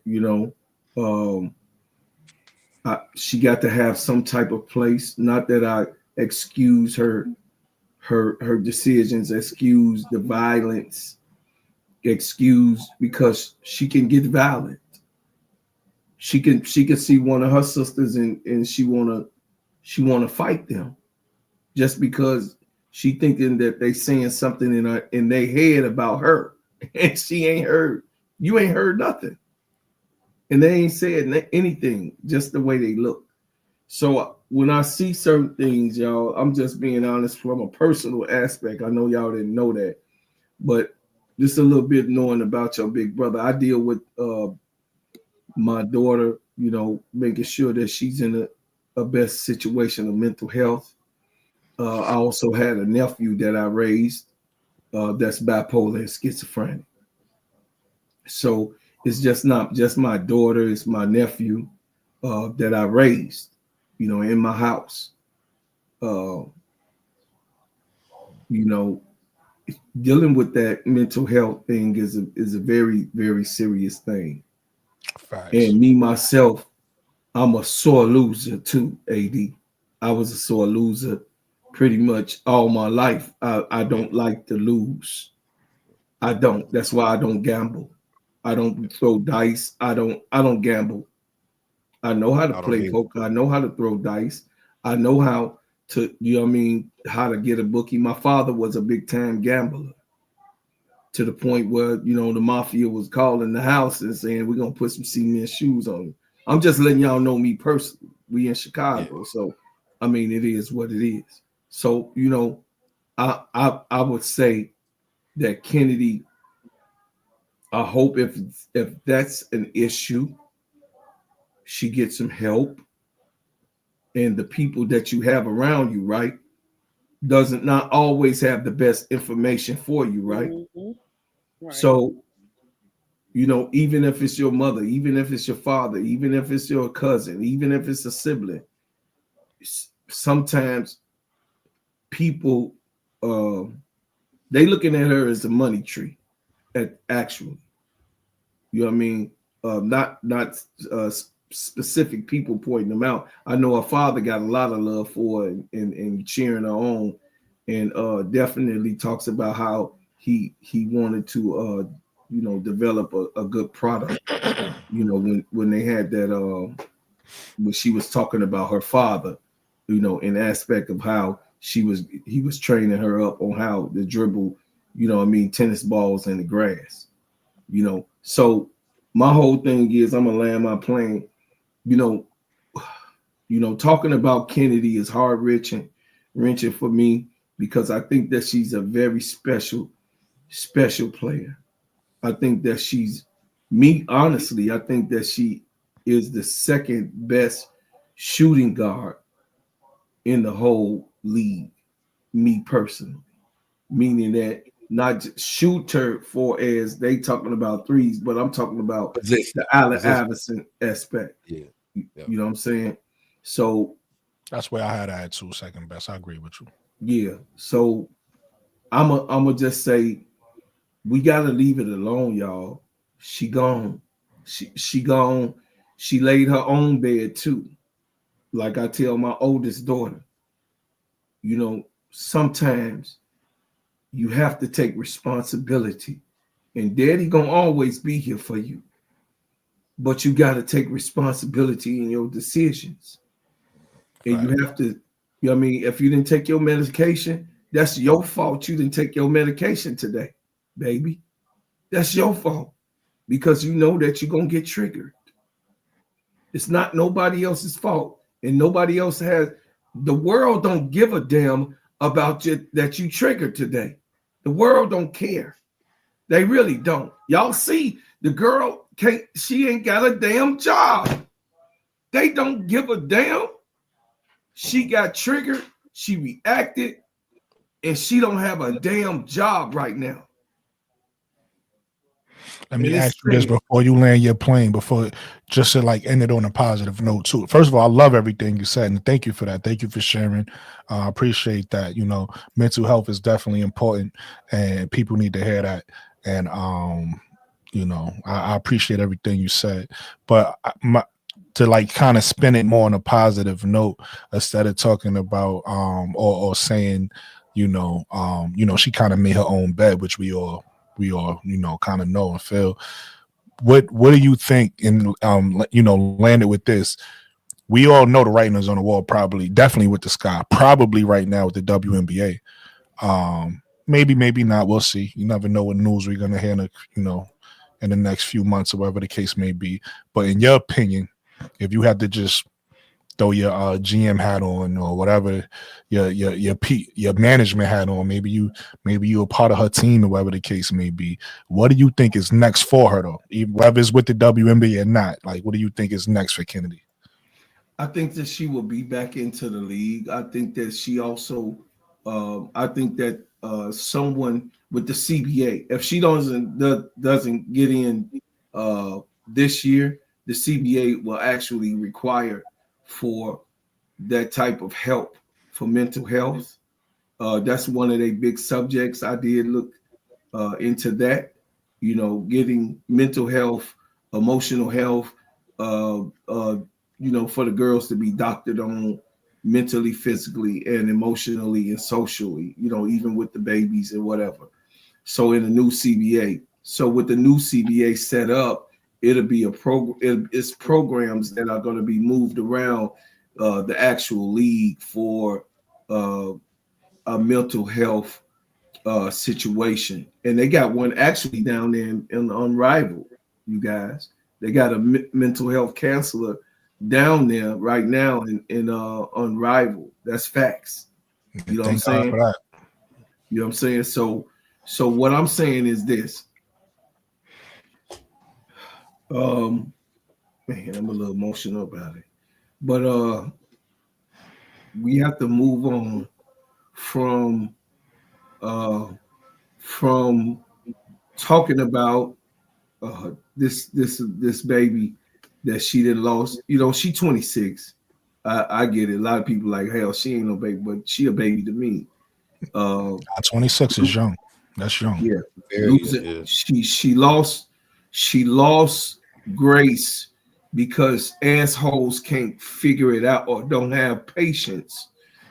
She got to have some type of place. Not that I excuse her decisions, excuse the violence, excuse, because she can get violent. She can see one of her sisters and she wanna fight them just because she thinking that they saying something in their head about her, and she ain't heard. You ain't heard nothing, and they ain't said anything. Just the way they look. So when I see certain things, y'all, I'm just being honest from a personal aspect. I know y'all didn't know that, but just a little bit knowing about your big brother. I deal with my daughter, making sure that she's in a best situation of mental health. I also had a nephew that I raised that's bipolar and schizophrenic. So it's just not just my daughter, it's my nephew that I raised, in my house. Dealing with that mental health thing is a very, very serious thing. Facts. And me, myself, I'm a sore loser too, AD. I was a sore loser pretty much all my life. I don't like to lose. I don't. That's why I don't gamble. I don't throw dice. I don't gamble. I know how to play poker. I know how to throw dice. I know how to, how to get a bookie. My father was a big time gambler, to the point where, the mafia was calling the house and saying, we're going to put some cement shoes on you. I'm just letting y'all know me personally. We in Chicago. Yeah. So, it is what it is. So, I would say that Kennedy, I hope if that's an issue, she gets some help, and the people that you have around you, right, doesn't not always have the best information for you, right? Mm-hmm. Right. So, even if it's your mother, even if it's your father, even if it's your cousin, even if it's a sibling, sometimes people, they looking at her as a money tree, actually. Not specific people pointing them out. I know her father got a lot of love for her and cheering her on, and definitely talks about how he wanted to develop a good product. When they had that when she was talking about her father, in aspect of how he was training her up on how to dribble, tennis balls in the grass. So my whole thing is, I'm gonna land my plane. You know, talking about Kennedy is heart wrenching for me because I think that she's a very special player. I think that honestly, I think that she is the second best shooting guard in the whole league, me personally. Meaning that not just shooter for as they talking about threes, but I'm talking about the Allen Iverson aspect. Yeah. You know what I'm saying? So that's where I had to add 2 second best. I agree with you. Yeah. So I'm a just say we gotta leave it alone, y'all. She gone. She gone. She laid her own bed too. Like I tell my oldest daughter, you know, sometimes you have to take responsibility. And daddy gonna always be here for you. But you gotta take responsibility in your decisions. And you have to, you know what I mean? If you didn't take your medication, that's your fault. You didn't take your medication today, baby. That's your fault because you know that you're going to get triggered. It's not nobody else's fault. And nobody else the world don't give a damn about that you triggered today. The world don't care. They really don't. Y'all see the girl she ain't got a damn job. They don't give a damn. She got triggered, she reacted, and she don't have a damn job right now. Let me ask you this before you land your plane, just to like end it on a positive note too. First of all, I love everything you said, and thank you for that. Thank you for sharing. I appreciate that. You know, mental health is definitely important, and people need to hear that. And you know, I appreciate everything you said, but to like kind of spin it more on a positive note instead of talking about or saying, you know, she kind of made her own bed, which we all, you know, kind of know and feel. What do you think? And you know, landed with this. We all know the writing is on the wall, definitely with the sky, probably right now with the WNBA. Maybe not. We'll see. You never know what news we're gonna hear in the next few months or whatever the case may be. But in your opinion, if you had to just throw your GM hat on or whatever, your management hat on, maybe you're a part of her team or whatever the case may be, what do you think is next for her though? Whether it's with the WNBA or not, like what do you think is next for Kennedy? I think that she will be back into the league. I think that she also, someone with the CBA, if she doesn't get in this year, the CBA will actually require for that type of help for mental health. That's one of their big subjects. I did look into that, you know, getting mental health, emotional health, you know, for the girls to be doctored on mentally, physically, and emotionally and socially, you know, even with the babies and whatever. So in the new CBA. So with the new CBA set up, it'll be it's programs that are going to be moved around the actual league for a mental health situation. And they got one actually down there in Unrivaled, you guys. They got a mental health counselor down there right now in Unrivaled. That's facts. You know what I'm saying? You know what I'm saying? So what I'm saying is this. Man, I'm a little emotional about it. But we have to move on from talking about this baby that she did lost. You know, she 26. I get it. A lot of people like, hell, she ain't no baby, but she a baby to me. 26 is young. That's young. Yeah. She lost grace because assholes can't figure it out or don't have patience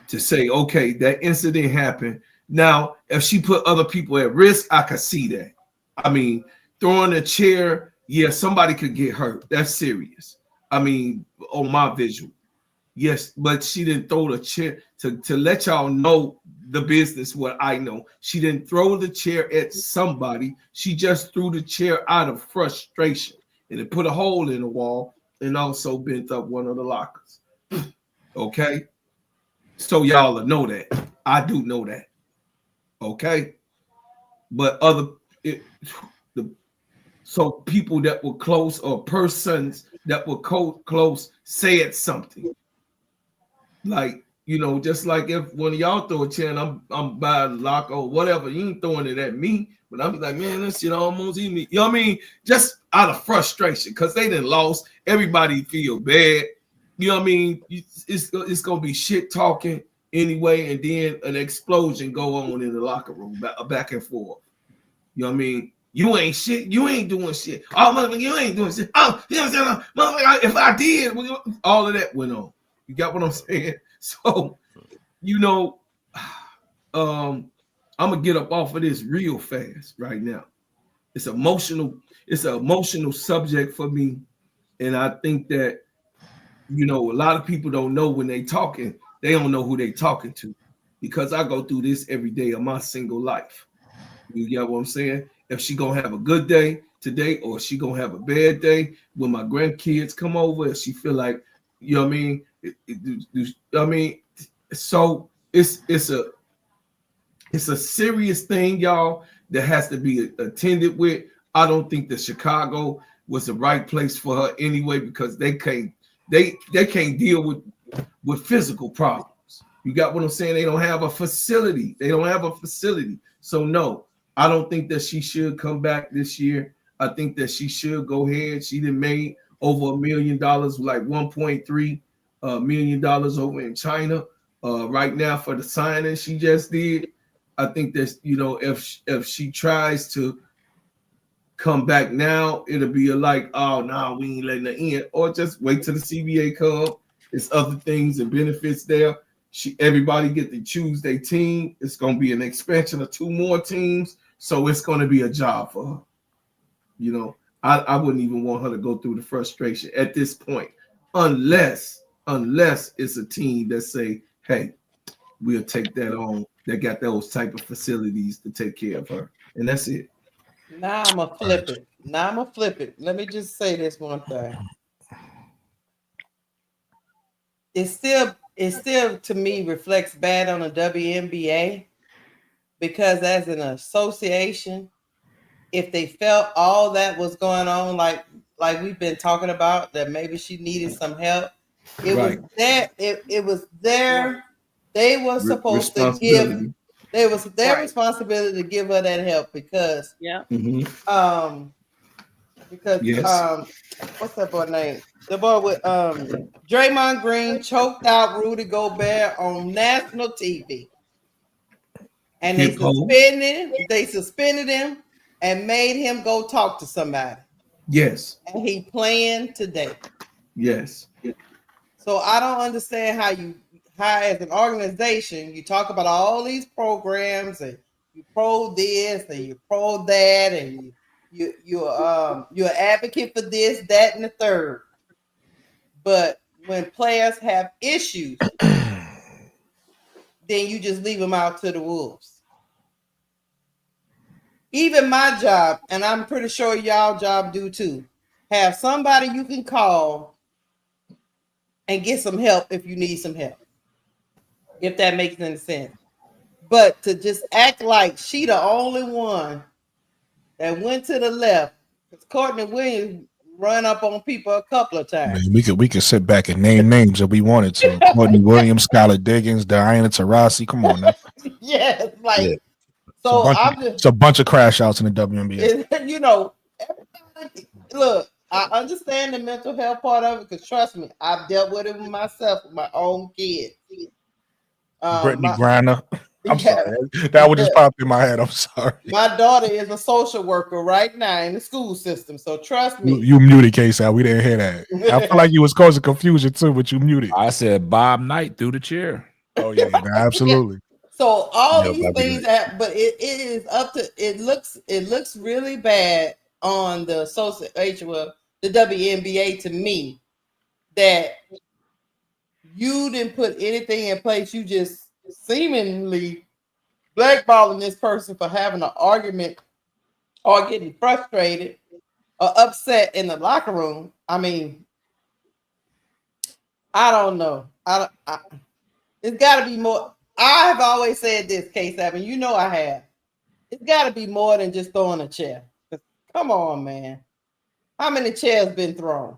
to say, okay, that incident happened. Now, if she put other people at risk, I could see that. I mean, throwing a chair, yeah, somebody could get hurt. That's serious. I mean, on my visual. Yes, but she didn't throw the chair to let y'all know the business, what I know. She didn't throw the chair at somebody. She just threw the chair out of frustration. And it put a hole in the wall and also bent up one of the lockers. Okay, so y'all will know that. I do know that. Okay, but so people that were close or persons that were close said something. Like, you know, just like if one of y'all throw a chair and I'm by the lock or whatever, you ain't throwing it at me, but I'm like, man, this shit almost eat me. You know what I mean? Just out of frustration, because they done lost. Everybody feel bad. You know what I mean? It's gonna be shit talking anyway, and then an explosion go on in the locker room, back and forth. You know what I mean? You ain't shit. You ain't doing shit. Oh, motherfucker, you ain't doing shit. Oh, you know what I'm saying? Motherfucker, if I did, all of that went on. You got what I'm saying? So, you know, I'm gonna get up off of this real fast right now. It's emotional. It's an emotional subject for me, and I think that, you know, a lot of people don't know when they talking. They don't know who they talking to, because I go through this every day of my single life. You get what I'm saying? If she gonna have a good day today, or she gonna have a bad day when my grandkids come over, if she feel like, you know what I mean? I mean, so it's a serious thing, y'all, that has to be attended with. I don't think that Chicago was the right place for her anyway, because they can't deal with physical problems. You got what I'm saying? They don't have a facility. So no, I don't think that she should come back this year. I think that she should go ahead. She done made over $1 million, like $1.3 million over in China right now for the signing she just did. I think that, you know, if she tries to come back now, it'll be like, oh no, we ain't letting her in, or just wait till the CBA come. There's other things and benefits there. Everybody get to choose their team. It's gonna be an expansion of 2 more teams, so it's gonna be a job for her. You know, I wouldn't even want her to go through the frustration at this point, unless it's a team that say, hey, we'll take that on, that got those type of facilities to take care of her, and that's it. Now I'm gonna flip it. Let me just say this one thing. It still to me reflects bad on the WNBA, because as an association, if they felt all that was going on, like we've been talking about, that maybe she needed some help, it was there. They were supposed to give. It was their responsibility to give her that help, because what's that boy name? The boy with Draymond Green choked out Rudy Gobert on national TV, and they suspended him and made him go talk to somebody. Yes. And he playing today. Yes. So I don't understand how as an organization you talk about all these programs, and you pro this and you pro that, and you're an advocate for this, that, and the third. But when players have issues, then you just leave them out to the wolves. Even my job, and I'm pretty sure y'all job do too, have somebody you can call and get some help if you need some help, if that makes any sense. But to just act like she the only one that went to the left, because Courtney Williams run up on people a couple of times. Man, we could sit back and name names if we wanted to. Courtney Williams, Skylar Diggins, Diana Taurasi. Come on now. Yes, like yeah. So it's a bunch of crash outs in the WNBA. You know, look, I understand the mental health part of it, because trust me, I've dealt with it myself with my own kids. Brittany Griner. I'm sorry. That would just pop in my head. I'm sorry. My daughter is a social worker right now in the school system, so trust me. You muted, K-Sal. We didn't hear that. I feel like you was causing confusion too, but you muted. I said Bob Knight through the chair. Oh yeah, absolutely. So all these things but it is up to, it looks really bad on the association, well, the WNBA, to me, that you didn't put anything in place. You just seemingly blackballing this person for having an argument or getting frustrated or upset in the locker room. I mean, I don't know. It's got to be more. I have always said this, K7. You know I have. It's got to be more than just throwing a chair. Come on, man. How many chairs been thrown?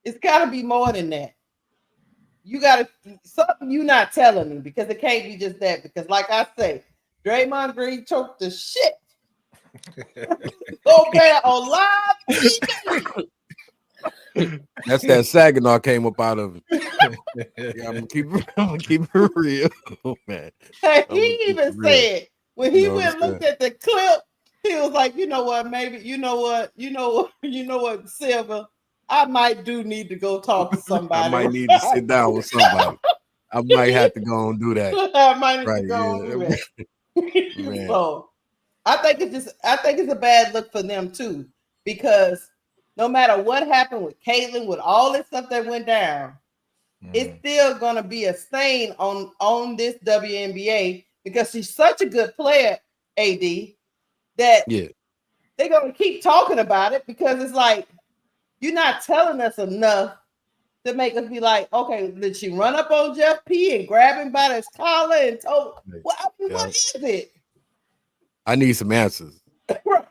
It's got to be more than that. You got to something you're not telling me because it can't be just that. Because, like I say, Draymond Green choked the shit. Go bad on live TV. That's that Saginaw came up out of it. Yeah, I'm gonna keep it real, man. Hey, he even said when he went and looked at the clip, he was like, you know what, maybe you know what, Silver, I might need to go talk to somebody. I might need to sit down with somebody. I might have to go and do that. I might need to go and do that. So I think it's a bad look for them too, because no matter what happened with Caitlyn, with all this stuff that went down, it's still gonna be a stain on this WNBA because she's such a good player, AD, that they're gonna keep talking about it because it's like you're not telling us enough to make us be like, okay, did she run up on Jeff P and grab him by his collar and told what is it? I need some answers.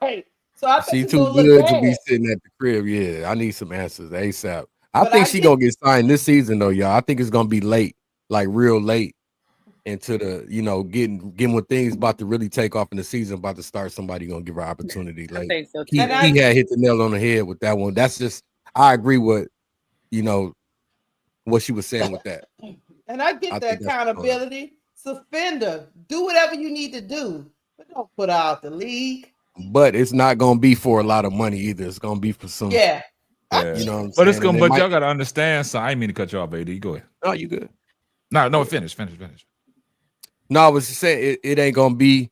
Right. So I think she's too good to be sitting at the crib. Yeah, I need some answers ASAP. I think she's gonna get signed this season though, y'all. I think it's gonna be late, like real late into the, getting when things about to really take off in the season, about to start. Somebody gonna give her opportunity. Like, I think so too. He had hit the nail on the head with that one. That's just, I agree with, what she was saying with that. And I get the accountability. Suspend her. Do whatever you need to do, but don't put her out the league. But it's not gonna be for a lot of money either. It's gonna be for some. Yeah. But it's gonna. But y'all gotta understand. So I didn't mean to cut you off, AD. Go ahead. No, you good. No. Finish. No, I was just saying it ain't gonna be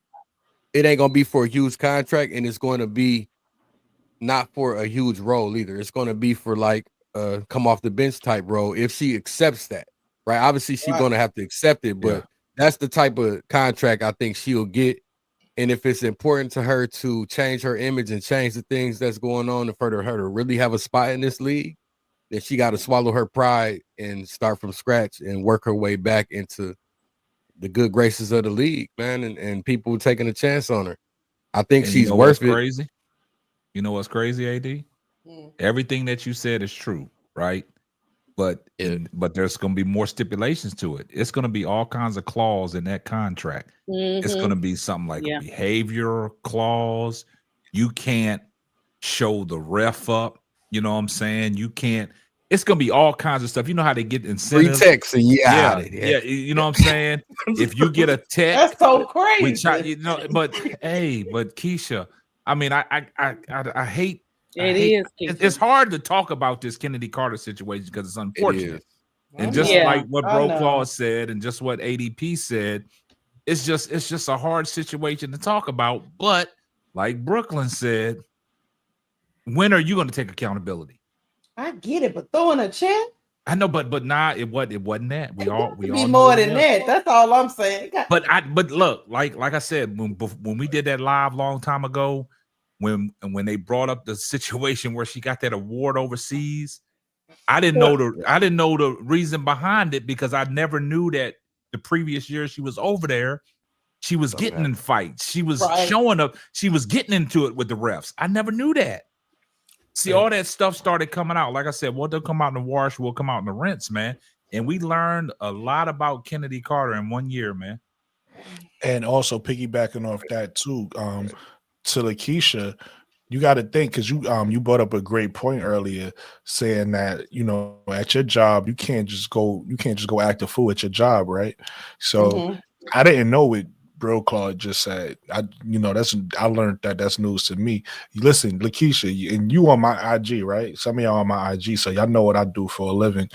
for a huge contract, and it's going to be not for a huge role either. It's going to be for like come off the bench type role if she accepts that. Right. Obviously, she's gonna have to accept it, but that's the type of contract I think she'll get. And if it's important to her to change her image and change the things that's going on and for her to really have a spot in this league, then she got to swallow her pride and start from scratch and work her way back into the good graces of the league, man, and people taking a chance on her. I think she's worth it. Crazy. You know what's crazy, AD? Everything that you said is true, right? But there's going to be more stipulations to it. It's going to be all kinds of clause in that contract. It's going to be something like a behavior clause. You can't show the ref up. You know what I'm saying? You can't. It's going to be all kinds of stuff. You know how they get incentives? Free text and yeah. You know what I'm saying? If you get a text, that's so crazy. But Keisha, I mean, I hate. It's hard to talk about this Kennedy Carter situation because it's unfortunate. And just like what Bro Claus said and just what ADP said, it's just a hard situation to talk about. But like Brooklyn said, when are you going to take accountability? I get it, but throwing a check? I know, but it wasn't that. We all more than that. That's all I'm saying. But look, like I said, when we did that live long time ago, when they brought up the situation where she got that award overseas, I didn't know the reason behind it because I never knew that the previous year she was over there, she was getting in fights. She was showing up. She was getting into it with the refs. I never knew that. See, all that stuff started coming out. Like I said, what they'll come out in the wash will come out in the rinse, man. And we learned a lot about Kennedy Carter in 1 year, man. And also piggybacking off that too, to Lakeisha, you got to think because you brought up a great point earlier, saying that at your job you can't just go act a fool at your job, right? So I didn't know what Bro Claude just said. I learned that's news to me. Listen, Lakeisha, and you on my IG, right? Some of y'all on my IG, so y'all know what I do for a living.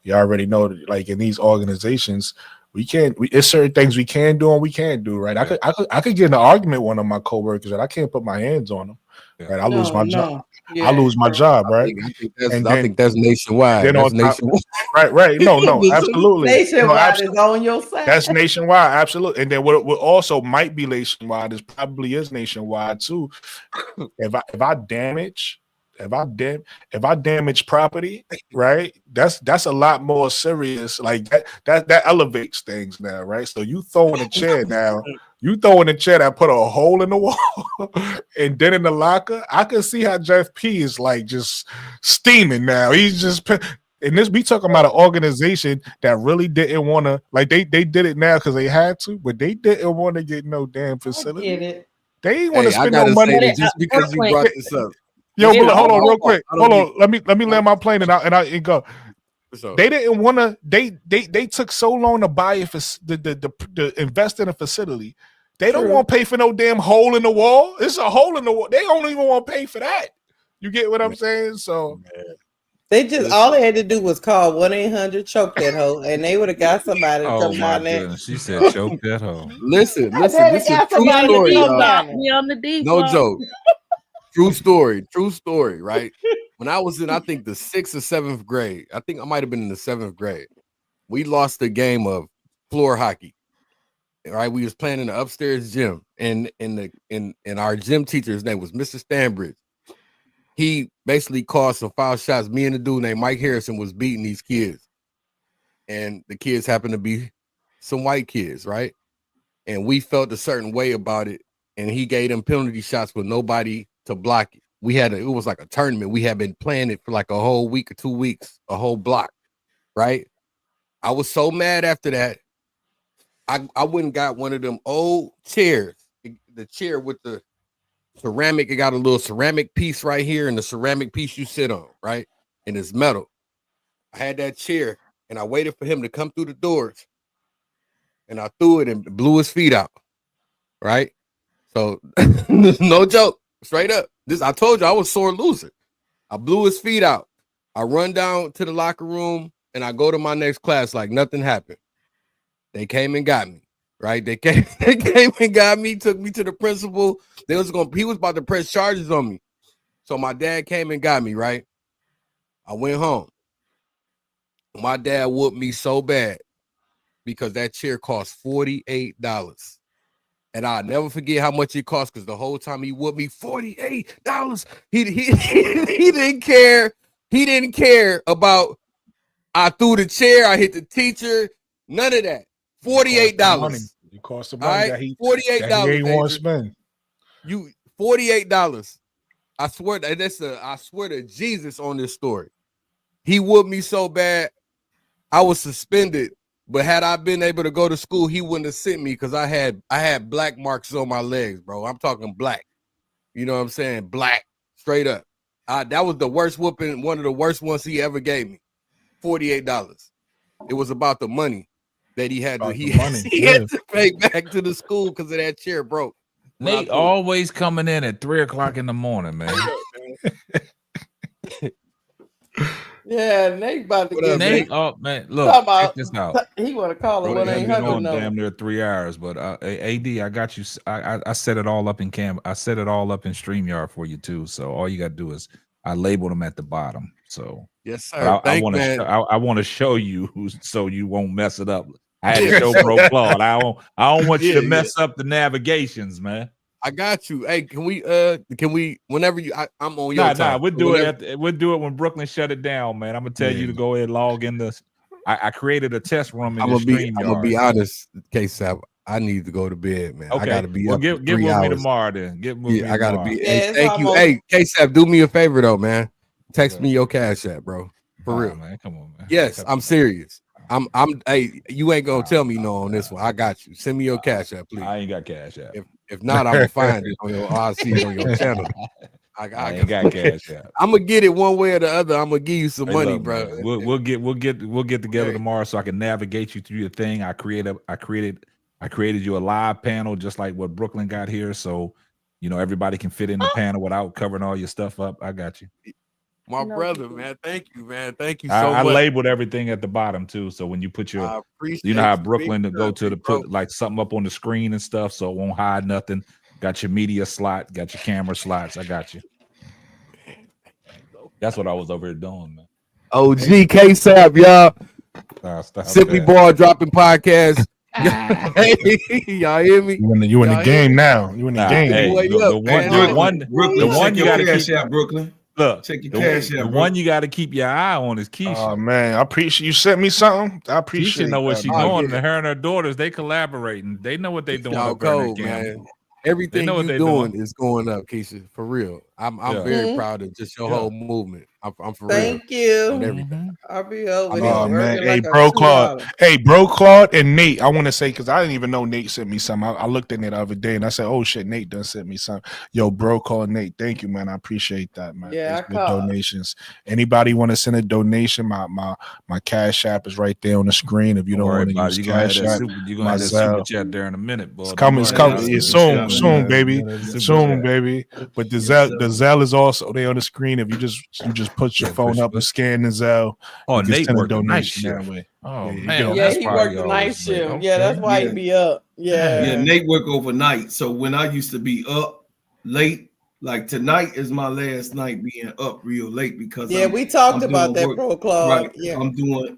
You already know, like in these organizations, it's certain things we can do and we can't do, right? I could get in an argument with one of my coworkers that I can't put my hands on them, right? I lose my job. Yeah. I lose my job, right? I think that's nationwide. That's nationwide. Right. No, absolutely. Nationwide is on your side. That's nationwide, absolutely. And then what also might be nationwide is probably nationwide too. If I damage if I damage property, right? That's a lot more serious. Like that elevates things now, right? So you throwing a chair now. You throwing a chair that put a hole in the wall, and then in the locker, I can see how Jeff P is like just steaming now. He's just. And this, we talking about an organization that really didn't want to, like they did it now because they had to, but they didn't want to get no damn facility. They didn't want to spend no money. Just because you brought this up. Yo, hold on, real quick. Hold on. Let me land my plane and go. They didn't want to. They took so long to buy it for the invest in a facility. They don't want to pay for no damn hole in the wall. It's a hole in the wall. They don't even want to pay for that. You get what I'm saying? So. They just all they had to do was call 1-800-choke that hoe, and they would have got somebody to come down there. She said, "Choke that hoe." Listen. This is true story, no joke. True story. Right? When I was in, I think the 6th or 7th grade, I think I might have been in the 7th grade. We lost a game of floor hockey. Right? We was playing in the upstairs gym, and our gym teacher's name was Mr. Stanbridge. He basically called some foul shots. Me and the dude named Mike Harrison was beating these kids. And the kids happened to be some white kids, right? And we felt a certain way about it. And he gave them penalty shots with nobody to block it. It was like a tournament. We had been playing it for like a whole week or 2 weeks, a whole block, right? I was so mad after that. I went and got one of them old chairs, the chair with the ceramic. It got a little ceramic piece right here, and the ceramic piece you sit on, right? And it's metal. I had that chair, and I waited for him to come through the doors, and I threw it and blew his feet out, right? So, no joke, straight up. I told you I was sore loser. I blew his feet out. I run down to the locker room, and I go to my next class like nothing happened. They came and got me. Right, they came and got me, took me to the principal. He was about to press charges on me. So my dad came and got me, right? I went home. My dad whooped me so bad because that chair cost $48. And I'll never forget how much it cost, because the whole time he whooped me, $48. He didn't care. He didn't care about I threw the chair, I hit the teacher, none of that. $48. You cost some money. Right? $48. That he ain't want to spend. You $48. I swear I swear to Jesus on this story. He whooped me so bad, I was suspended. But had I been able to go to school, he wouldn't have sent me, because I had black marks on my legs, bro. I'm talking black. You know what I'm saying? Black, straight up. That was the worst whooping, one of the worst ones he ever gave me. $48. It was about the money that he had to had to pay back to the school because of that chair broke. Nate always coming in at 3:00 in the morning, man. Yeah, Nate about to get Nate. Oh man, look, check this out. He want to call it 1-800. Damn near 3 hours, but AD, I got you. I set it all up in I set it all up in StreamYard for you too. So all you got to do is I labeled them at the bottom. So yes, sir. I want to show you so you won't mess it up. I had to show Bro Claude. I don't want you to mess up the navigations, man. I got you. Hey, can we whenever I'm on your time. We'll do it when Brooklyn shut it down, man. I'm gonna tell you to go ahead and log in this. I created a test room in I'm gonna be honest, K-Sap. I need to go to bed, man. Okay. I gotta be up. Get with me tomorrow then. Get with me. I gotta be. Yeah, thank you. Hey, K-Sap, do me a favor though, man. Text me your Cash App, bro. For real, man. Come on, man. Yes, I'm serious. Hey, you ain't gonna tell me no on this one. I got you. Send me your Cash App, please. I ain't got Cash App. If not, I'm gonna find it on your RC on your channel. I ain't got Cash App. I'm gonna get it one way or the other. I'm gonna give you some money, look, bro. Man, we'll get together tomorrow so I can navigate you through your thing. I created you a live panel just like what Brooklyn got here, so everybody can fit in the panel without covering all your stuff up. I got you. My brother, man. Thank you, man. Thank you so much. I labeled everything at the bottom too, so when you put your, how Brooklyn to go to put like something up on the screen and stuff, so it won't hide nothing. Got your media slot, got your camera slots. I got you. That's what I was over here doing, man. OG K-Sap, y'all. Simply Ball dropping podcast. Y'all hear me? You in the game now. You in the game. Hey, the one you got to Cash App, Brooklyn. Look, Check your the, cash the out, bro. one you got to keep your eye on is Keisha. Oh man, I appreciate you sent me something. I appreciate Keisha know what she's Oh, doing. yeah. Her and her daughters, they collaborating. They know what they doing Y'all up there in cold, that camera. man. Everything know what you they doing doing. is going up, Keisha. For real. I'm very proud of just your whole movement. I'm for real. Thank you. And everything. I'll be over I here Oh mean, man, working hey like bro, a Claude, $2. hey bro, Claude and Nate. I want to say because I didn't even know Nate sent me something. I looked in it the other day and I said, "Oh shit, Nate done sent me something." Yo, bro, Claude, Nate, thank you, man. I appreciate that, man. Yeah, Thanks I for the called. donations. Anybody want to send a donation? My Cash App is right there on the screen. If you don't worry want to about use it. You're gonna have Cash that App, super. You're gonna my have that super Zelle. chat there in a minute, boy. It's Don't coming. worry It's about coming. it. It's Super soon, chat, soon, yeah, baby, yeah, that super soon, chat. baby. But the Yes, Zelle, sir. the Zelle is also there on the screen. If you just put your Yeah, phone push, up and push. scan the Zelle, Oh, you can Nate send a worked the night donation that shift. way. Oh Yeah, man, Yeah, that's he why worked he the night always late. shift. Yeah, that's Okay. why Yeah. he be up. Yeah, Yeah. Nate work overnight. So when I used to be up late, like tonight is my last night being up real late because Yeah, we talked I'm about doing that, work. Pro Claude. Right. Yeah. I'm doing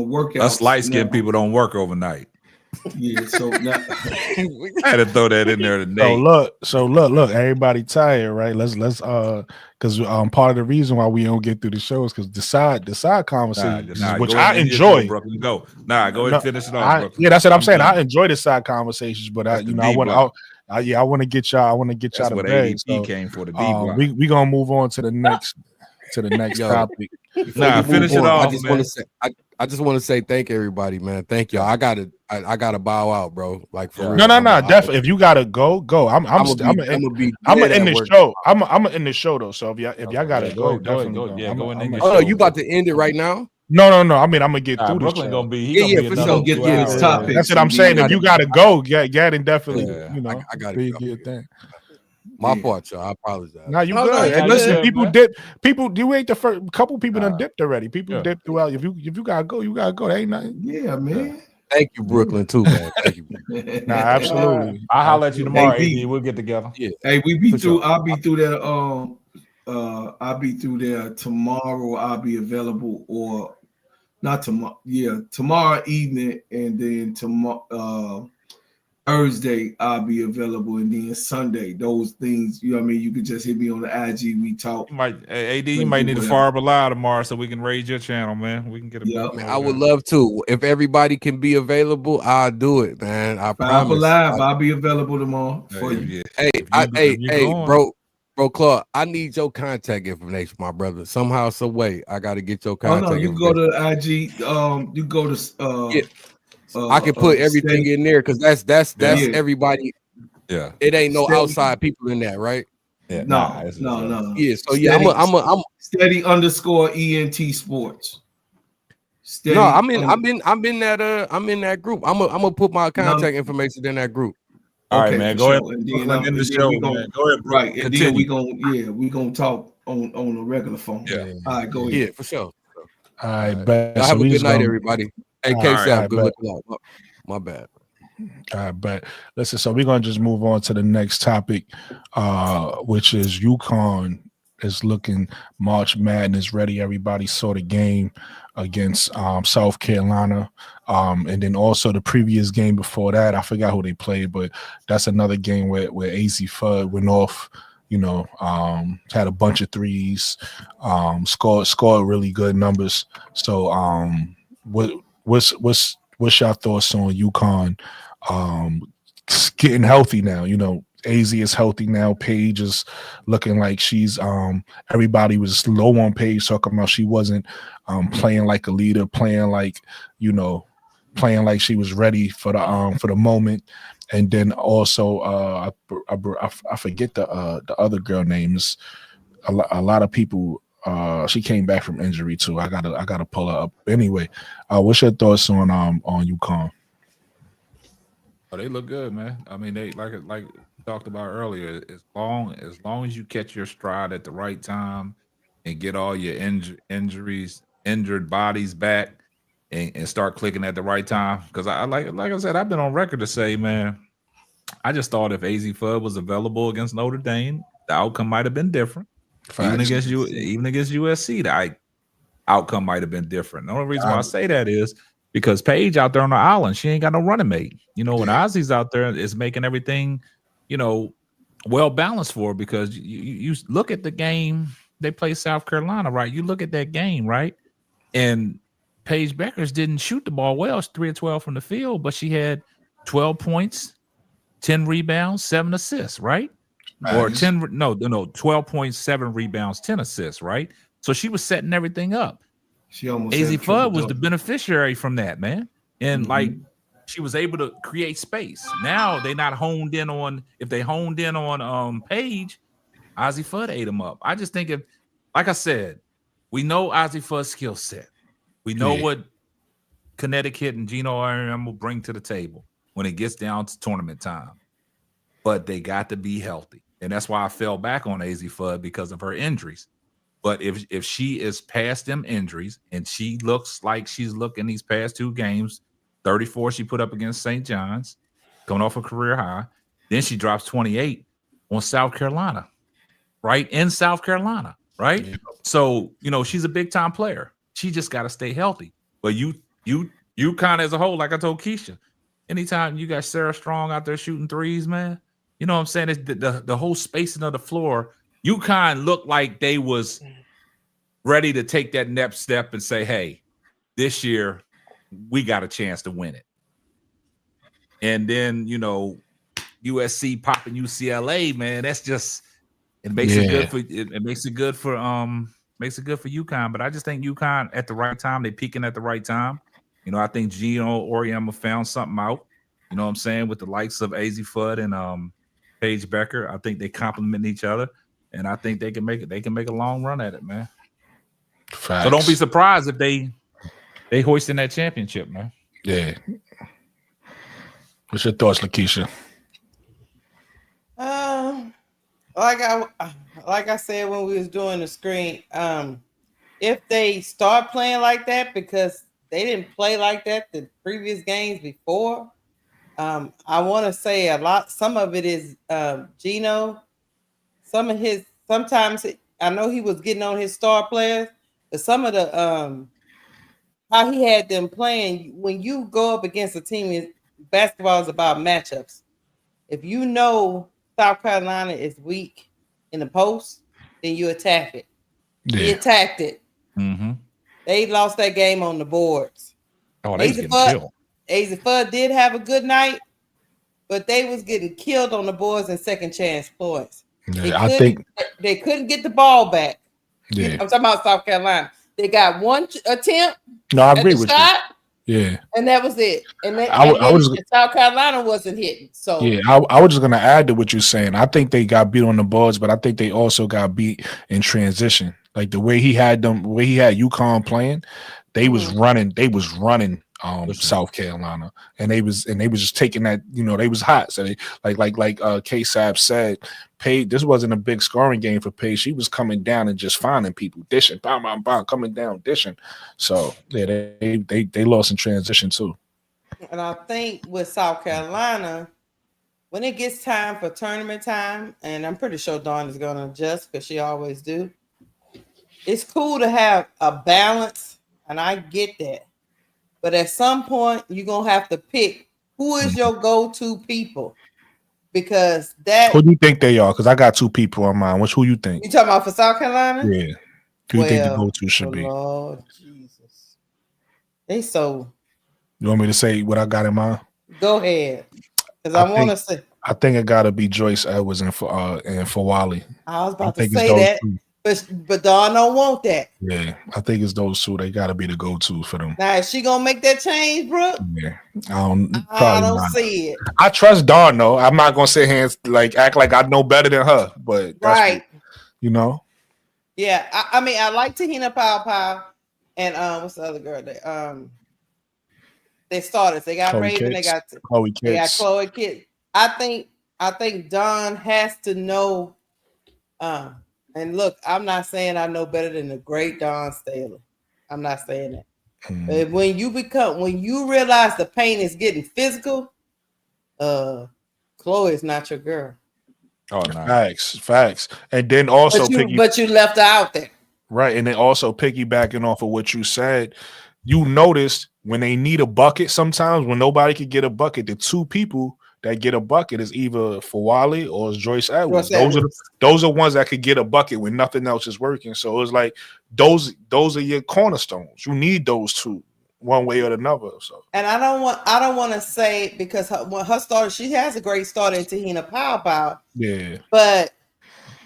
workouts. Us light skinned now. people don't work overnight. Yeah, so now I had to throw that in there to Nate. So look, everybody tired, right? Let's because part of the reason why we don't get through the show is because the side conversations, which go I ahead and enjoy. Brooklyn, go. Nah, go ahead and finish it off, Brooklyn. Yeah, that's what I'm saying. done. I enjoy the side conversations, but That's the I D want block. I want to get y'all. I want to get y'all That's to what bed. ADP So came for, the D block. we gonna move on to the next Yo, topic. before Nah, you finish move it on, off, I just man. want to say I just want to say thank everybody, man. Thank y'all. I gotta bow out, bro. Like for real. No, definitely. If you gotta go. I'm gonna end the show. I'm gonna end the show though. So if y'all gotta go, definitely go. Yeah, go and end your Oh, show. you about to end it right now? No. I mean, I'm gonna get through this. Brooklyn gonna be. He Yeah, gonna yeah, be for another sure. get 2 through this hours. topic. That's what I'm saying. If you gotta go, get and definitely, Yeah, I gotta be go. good thing. My fault, y'all. I apologize. Now you No, good. no, And you listen, good, people man. dip. People, you ain't the first. Couple people done dipped already. People Yeah. dipped throughout. If you gotta go, you gotta go. There ain't nothing. yeah, man. Thank you, Brooklyn, too, man. Thank you. Nah, absolutely. I'll holler at you tomorrow, Hey, AD. We'll get together. Yeah. Hey, we be For through. sure. I'll be through there. I'll be through there tomorrow. I'll be available, or not tomorrow. Yeah, tomorrow evening, and then tomorrow Thursday I'll be available, and then Sunday. Those things, you know what I mean. You can just hit me on the IG. We talk. You might, AD. You might need to fire Bilal tomorrow so we can raise your channel, man. We can get a Yep. bit I would love to. If everybody can be available, I'll do it, man. I promise. Live. I'll be available tomorrow for you. Hey, bro, Claude, I need your contact information, my brother. Somehow, some way, I got to get your contact. Oh no, you go to IG. You go to. I can put everything in there because that's everybody. Yeah, it ain't no outside people in that, right? Yeah, no. Yeah, so yeah, I'm steady _ ENT sports. Steady no, I'm in that group. I'm gonna put my contact information in that group. All right, man. Go ahead. And Then the show, man. Go ahead, bro. Right, and then we gonna talk on a regular phone. Yeah. All right, go ahead. Yeah, for sure. All right, bet. Have a good night, everybody. Hey, K-Sap, good bet. looking out. My bad. All right, but listen, so we're gonna just move on to the next topic, which is Uconn is looking March Madness ready. Everybody saw the game against South Carolina, and then also the previous game before that. I forgot who they played, but that's another game where Azzi Fudd went off. You know, had a bunch of threes, scored really good numbers. So, what's your thoughts on Uconn getting healthy now? You know, Azzi is healthy now. Paige is looking like she's everybody was low on Paige, talking about she wasn't playing like a leader, playing like she was ready for the moment. And then also I forget the other girl names. A lot of people. She came back from injury too. I gotta pull her up. Anyway, what's your thoughts on Uconn? Oh, they look good, man. I mean, they like talked about earlier. As long as you catch your stride at the right time and get all your injured bodies back and start clicking at the right time. Because I like I said, I've been on record to say, man, I just thought if Azzi Fudd was available against Notre Dame, the outcome might have been different. Even against USC, the outcome might have been different. The only reason why I say that is because Paige out there on the island, she ain't got no running mate. You know, when Azzi's out there, it's making everything, well balanced for her, because you look at the game they play South Carolina, right? You look at that game, right? And Paige Bueckers didn't shoot the ball well. It's 3 of 12 from the field, but she had 12 points, 10 rebounds, 7 assists, right? Nice. Or 12.7 rebounds, 10 assists, right? So she was setting everything up. She almost Azzi Fudd was the beneficiary from that, man. And like she was able to create space. Now they not honed in on, if they honed in on Paige, Azzi Fudd ate them up. I just think if, like I said, we know Azzi Fudd's skill set. We know what Connecticut and Gino Auriemma will bring to the table when it gets down to tournament time. But they got to be healthy. And that's why I fell back on Azzi Fudd, because of her injuries. But if she is past them injuries and she looks like she's looking these past 2 games, 34 she put up against St. John's, coming off a career high, then she drops 28 on South Carolina, right? In South Carolina, right? Yeah. So, she's a big-time player. She just got to stay healthy. But UConn as a whole, like I told Keisha, anytime you got Sara Strong out there shooting threes, man, you know what I'm saying? It's the whole spacing of the floor. UConn looked like they was ready to take that next step and say, hey, this year we got a chance to win it. And then, USC popping UCLA, man, that's just, it makes it good for it makes it good for UConn. But I just think UConn at the right time, they peaking at the right time. I think Gino Auriemma found something out, you know what I'm saying, with the likes of Azzi Fudd and Paige Bueckers. I think they complement each other. And I think they can make a long run at it, man. Facts. So don't be surprised if they hoist in that championship, man. Yeah. What's your thoughts, Lakeisha? Like I said when we was doing the screen, if they start playing like that, because they didn't play like that the previous games before, I want to say some of it is Gino. Sometimes I know he was getting on his star players, but some of the how he had them playing, when you go up against a team, basketball is about matchups. If you know South Carolina is weak in the post, then you attack it. Yeah. He attacked it. Mm-hmm. They lost that game on the boards. Oh, they getting killed. Azzi Fudd did have a good night, but they was getting killed on the boards and second chance points. Yeah, I think they couldn't get the ball back. Yeah, I'm talking about South Carolina. They got one attempt. No, I agree with shot, you. Yeah, and that was it. And South Carolina wasn't hitting. So yeah, I was just gonna add to what you're saying. I think they got beat on the boards, but I think they also got beat in transition. Like the way he had UConn playing, they was running. South Carolina, and they was just taking that, they was hot. So they like K-Sab said, Paige, this wasn't a big scoring game for Paige. She was coming down and just finding people, dishing, bam, bam, bam, coming down, dishing. So yeah, they lost in transition too. And I think with South Carolina, when it gets time for tournament time, and I'm pretty sure Dawn is going to adjust because she always do. It's cool to have a balance, and I get that. But at some point, you're going to have to pick who is your go-to people. Because who do you think they are? Because I got 2 people on mine. Who you think? You talking about for South Carolina? Yeah. Who you think the go-to should be? Lord Jesus. They so... You want me to say what I got in mind? Go ahead. Because I want to say... I think it got to be Joyce Edwards and Fawali. I was about to say that. But Dawn don't want that. Yeah, I think it's those 2. They got to be the go-to for them. Now, is she gonna make that change, Brooke? Yeah, I don't see it. I trust Dawn though. I'm not gonna sit here and act like I know better than her. But that's what, Yeah, I mean, I like Tahina Pow and what's the other girl? They started. They got Chloe Raven. Kitts. They got Chloe Kitts. I think Dawn has to know. And look, I'm not saying I know better than the great Dawn Staley. I'm not saying that. But when you realize the pain is getting physical, Chloe is not your girl. Oh, no. Facts. And then also, but you left her out there, right? And then also piggybacking off of what you said, you noticed when they need a bucket, sometimes when nobody could get a bucket, the 2 people that get a bucket is either Fawali or it's Joyce Edwards. Those are ones that could get a bucket when nothing else is working. So it's like those are your cornerstones. You need those two, one way or another. So, and I don't want to say because when her started, she has a great start in Tahina Pow. Yeah, but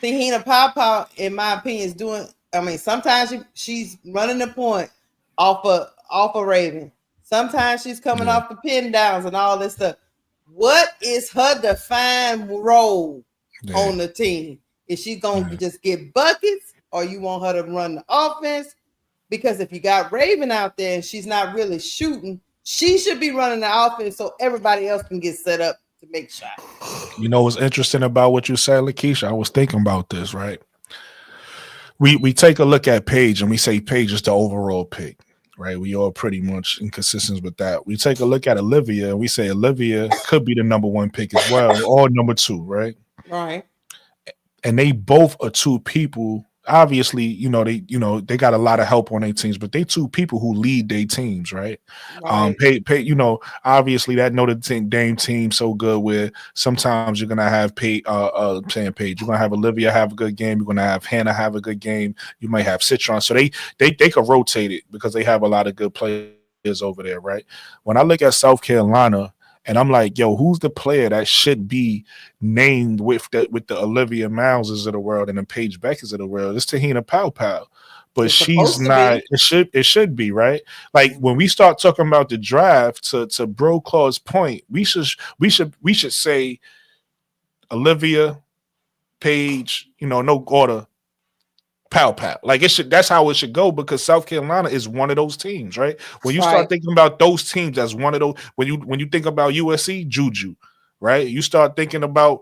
Tahina Pow, in my opinion, is doing. I mean, sometimes she's running the point off a Raven. Sometimes she's coming off the pin downs and all this stuff. What is her defined role on the team? Is she going to just get buckets, or you want her to run the offense? Because if you got Raven out there and she's not really shooting, she should be running the offense so everybody else can get set up to make shots. You know what's interesting about what you said, Lakeisha? I was thinking about this, right? We take a look at Paige and we say Paige is the overall pick, right? We all pretty much inconsistent with that. We take a look at Olivia and we say Olivia could be the number 1 pick as well, or number 2, right? Right. And they both are two people. Obviously, they got a lot of help on their teams, but they two people who lead their teams, right? Obviously that Notre Dame team so good where sometimes you're gonna have Paige, you're gonna have Olivia have a good game, you're gonna have Hannah have a good game, you might have Citron. So they could rotate it because they have a lot of good players over there, right? When I look at South Carolina, and I'm like, yo, who's the player that should be named with the Olivia Mileses of the world and the Paige Bueckers of the world? It's Tahina Pow. But she's not. It should be, right? Like when we start talking about the draft, to Bro Claw's point, we should say Olivia, Paige, no order. Pow. Like it should. That's how it should go because South Carolina is one of those teams, right? When you start thinking about those teams, that's one of those. When you think about USC, Juju, right? You start thinking about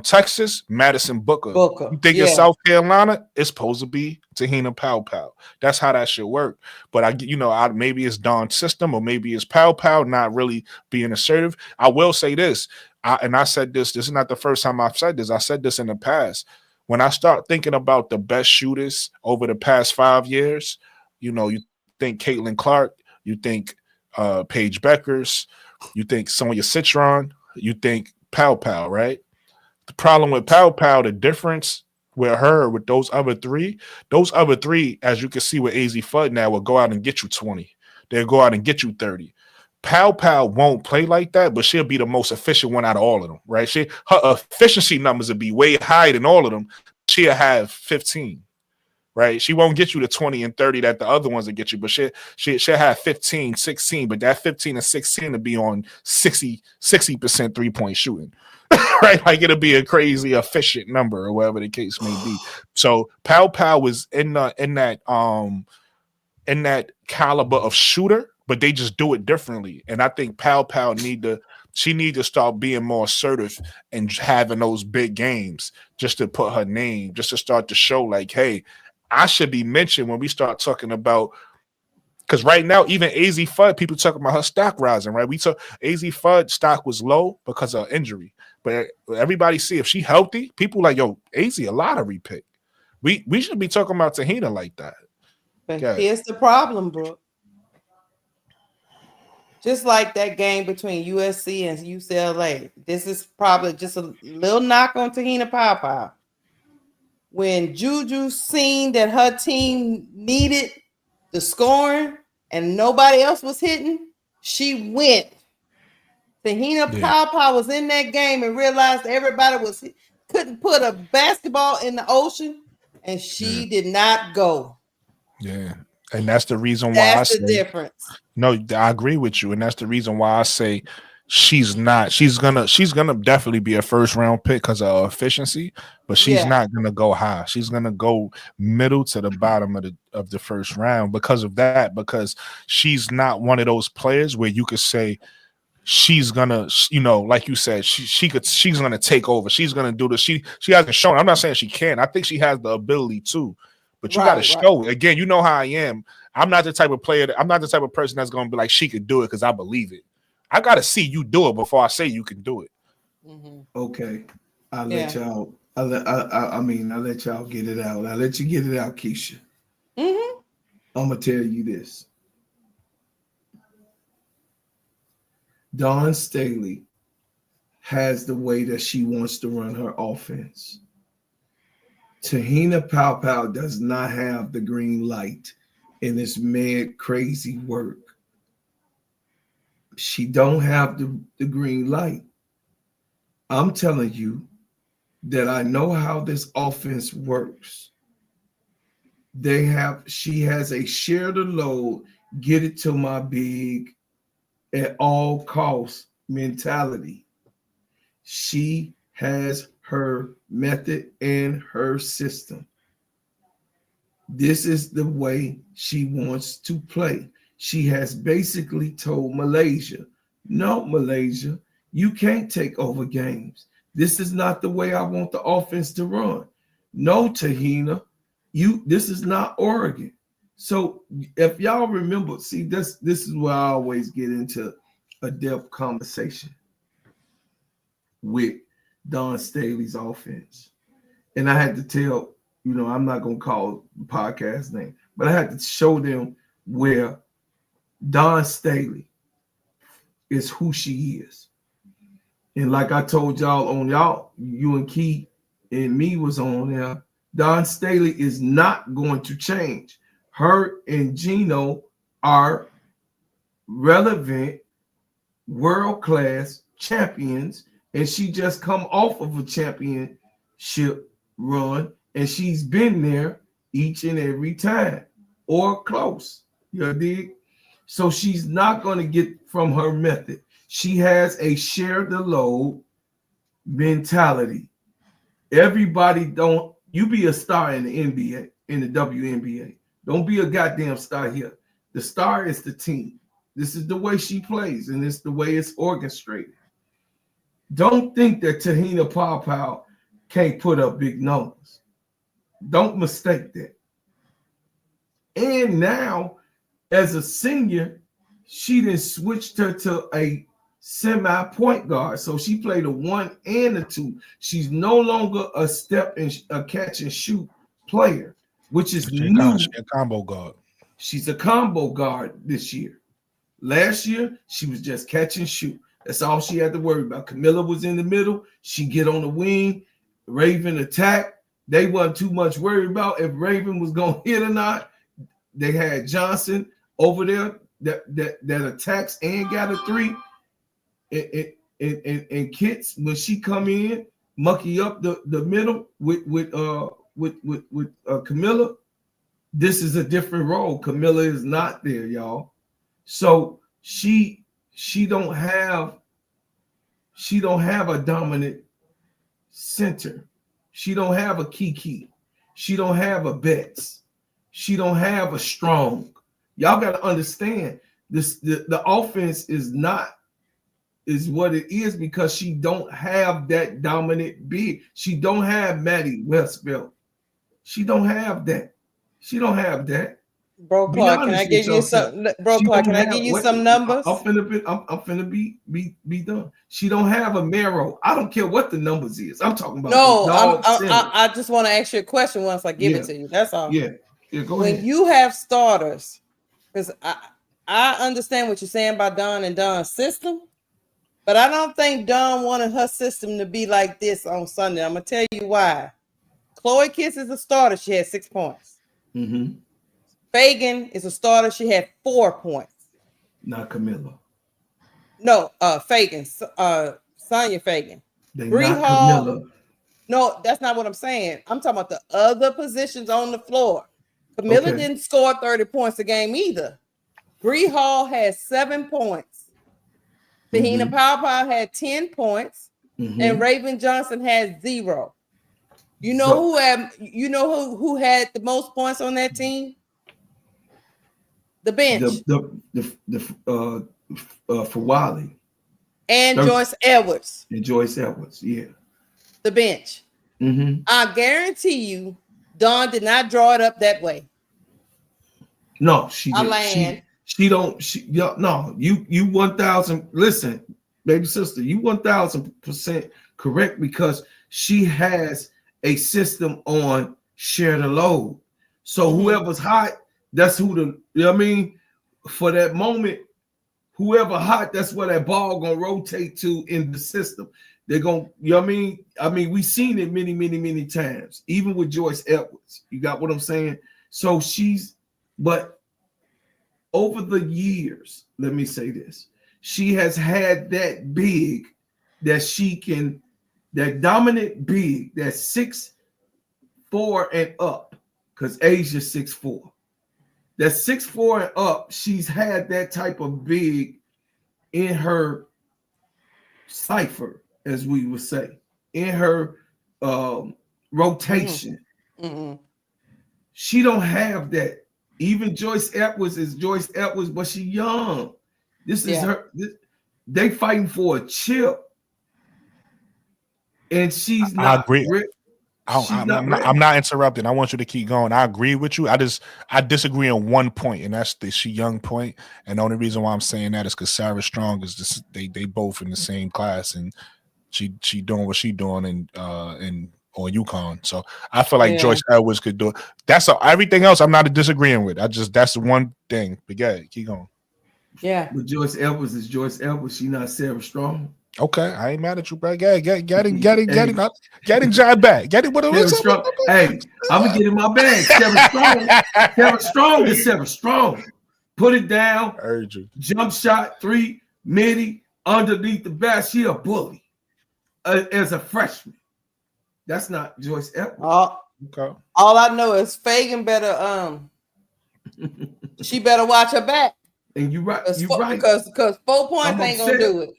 Texas, Madison Booker. You think of South Carolina, it's supposed to be Tahina Pow. That's how that should work. But maybe it's Don's system or maybe it's Pow not really being assertive. I will say this, I said this. This is not the first time I've said this. I said this in the past. When I start thinking about the best shooters over the past 5 years, you think Caitlin Clark, you think Paige Bueckers, you think Sonia Citron, you think Pow, right? The problem with Pow, the difference with her, with those other three, as you can see with Azzi Fudd now, will go out and get you 20. They'll go out and get you 30. Pow won't play like that, but she'll be the most efficient one out of all of them, right? Her efficiency numbers will be way higher than all of them. She'll have 15, right? She won't get you the 20 and 30 that the other ones will get you, but she'll have 15, 16, but that 15 and 16 to be on 60% 3-point shooting, right? Like it'll be a crazy efficient number or whatever the case may be. So Pow was in that caliber of shooter, but they just do it differently. And I think Pow need to start being more assertive and having those big games just to put her name, just to start to show like, hey, I should be mentioned when we start talking about, because right now, even Azzi Fudd, people talking about her stock rising, right? Azzi Fudd stock was low because of injury, but everybody see if she healthy, people like, yo, Azzi a lottery pick. We should be talking about Tahina like that. But here's the problem, bro. Just like that game between USC and UCLA, this is probably just a little knock on Tahina Pow. When Juju seen that her team needed the scoring and nobody else was hitting, she went. Tahina Pow was in that game and realized everybody couldn't put a basketball in the ocean, and she did not go. Yeah. And that's the reason why that's the difference. No, I agree with you. And that's the reason why I say she's gonna definitely be a first round pick because of her efficiency, but she's not gonna go high. She's gonna go middle to the bottom of the first round because of that, because she's not one of those players where you could say she's gonna, like you said, she's gonna take over. She's gonna do this. She hasn't shown. I'm not saying she can. I think she has the ability to. But you got to show it. Again, you know how I am. I'm not the type of player. I'm not the type of person that's going to be like, she could do it because I believe it. I got to see you do it before I say you can do it. Mm-hmm. Okay. I'll let y'all. I'll let y'all get it out. I'll let you get it out, Keisha. Mm-hmm. I'm going to tell you this. Dawn Staley has the way that she wants to run her offense. Tahina Pow does not have the green light in this mad crazy work. She don't have the green light. I'm telling you that I know how this offense works. She has a share the load, get it to my big at all costs mentality. She has her method and her system. This is the way she wants to play. She has basically told Malaysia, no, Malaysia, you can't take over games. This is not the way I want the offense to run. No, Tahina, this is not Oregon. So if y'all remember, see, this is where I always get into a depth conversation with Dawn Staley's offense. And I had to tell, I'm not going to call the podcast name, but I had to show them where Dawn Staley is who she is. And like I told y'all, you and Key and me was on there, Dawn Staley is not going to change. Her and Gino are relevant, world-class champions, and she just come off of a championship run, and she's been there each and every time or close. You dig? So she's not going to get from her method. She has a share the load mentality. Everybody you be a star in the NBA, in the WNBA. Don't be a goddamn star here. The star is the team. This is the way she plays, and it's the way it's orchestrated. Don't think that Tahina Pow can't put up big numbers. Don't mistake that. And now, as a senior, she then switched her to a semi-point guard. So she played a 1 and a 2. She's no longer a step and a catch and shoot player, which is new. She's a combo guard. She's a combo guard this year. Last year, she was just catch and shoot. That's all she had to worry about. Camilla was in the middle. She get on the wing. Raven attack. They wasn't too much worried about if Raven was going to hit or not. They had Johnson over there that attacks and got a 3. And Kits, when she come in, mucky up the middle with Camilla. This is a different role. Camilla is not there, y'all. So she don't have a dominant center. She don't have a Kiki. She don't have a Betts. She don't have a Strong. Y'all got to understand this. The offense is what it is because she don't have that dominant big. She don't have Maddie Westbelt. She don't have that. She don't have that. Bro Clark, can I give you some? Bro Clark, can I give you some numbers? I'm finna be done. She don't have a Mero. I don't care what the numbers is. I'm talking about. No, I just want to ask you a question once I give it to you. That's all. Yeah, go when ahead. You have starters, because I understand what you're saying about Dawn and Dawn's system, but I don't think Dawn wanted her system to be like this on Sunday. I'm gonna tell you why. Chloe Kiss is a starter. She had 6 points. Mm-hmm. Fagan is a starter. She had 4 points. Not Camilla. No, Fagan. Sonya Fagan. Bree Hall. Camilla. No, that's not what I'm saying. I'm talking about the other positions on the floor. Camilla didn't score 30 points a game either. Bree Hall had 7 points. Tahina Pow had 10 points. And Raven Johnson had 0. You know who had the most points on that team? The bench. For Wiley. And Joyce Edwards. And Joyce Edwards, yeah. The bench. I guarantee you, Dawn did not draw it up that way. No, she didn't. You 1,000. Listen, baby sister, you 1,000% correct because she has a system on share the load. So whoever's hot, that's who for that moment, whoever hot, that's where that ball gonna rotate to in the system. They're gonna, you know what I mean? I mean, we've seen it many times, even with Joyce Edwards. You got what I'm saying? So but over the years, let me say this, she has had that big that she can, that dominant big, that 6'4" and up, because Asia's 6'4". That 6'4" and up, she's had that type of big in her cipher, as we would say, in her rotation. Mm-hmm. She don't have that. Even Joyce Edwards is Joyce Edwards, but she young. This is her. They fighting for a chip, and she's not. I agree. I'm not interrupting. I want you to keep going. I agree with you. I disagree on one point, and that's the she young point. And the only reason why I'm saying that is because Sara Strong is this. They both in the same class, and she doing what she doing in or Uconn. So I feel like Joyce Edwards could do it. Everything else I'm not disagreeing with. That's the one thing. But yeah, keep going. Yeah. But Joyce Edwards is Joyce Edwards. She not Sara Strong. Okay, I ain't mad at you, bro. Getting John back. Get it. Hey, I'm gonna get in my bag. Sara Strong is Sara Strong. Put it down. Urgent. Jump shot, 3, midi, underneath the bat. She a bully as a freshman. That's not Joyce Edwards. Okay. All I know is Fagan better she better watch her back. And you're right. Because 4 points ain't gonna do it.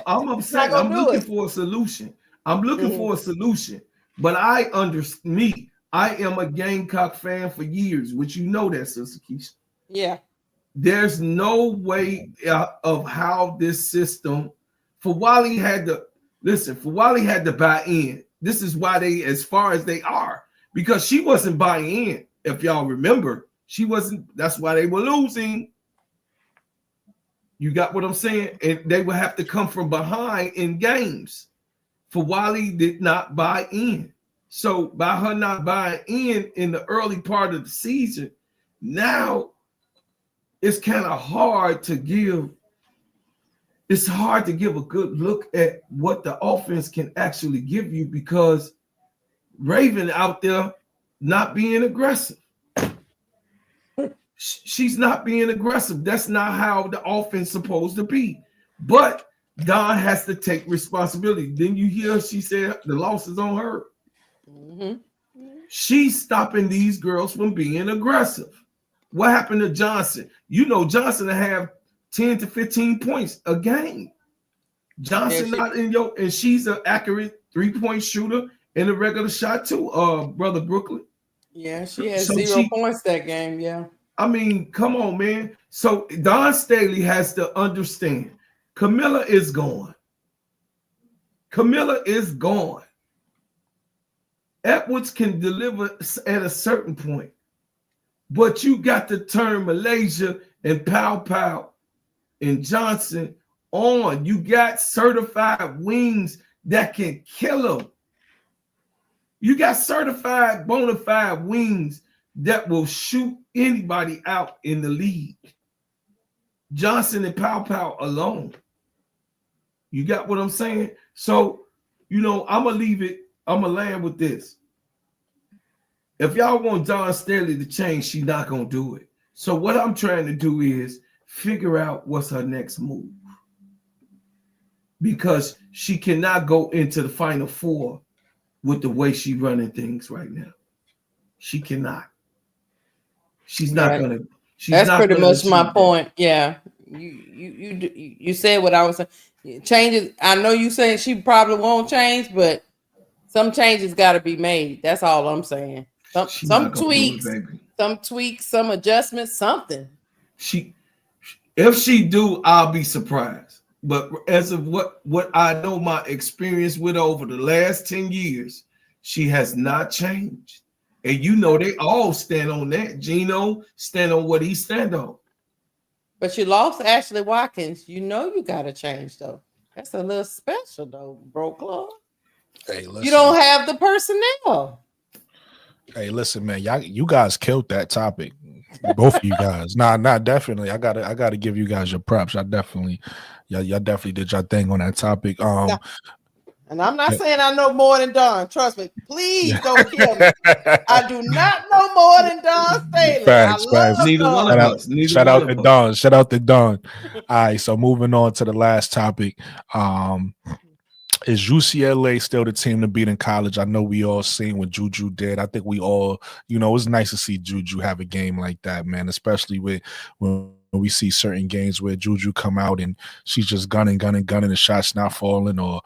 I'm upset. I'm looking for a solution. But I am a Gamecock fan for years, which you know that, Sister Keisha. Yeah. There's no way of how this system, for Wally had to buy in. This is why they as far as they are, because she wasn't buying in. If y'all remember, she wasn't. That's why they were losing. You got what I'm saying? And they would have to come from behind in games. For Wally did not buy in. So by her not buying in the early part of the season, now it's kind of hard to give. It's hard to give a good look at what the offense can actually give you, because Raven out there not being aggressive. She's not being aggressive. That's not how the offense is supposed to be. But Don has to take responsibility. Then you hear she said the loss is on her. Mm-hmm. She's stopping these girls from being aggressive. What happened to Johnson? You know Johnson to have 10 to 15 points a game. Johnson not in and she's an accurate 3-point shooter in a regular shot too, brother Brooklyn. Yeah, she has 0 points that game, yeah. I mean, come on, man. So Don Staley has to understand Camilla is gone. Edwards can deliver at a certain point, but you got to turn Malaysia and Pow and Johnson on. You got certified wings that can kill them. You got certified bona fide wings that will shoot anybody out in the league. Johnson and Pow alone. You got what I'm saying? So, I'm going to leave it. I'm going to land with this. If y'all want Don Staley to change, she's not going to do it. So what I'm trying to do is figure out what's her next move. Because she cannot go into the Final Four with the way she's running things right now. She cannot. She's not gonna. That's pretty much my point. Yeah, you said what I was saying. Changes. I know you saying she probably won't change, but some changes got to be made. That's all I'm saying. Some tweaks, some adjustments, something. If she do, I'll be surprised. But as of what I know, my experience with her over the last 10 years, she has not changed. And they all stand on that. Gino stand on what he stand on. But you lost Ashley Watkins. You got to change, though. That's a little special, though, bro, club. Hey, listen. You don't have the personnel. Hey, listen, man. You guys killed that topic. Both of you guys. Nah, definitely. I gotta give you guys your props. Y'all definitely did your thing on that topic. And I'm not saying I know more than Don. Trust me. Please don't kill me. I do not know more than Don Staley. Facts. Neither one of us. Shout out to Don. Shout out to Don. All right, so moving on to the last topic. Is UCLA still the team to beat in college? I know we all seen what Juju did. I think we all, it was nice to see Juju have a game like that, man, especially when we see certain games where Juju come out and she's just gunning, the shots not falling, or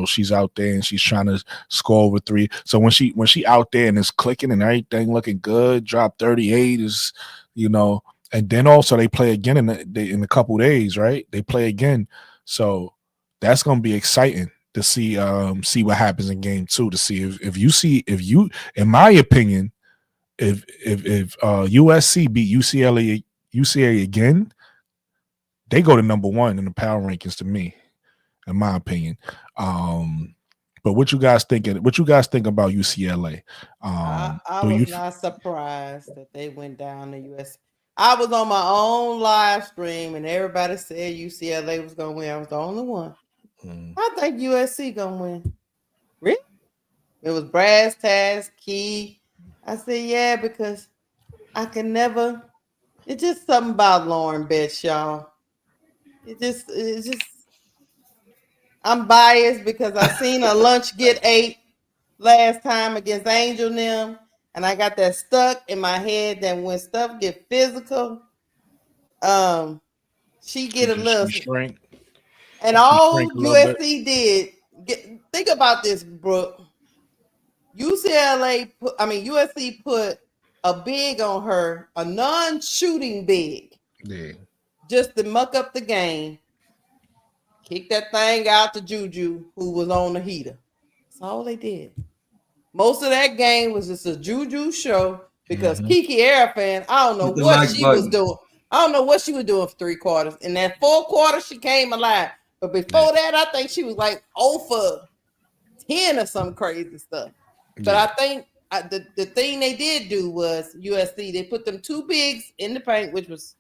she's out there and she's trying to score over 3. So when she out there and it's clicking and everything looking good, drop 38 is, and then also they play again in a couple days, right? They play again, so that's gonna be exciting to see what happens in game 2, to see if you, in my opinion, if USC beat UCLA again, they go to number 1 in the power rankings to me, in my opinion. But what you guys think about UCLA? I was not surprised that they went down to USC. I was on my own live stream and everybody said UCLA was gonna win. I was the only one. I think USC gonna win. Really? It was brass tacks, key. I said, yeah, because I can never. It's just something about Lauren Betts, y'all. It's just. I'm biased because I seen a lunch get 8 last time against Angel and them, and I got that stuck in my head that when stuff get physical, she get a little shrink. And all USC did, think about this, Brooke. USC put a big on her, a non-shooting big, just to muck up the game. Kick that thing out to Juju, who was on the heater. That's all they did. Most of that game was just a Juju show because Kiki Arafan, I don't know what she was doing. I don't know what she was doing for 3 quarters. In that 4th quarter, she came alive. But before that, I think she was like 0 for 10 or some crazy stuff. But I think the thing they did do was USC, they put them 2 bigs in the paint, which was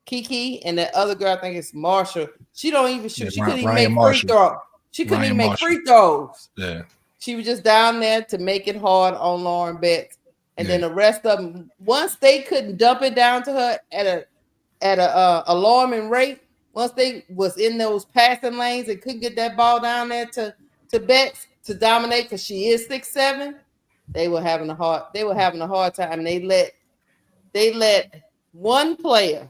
Kiki and that other girl, I think it's Marshall. She don't even shoot. She couldn't even make free throws. She couldn't even make free throws. Yeah. She was just down there to make it hard on Lauren Betts. And then the rest of them, once they couldn't dump it down to her at a alarming rate, once they was in those passing lanes and couldn't get that ball down there to Betts to dominate because she is 6'7", they were having a hard time. They let one player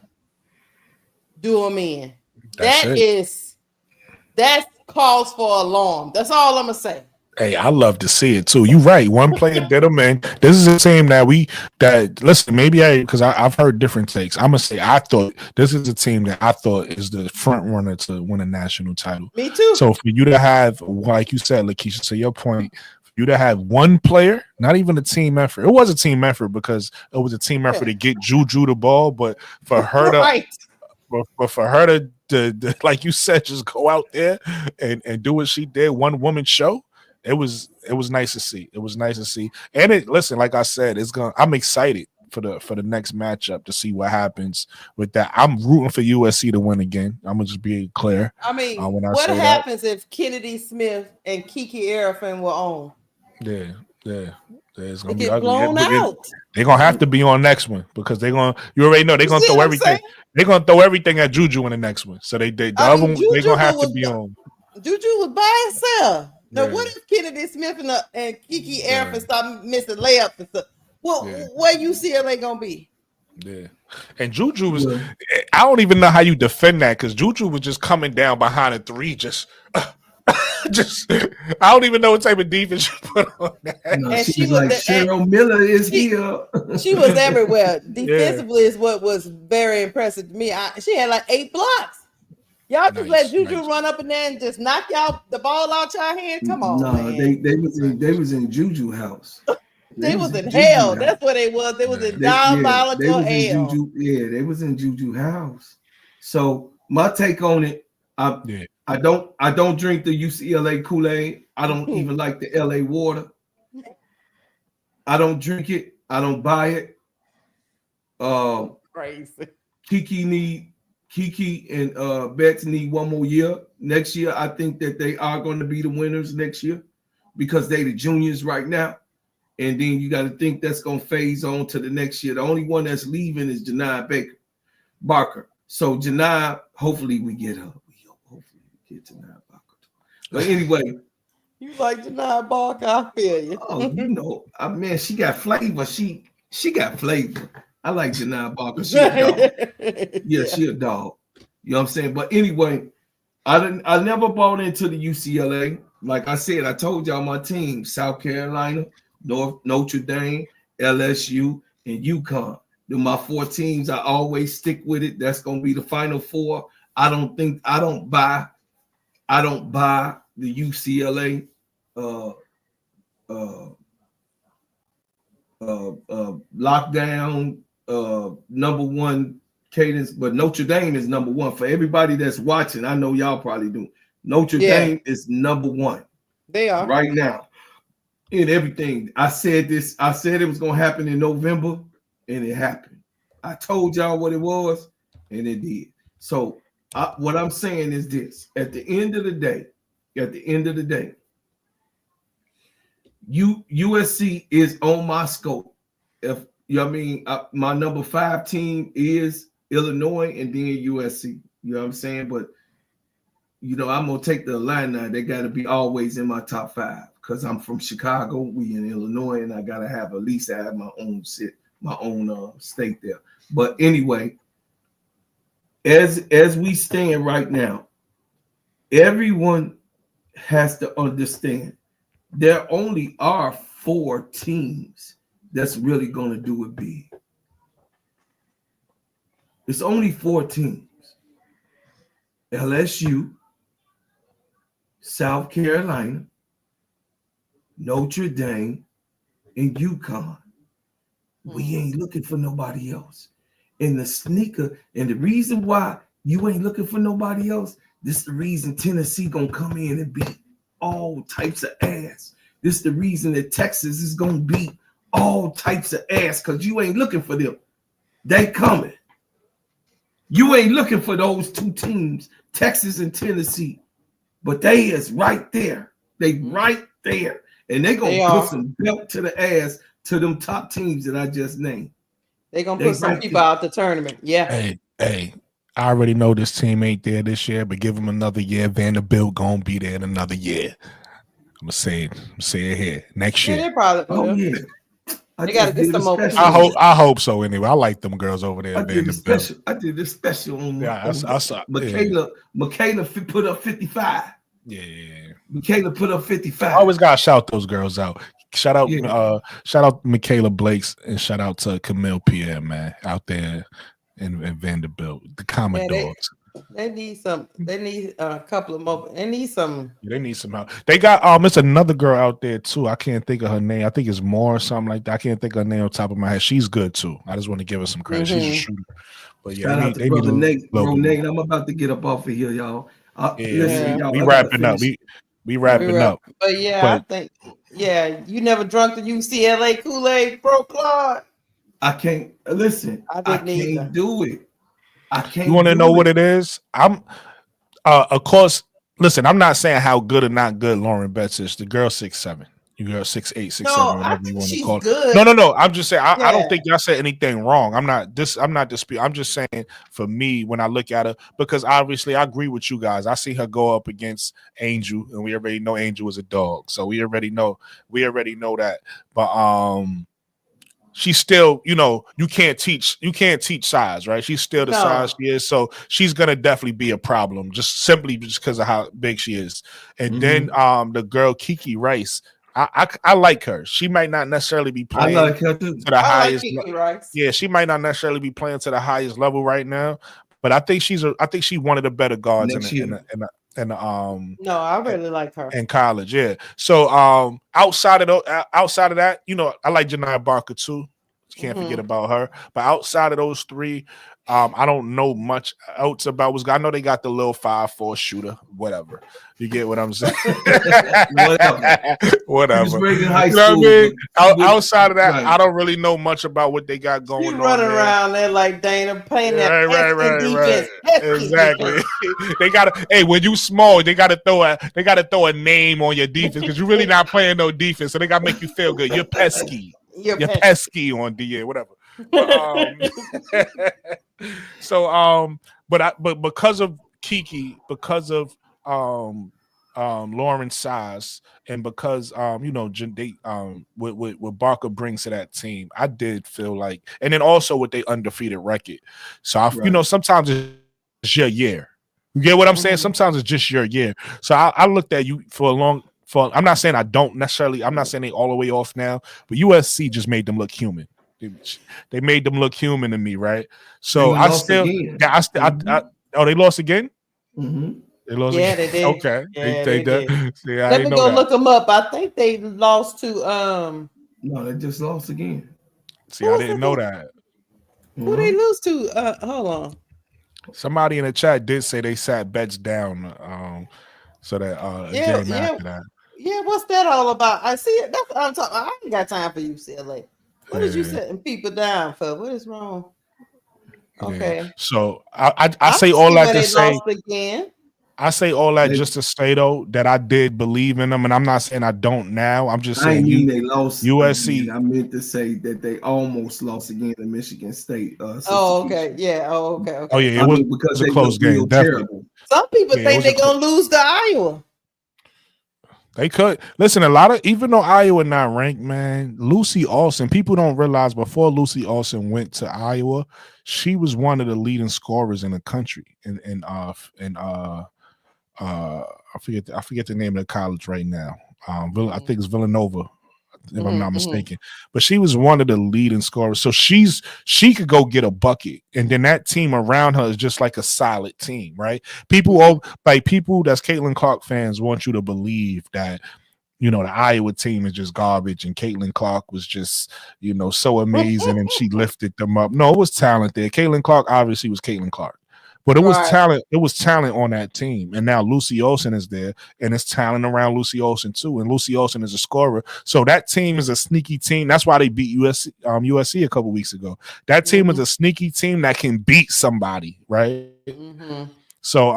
do them in. That calls for alarm. That's all I'm gonna say. Hey, I love to see it too. You're right. One player did them in. This is a team listen, maybe because I've heard different takes. I'm gonna say I thought this is a team that I thought is the front runner to win a national title. Me too. So for you to have, like you said, Lakeisha, to your point, for you to have one player, not even a team effort. It was a team effort because it was a team effort to get Juju the ball, but for her to but for her to like you said, just go out there and do what she did, one woman show. It was nice to see. It was nice to see. And listen, like I said, I'm excited for the next matchup to see what happens with that. I'm rooting for USC to win again. I'm gonna just be clear. I mean, what happens if Kennedy Smith and Kiki Arafan were on? Yeah. It's gonna get blown out. They're gonna have to be on next one because you already know they're gonna throw everything. They're gonna throw everything at Juju in the next one. So they're gonna have to be on. Juju was by herself. Now, what if Kennedy Smith and Kiki Arafan stop missing layups and stuff? Well, where UCLA gonna be? Yeah, and Juju was. I don't even know how you defend that because Juju was just coming down behind a 3, just. I don't even know what type of defense you put on that. No, and she was like, Cheryl Miller is here. She was everywhere. Defensively is what was very impressive to me. She had like 8 blocks. Y'all just let Juju run up in there and just knock y'all the ball out y'all hand. Come on, man. They was in Juju house. They was in hell. That's what they was. They was in diabolical hell. They was in Juju house. So my take on it, I don't drink the UCLA Kool-Aid. I don't even like the LA water. I don't drink it. I don't buy it. Crazy. Kiki and Bets need one more year. Next year, I think that they are going to be the winners next year because they the juniors right now. And then you got to think that's going to phase on to the next year. The only one that's leaving is Janai Barker. So Janai, hopefully we get her. Hopefully we get Janai Barker. But anyway. You like Janai Barker, I feel you. Oh, you know, man, she got flavor. She got flavor. I like Janai Barker. She a dog. Yeah, she a dog. You know what I'm saying? But anyway, I never bought into the UCLA. Like I said, I told y'all my team: South Carolina, Notre Dame, LSU, and UConn. They're my 4 teams. I always stick with it. That's gonna be the Final 4. I don't buy the UCLA lockdown number 1 cadence, but Notre Dame is number 1 for everybody that's watching. I know y'all probably do. Notre Dame is number 1. They are right now in everything. I said this. I said it was gonna happen in November, and it happened. I told y'all what it was, and it did. So what I'm saying is this: at the end of the day, USC is on my scope. If you know what I mean, my number 5 team is Illinois and then USC. You know what I'm saying? But you know, I'm gonna take the Illini. They got to be always in my top 5 because I'm from Chicago. We in Illinois, and I gotta have at least have my own state there. But anyway, as we stand right now, everyone has to understand there only are 4 teams that's really going to do it big. It's only 4 teams: LSU, South Carolina, Notre Dame, and UConn. We ain't looking for nobody else. And the reason why you ain't looking for nobody else, this is the reason Tennessee gonna come in and beat all types of ass. This is the reason that Texas is gonna beat all types of ass, because you ain't looking for them. They coming. You ain't looking for those 2 teams, Texas and Tennessee, but they is right there. They right there. And they gonna put some belt to the ass to them top teams that I just named. They gonna put some people out the tournament. Yeah. Hey, I already know this team ain't there this year, but give them another year. Vanderbilt gonna be there in another year. I'm gonna say it here next year. They probably will. Oh yeah. They gotta get some more. I hope so. Anyway, I like them girls over there. I did this special on. Yeah, I saw. Michaela put up 55. Yeah. Michaela put up 55. I always gotta shout those girls out. Shout out Michaela Blakes and shout out to Camille Pierre, man, out there in Vanderbilt, the Commodores. They need some. They need a couple of more. They need some. Yeah, they need some help. They got it's another girl out there too. I can't think of her name. I think it's Moore or something like that. I can't think of her name on top of my head. She's good too. I just want to give her some credit. She's a shooter. But yeah, shout out to brother Nate. Bro, Nate, I'm about to get up off of here, y'all. Listen, y'all, we wrapping up. We wrapping up. But I think you never drunk the UCLA Kool-Aid, bro, Claude. I can't listen. I can't do it. I can't. You want to know what it is? I'm of course, listen, I'm not saying how good or not good Lauren Betts is. The girl 6'7". You girl 6'8", 6'7", whatever you want to call it. No. I'm just saying I don't think y'all said anything wrong. I'm not disputing. I'm just saying for me when I look at her, because obviously I agree with you guys. I see her go up against Angel, and we already know Angel is a dog. So we already know that. But she's still, you can't teach size, right? She's still the size she is. So she's gonna definitely be a problem, just because of how big she is. And then the girl Kiki Rice, I like her. She might not necessarily be playing I like her too. to the highest. Yeah, she might not necessarily be playing to the highest level right now, but I think she's one of the better guards no, I really like her in college. Yeah. So outside of that, I like Janai Barker too. Can't forget about her. But outside of those three, I don't know much else about what's. I know they got the little 5'4" shooter, whatever. You get what I'm saying? Whatever. He was high you know school, what I mean? but Outside of that, right. I don't really know much about what they got going You on. running there. around there like Dana playing that Right. defense. Exactly. They gotta. Hey, when you small, they gotta throw a name on your defense because you're really not playing no defense. So they gotta make you feel good. You're pesky. You're pesky on DA, whatever. But because of Kiki, because of Lauren's size, and because they what Barker brings to that team, I did feel like, and then also with their undefeated record. So sometimes it's your year. You get what I'm saying? Sometimes it's just your year. So I looked at you I'm not saying I don't necessarily. I'm not saying they all the way off now, but USC just made them look human. They made them look human to me, right? So they lost again. They lost again. Mm-hmm. They lost again. They did. Okay, yeah, they did. See, Let me go look them up. I think they lost to No, they just lost again. See, I didn't know that. Who they lose to? Hold on. Somebody in the chat did say they sat bets down. So that game after that. Yeah, what's that all about? I see it. That's what I'm talking. I ain't got time for UCLA. What is you setting people down for? What is wrong? Okay. Yeah. So I say all that to say again. I say all that just to say though that I did believe in them, and I'm not saying I don't now. I'm just saying they lost USC. Again. I meant to say that they almost lost again to Michigan State. Okay. Yeah. Okay. Oh yeah, it was a close game. Definitely. Some people think they're gonna lose to Iowa. They could listen. Even though Iowa not ranked, man, Lucy Austin. People don't realize before Lucy Austin went to Iowa, she was one of the leading scorers in the country. I forget the name of the college right now. I think it's Villanova, if I'm not mistaken. But she was one of the leading scorers. So she could go get a bucket, and then that team around her is just like a solid team, right? People that's Caitlin Clark fans want you to believe that the Iowa team is just garbage and Caitlin Clark was just so amazing and she lifted them up. No, it was talent there. Caitlin Clark obviously was Caitlin Clark. But it was talent. It was talent on that team, and now Lucy Olsen is there, and it's talent around Lucy Olsen too. And Lucy Olsen is a scorer, so that team is a sneaky team. That's why they beat USC a couple weeks ago. That team is a sneaky team that can beat somebody, right? So,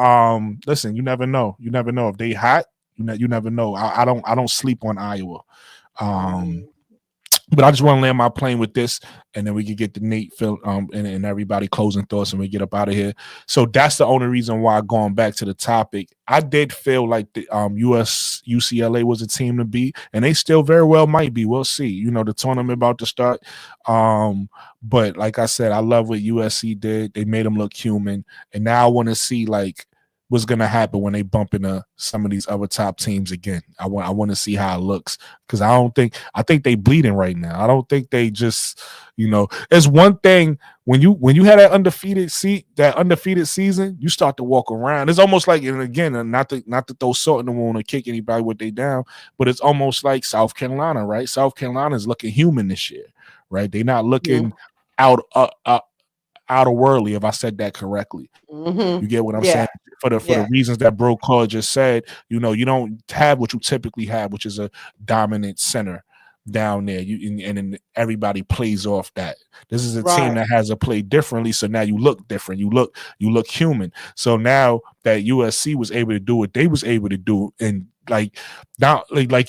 listen, you never know. You never know if they hot. You never know. I don't sleep on Iowa. But I just want to land my plane with this, and then we can get the Nate, Phil, and everybody closing thoughts, and we get up out of here. So that's the only reason why, going back to the topic, I did feel like the UCLA was a team to beat, and they still very well might be. We'll see. The tournament about to start. But like I said, I love what USC did. They made them look human, and now I want to see what's gonna happen when they bump into some of these other top teams again. I want to see how it looks, because I think they bleeding right now. I don't think they just it's one thing when you had that undefeated season, you start to walk around. It's almost like, and again, not to throw salt in the wound or kick anybody with they down, but it's almost like South Carolina, right? South Carolina is looking human this year, right? They're not looking out of worldly, if I said that correctly. You get what I'm saying? For the reasons that Bro Call just said, you don't have what you typically have, which is a dominant center down there. And then everybody plays off that. This is a team that has to play differently. So now you look different. You look human. So now that USC was able to do what they was able to do, and like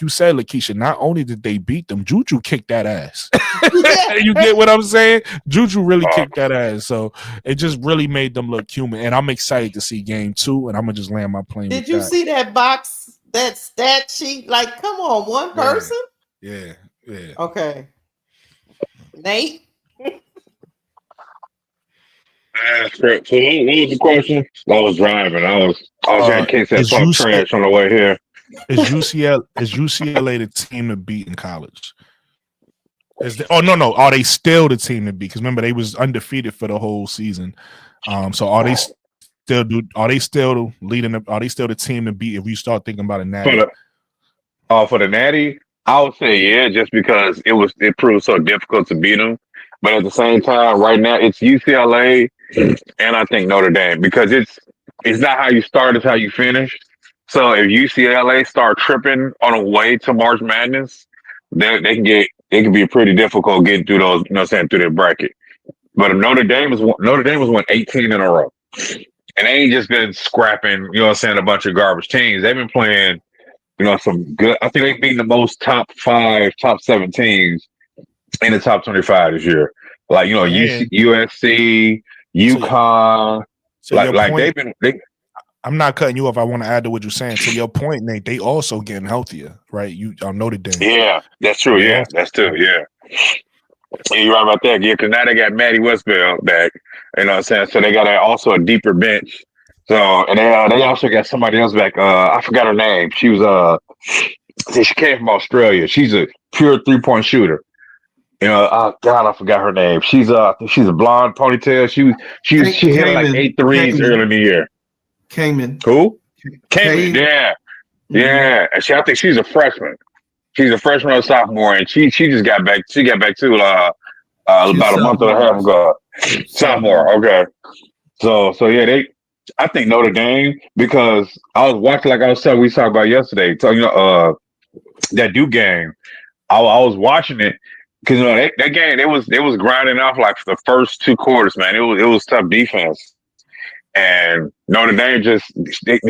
you said, Lakeisha, not only did they beat them, Juju kicked that ass. You get what I'm saying? Juju really kicked that ass. So it just really made them look human. And I'm excited to see game 2, and I'm gonna just land my plane. Did you see that box, that stat sheet? Like, come on, one person? Yeah. Okay. Nate? So what was the question? I was driving. I was getting kicked talk trash on the way here. Is UCLA the team to beat in college? Are they still the team to beat? Because remember, they was undefeated for the whole season. So are they still leading? Are they still the team to beat if you start thinking about a natty? For the natty, I would say just because it proved so difficult to beat them. But at the same time, right now it's UCLA and I think Notre Dame because it's not how you start, it's how you finish. So if UCLA start tripping on a way to March Madness, it can be pretty difficult getting through those, through their bracket. But if Notre Dame was won 18 in a row. And they ain't just been scrapping, a bunch of garbage teams. They've been playing, some good. I think they've beaten the most top 5, top 7 teams in the top 25 this year. Like, USC, Uconn. I'm not cutting you off. I want to add to what you're saying. To your point, Nate, they also getting healthier, right? Notre Dame. Yeah, that's true. Yeah, that's true. Yeah. You're right about that. Yeah, because now they got Maddie Westbell back. You know what I'm saying? So they got also a deeper bench. So, and they also got somebody else back. I forgot her name. She was she came from Australia. She's a pure 3-point shooter. Oh God, I forgot her name. She's a blonde ponytail. She hit like 8 threes early in the year. Cayman. Who? Cayman. Yeah. Yeah. And I think she's a freshman. She's a freshman or sophomore, and she just got back. She got back too about a month and a half ago. Sophomore, okay. So yeah, I think Notre Dame, because I was watching, like I was telling we talked about yesterday. So that Duke game, I was watching it because that game they was grinding off like for the first 2 quarters, man. It was tough defense, and Notre Dame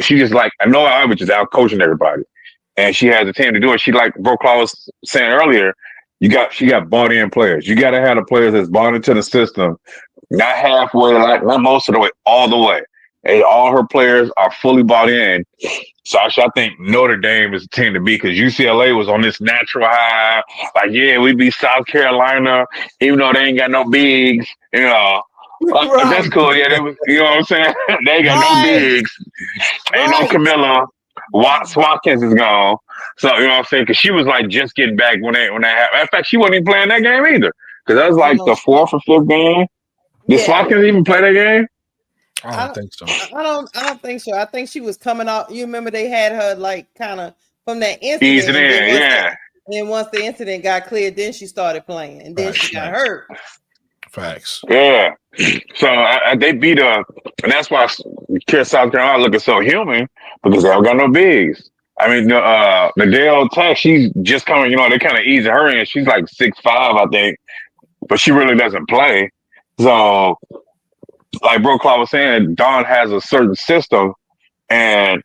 she just like I know I was just out coaching everybody. And she has a team to do it. She, like Bro Claw was saying earlier, she got bought in players. You got to have the players that's bought into the system, not halfway, not most of the way, all the way. And all her players are fully bought in. So I think Notre Dame is the team to beat because UCLA was on this natural high. Like, yeah, we beat South Carolina, even though they ain't got no bigs, Right. That's cool. Yeah, you know what I'm saying? They ain't got no bigs. Ain't no Camilla. Watkins is gone, so you know what I'm saying. Because she was like just getting back when they happened. In fact, she wasn't even playing that game either. Because that was like the 4th or 5th game. Did Watkins even play that game? I don't think so. I don't think so. I think she was coming off. You remember they had her like kind of from that incident. Easing in, yeah. And once the incident got cleared, then she started playing, and then she got hurt. Facts. Yeah. So they beat her, and that's why South Carolina looking so human because they don't got no bigs. I mean, Nadal Tech, she's just coming. They kind of easing her in. She's like 6'5", I think, but she really doesn't play. So, like Bro Claw was saying, Dawn has a certain system, and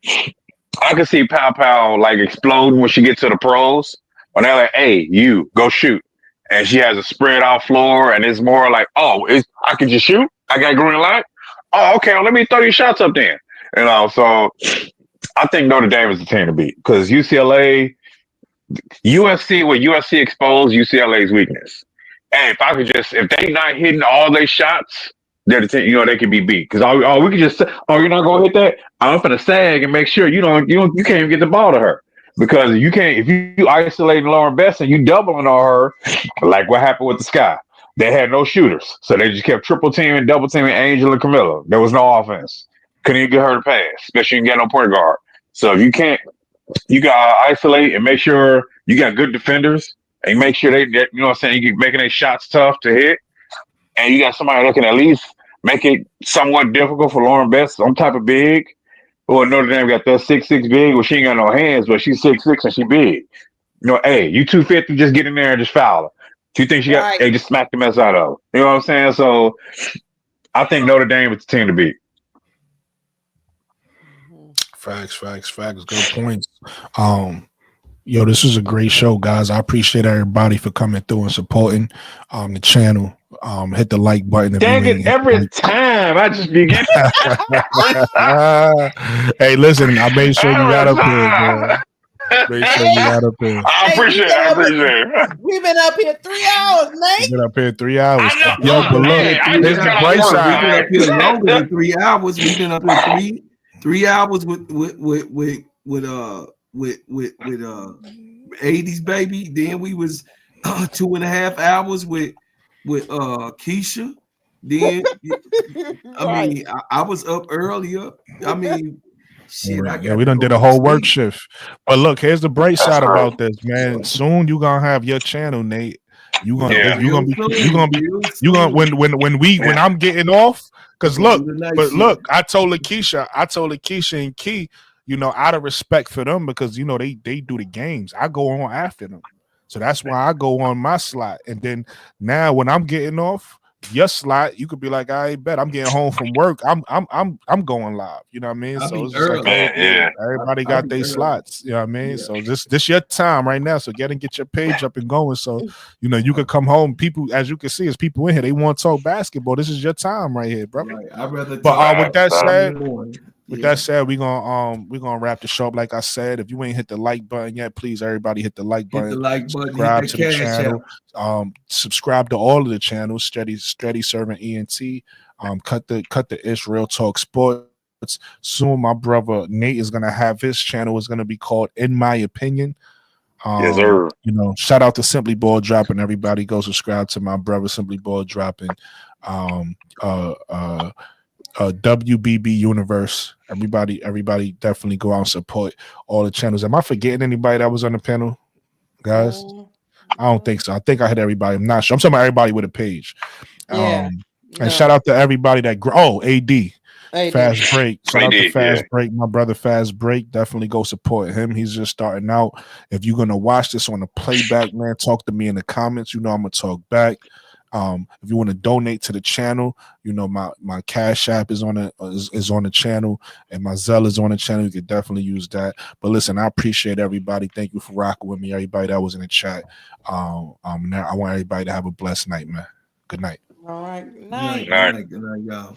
I can see Pow like exploding when she gets to the pros. When they're like, "Hey, you go shoot." And she has a spread out floor, and it's more like, I can just shoot. I got green light. Oh, okay. Well, let me throw these shots up there. So I think Notre Dame is the team to beat because UCLA, USC exposed UCLA's weakness. And if they not hitting all their shots, they're the team. They can be beat because we can just say, you're not gonna hit that. I'm gonna sag and make sure you can't even get the ball to her. Because you can't, if you isolating Lauren Best and you doubling on her, like what happened with the Sky, they had no shooters. So they just kept triple teaming, double teaming Angel and Camilla. There was no offense. Couldn't even get her to pass, especially you can get no point guard. So if you can't, you got to isolate and make sure you got good defenders and make sure you know what I'm saying, you can making their shots tough to hit. And you got somebody that can at least make it somewhat difficult for Lauren Best, some type of big. Well, Notre Dame got that 6'6" big. Well, she ain't got no hands, but she's 6'6" and she big. Hey, you 250, just get in there and just foul her. Do you think she got? Hey, just smack the mess out of her. You know what I'm saying? So, I think Notre Dame is the team to beat. Facts. Good points. This is a great show, guys. I appreciate everybody for coming through and supporting the channel. Hit the like button. Dang it, every time I just begin. Hey, listen, I made sure you got up here, man. Make sure you got up here. I appreciate it. We've been up here 3 hours, Nate. We've been up here 3 hours. Yo, but look, there's the bright side. We've been up here longer than 3 hours. We've been up here three hours with 80's baby. Then we was 2.5 hours with Keisha. Then I mean I was up earlier. I mean shit. We done did a whole work shift. But look, here's the bright side about this, man. Soon you gonna have your channel, Nate, You gonna when I'm getting off. Cause look, I told Lakeisha and Key, out of respect for them, because they do the games. I go on after them. So that's why I go on my slot. And then now when I'm getting off your slot, you could be like, I bet I'm getting home from work. I'm going live. You know what I mean? So it's just like everybody got their slots. You know what I mean? Yeah. So this your time right now. So get your page up and going. So you could come home. People, as you can see, there's people in here. They want to talk basketball. This is your time right here, bro. Right. I'd rather. But with that said. With that said, we're gonna wrap the show up. Like I said, if you ain't hit the like button yet, please everybody hit the like button. Hit the like button. Subscribe to the channel. Subscribe to all of the channels. Steady Serving ENT. Cut the Israel Talk Sports. Soon, my brother Nate is gonna have his channel. Is gonna be called In My Opinion. Yes, sir. Shout out to Simply Ball Dropping. Everybody go subscribe to my brother Simply Ball Dropping. WBB Universe. Everybody definitely go out and support all the channels. Am I forgetting anybody that was on the panel, guys? I don't think so. I think I hit everybody. I'm not sure. I'm talking about everybody with a page. And shout out to everybody that AD. Fast Break. Shout out to Fast Break. My brother Fast Break. Definitely go support him. He's just starting out. If you're gonna watch this on the playback, man, talk to me in the comments. I'm gonna talk back. If you want to donate to the channel, my Cash App is on the channel, and my Zelle is on the channel. You can definitely use that. But listen, I appreciate everybody. Thank you for rocking with me. Everybody that was in the chat. I want everybody to have a blessed night, man. Good night. All right. Good night, y'all.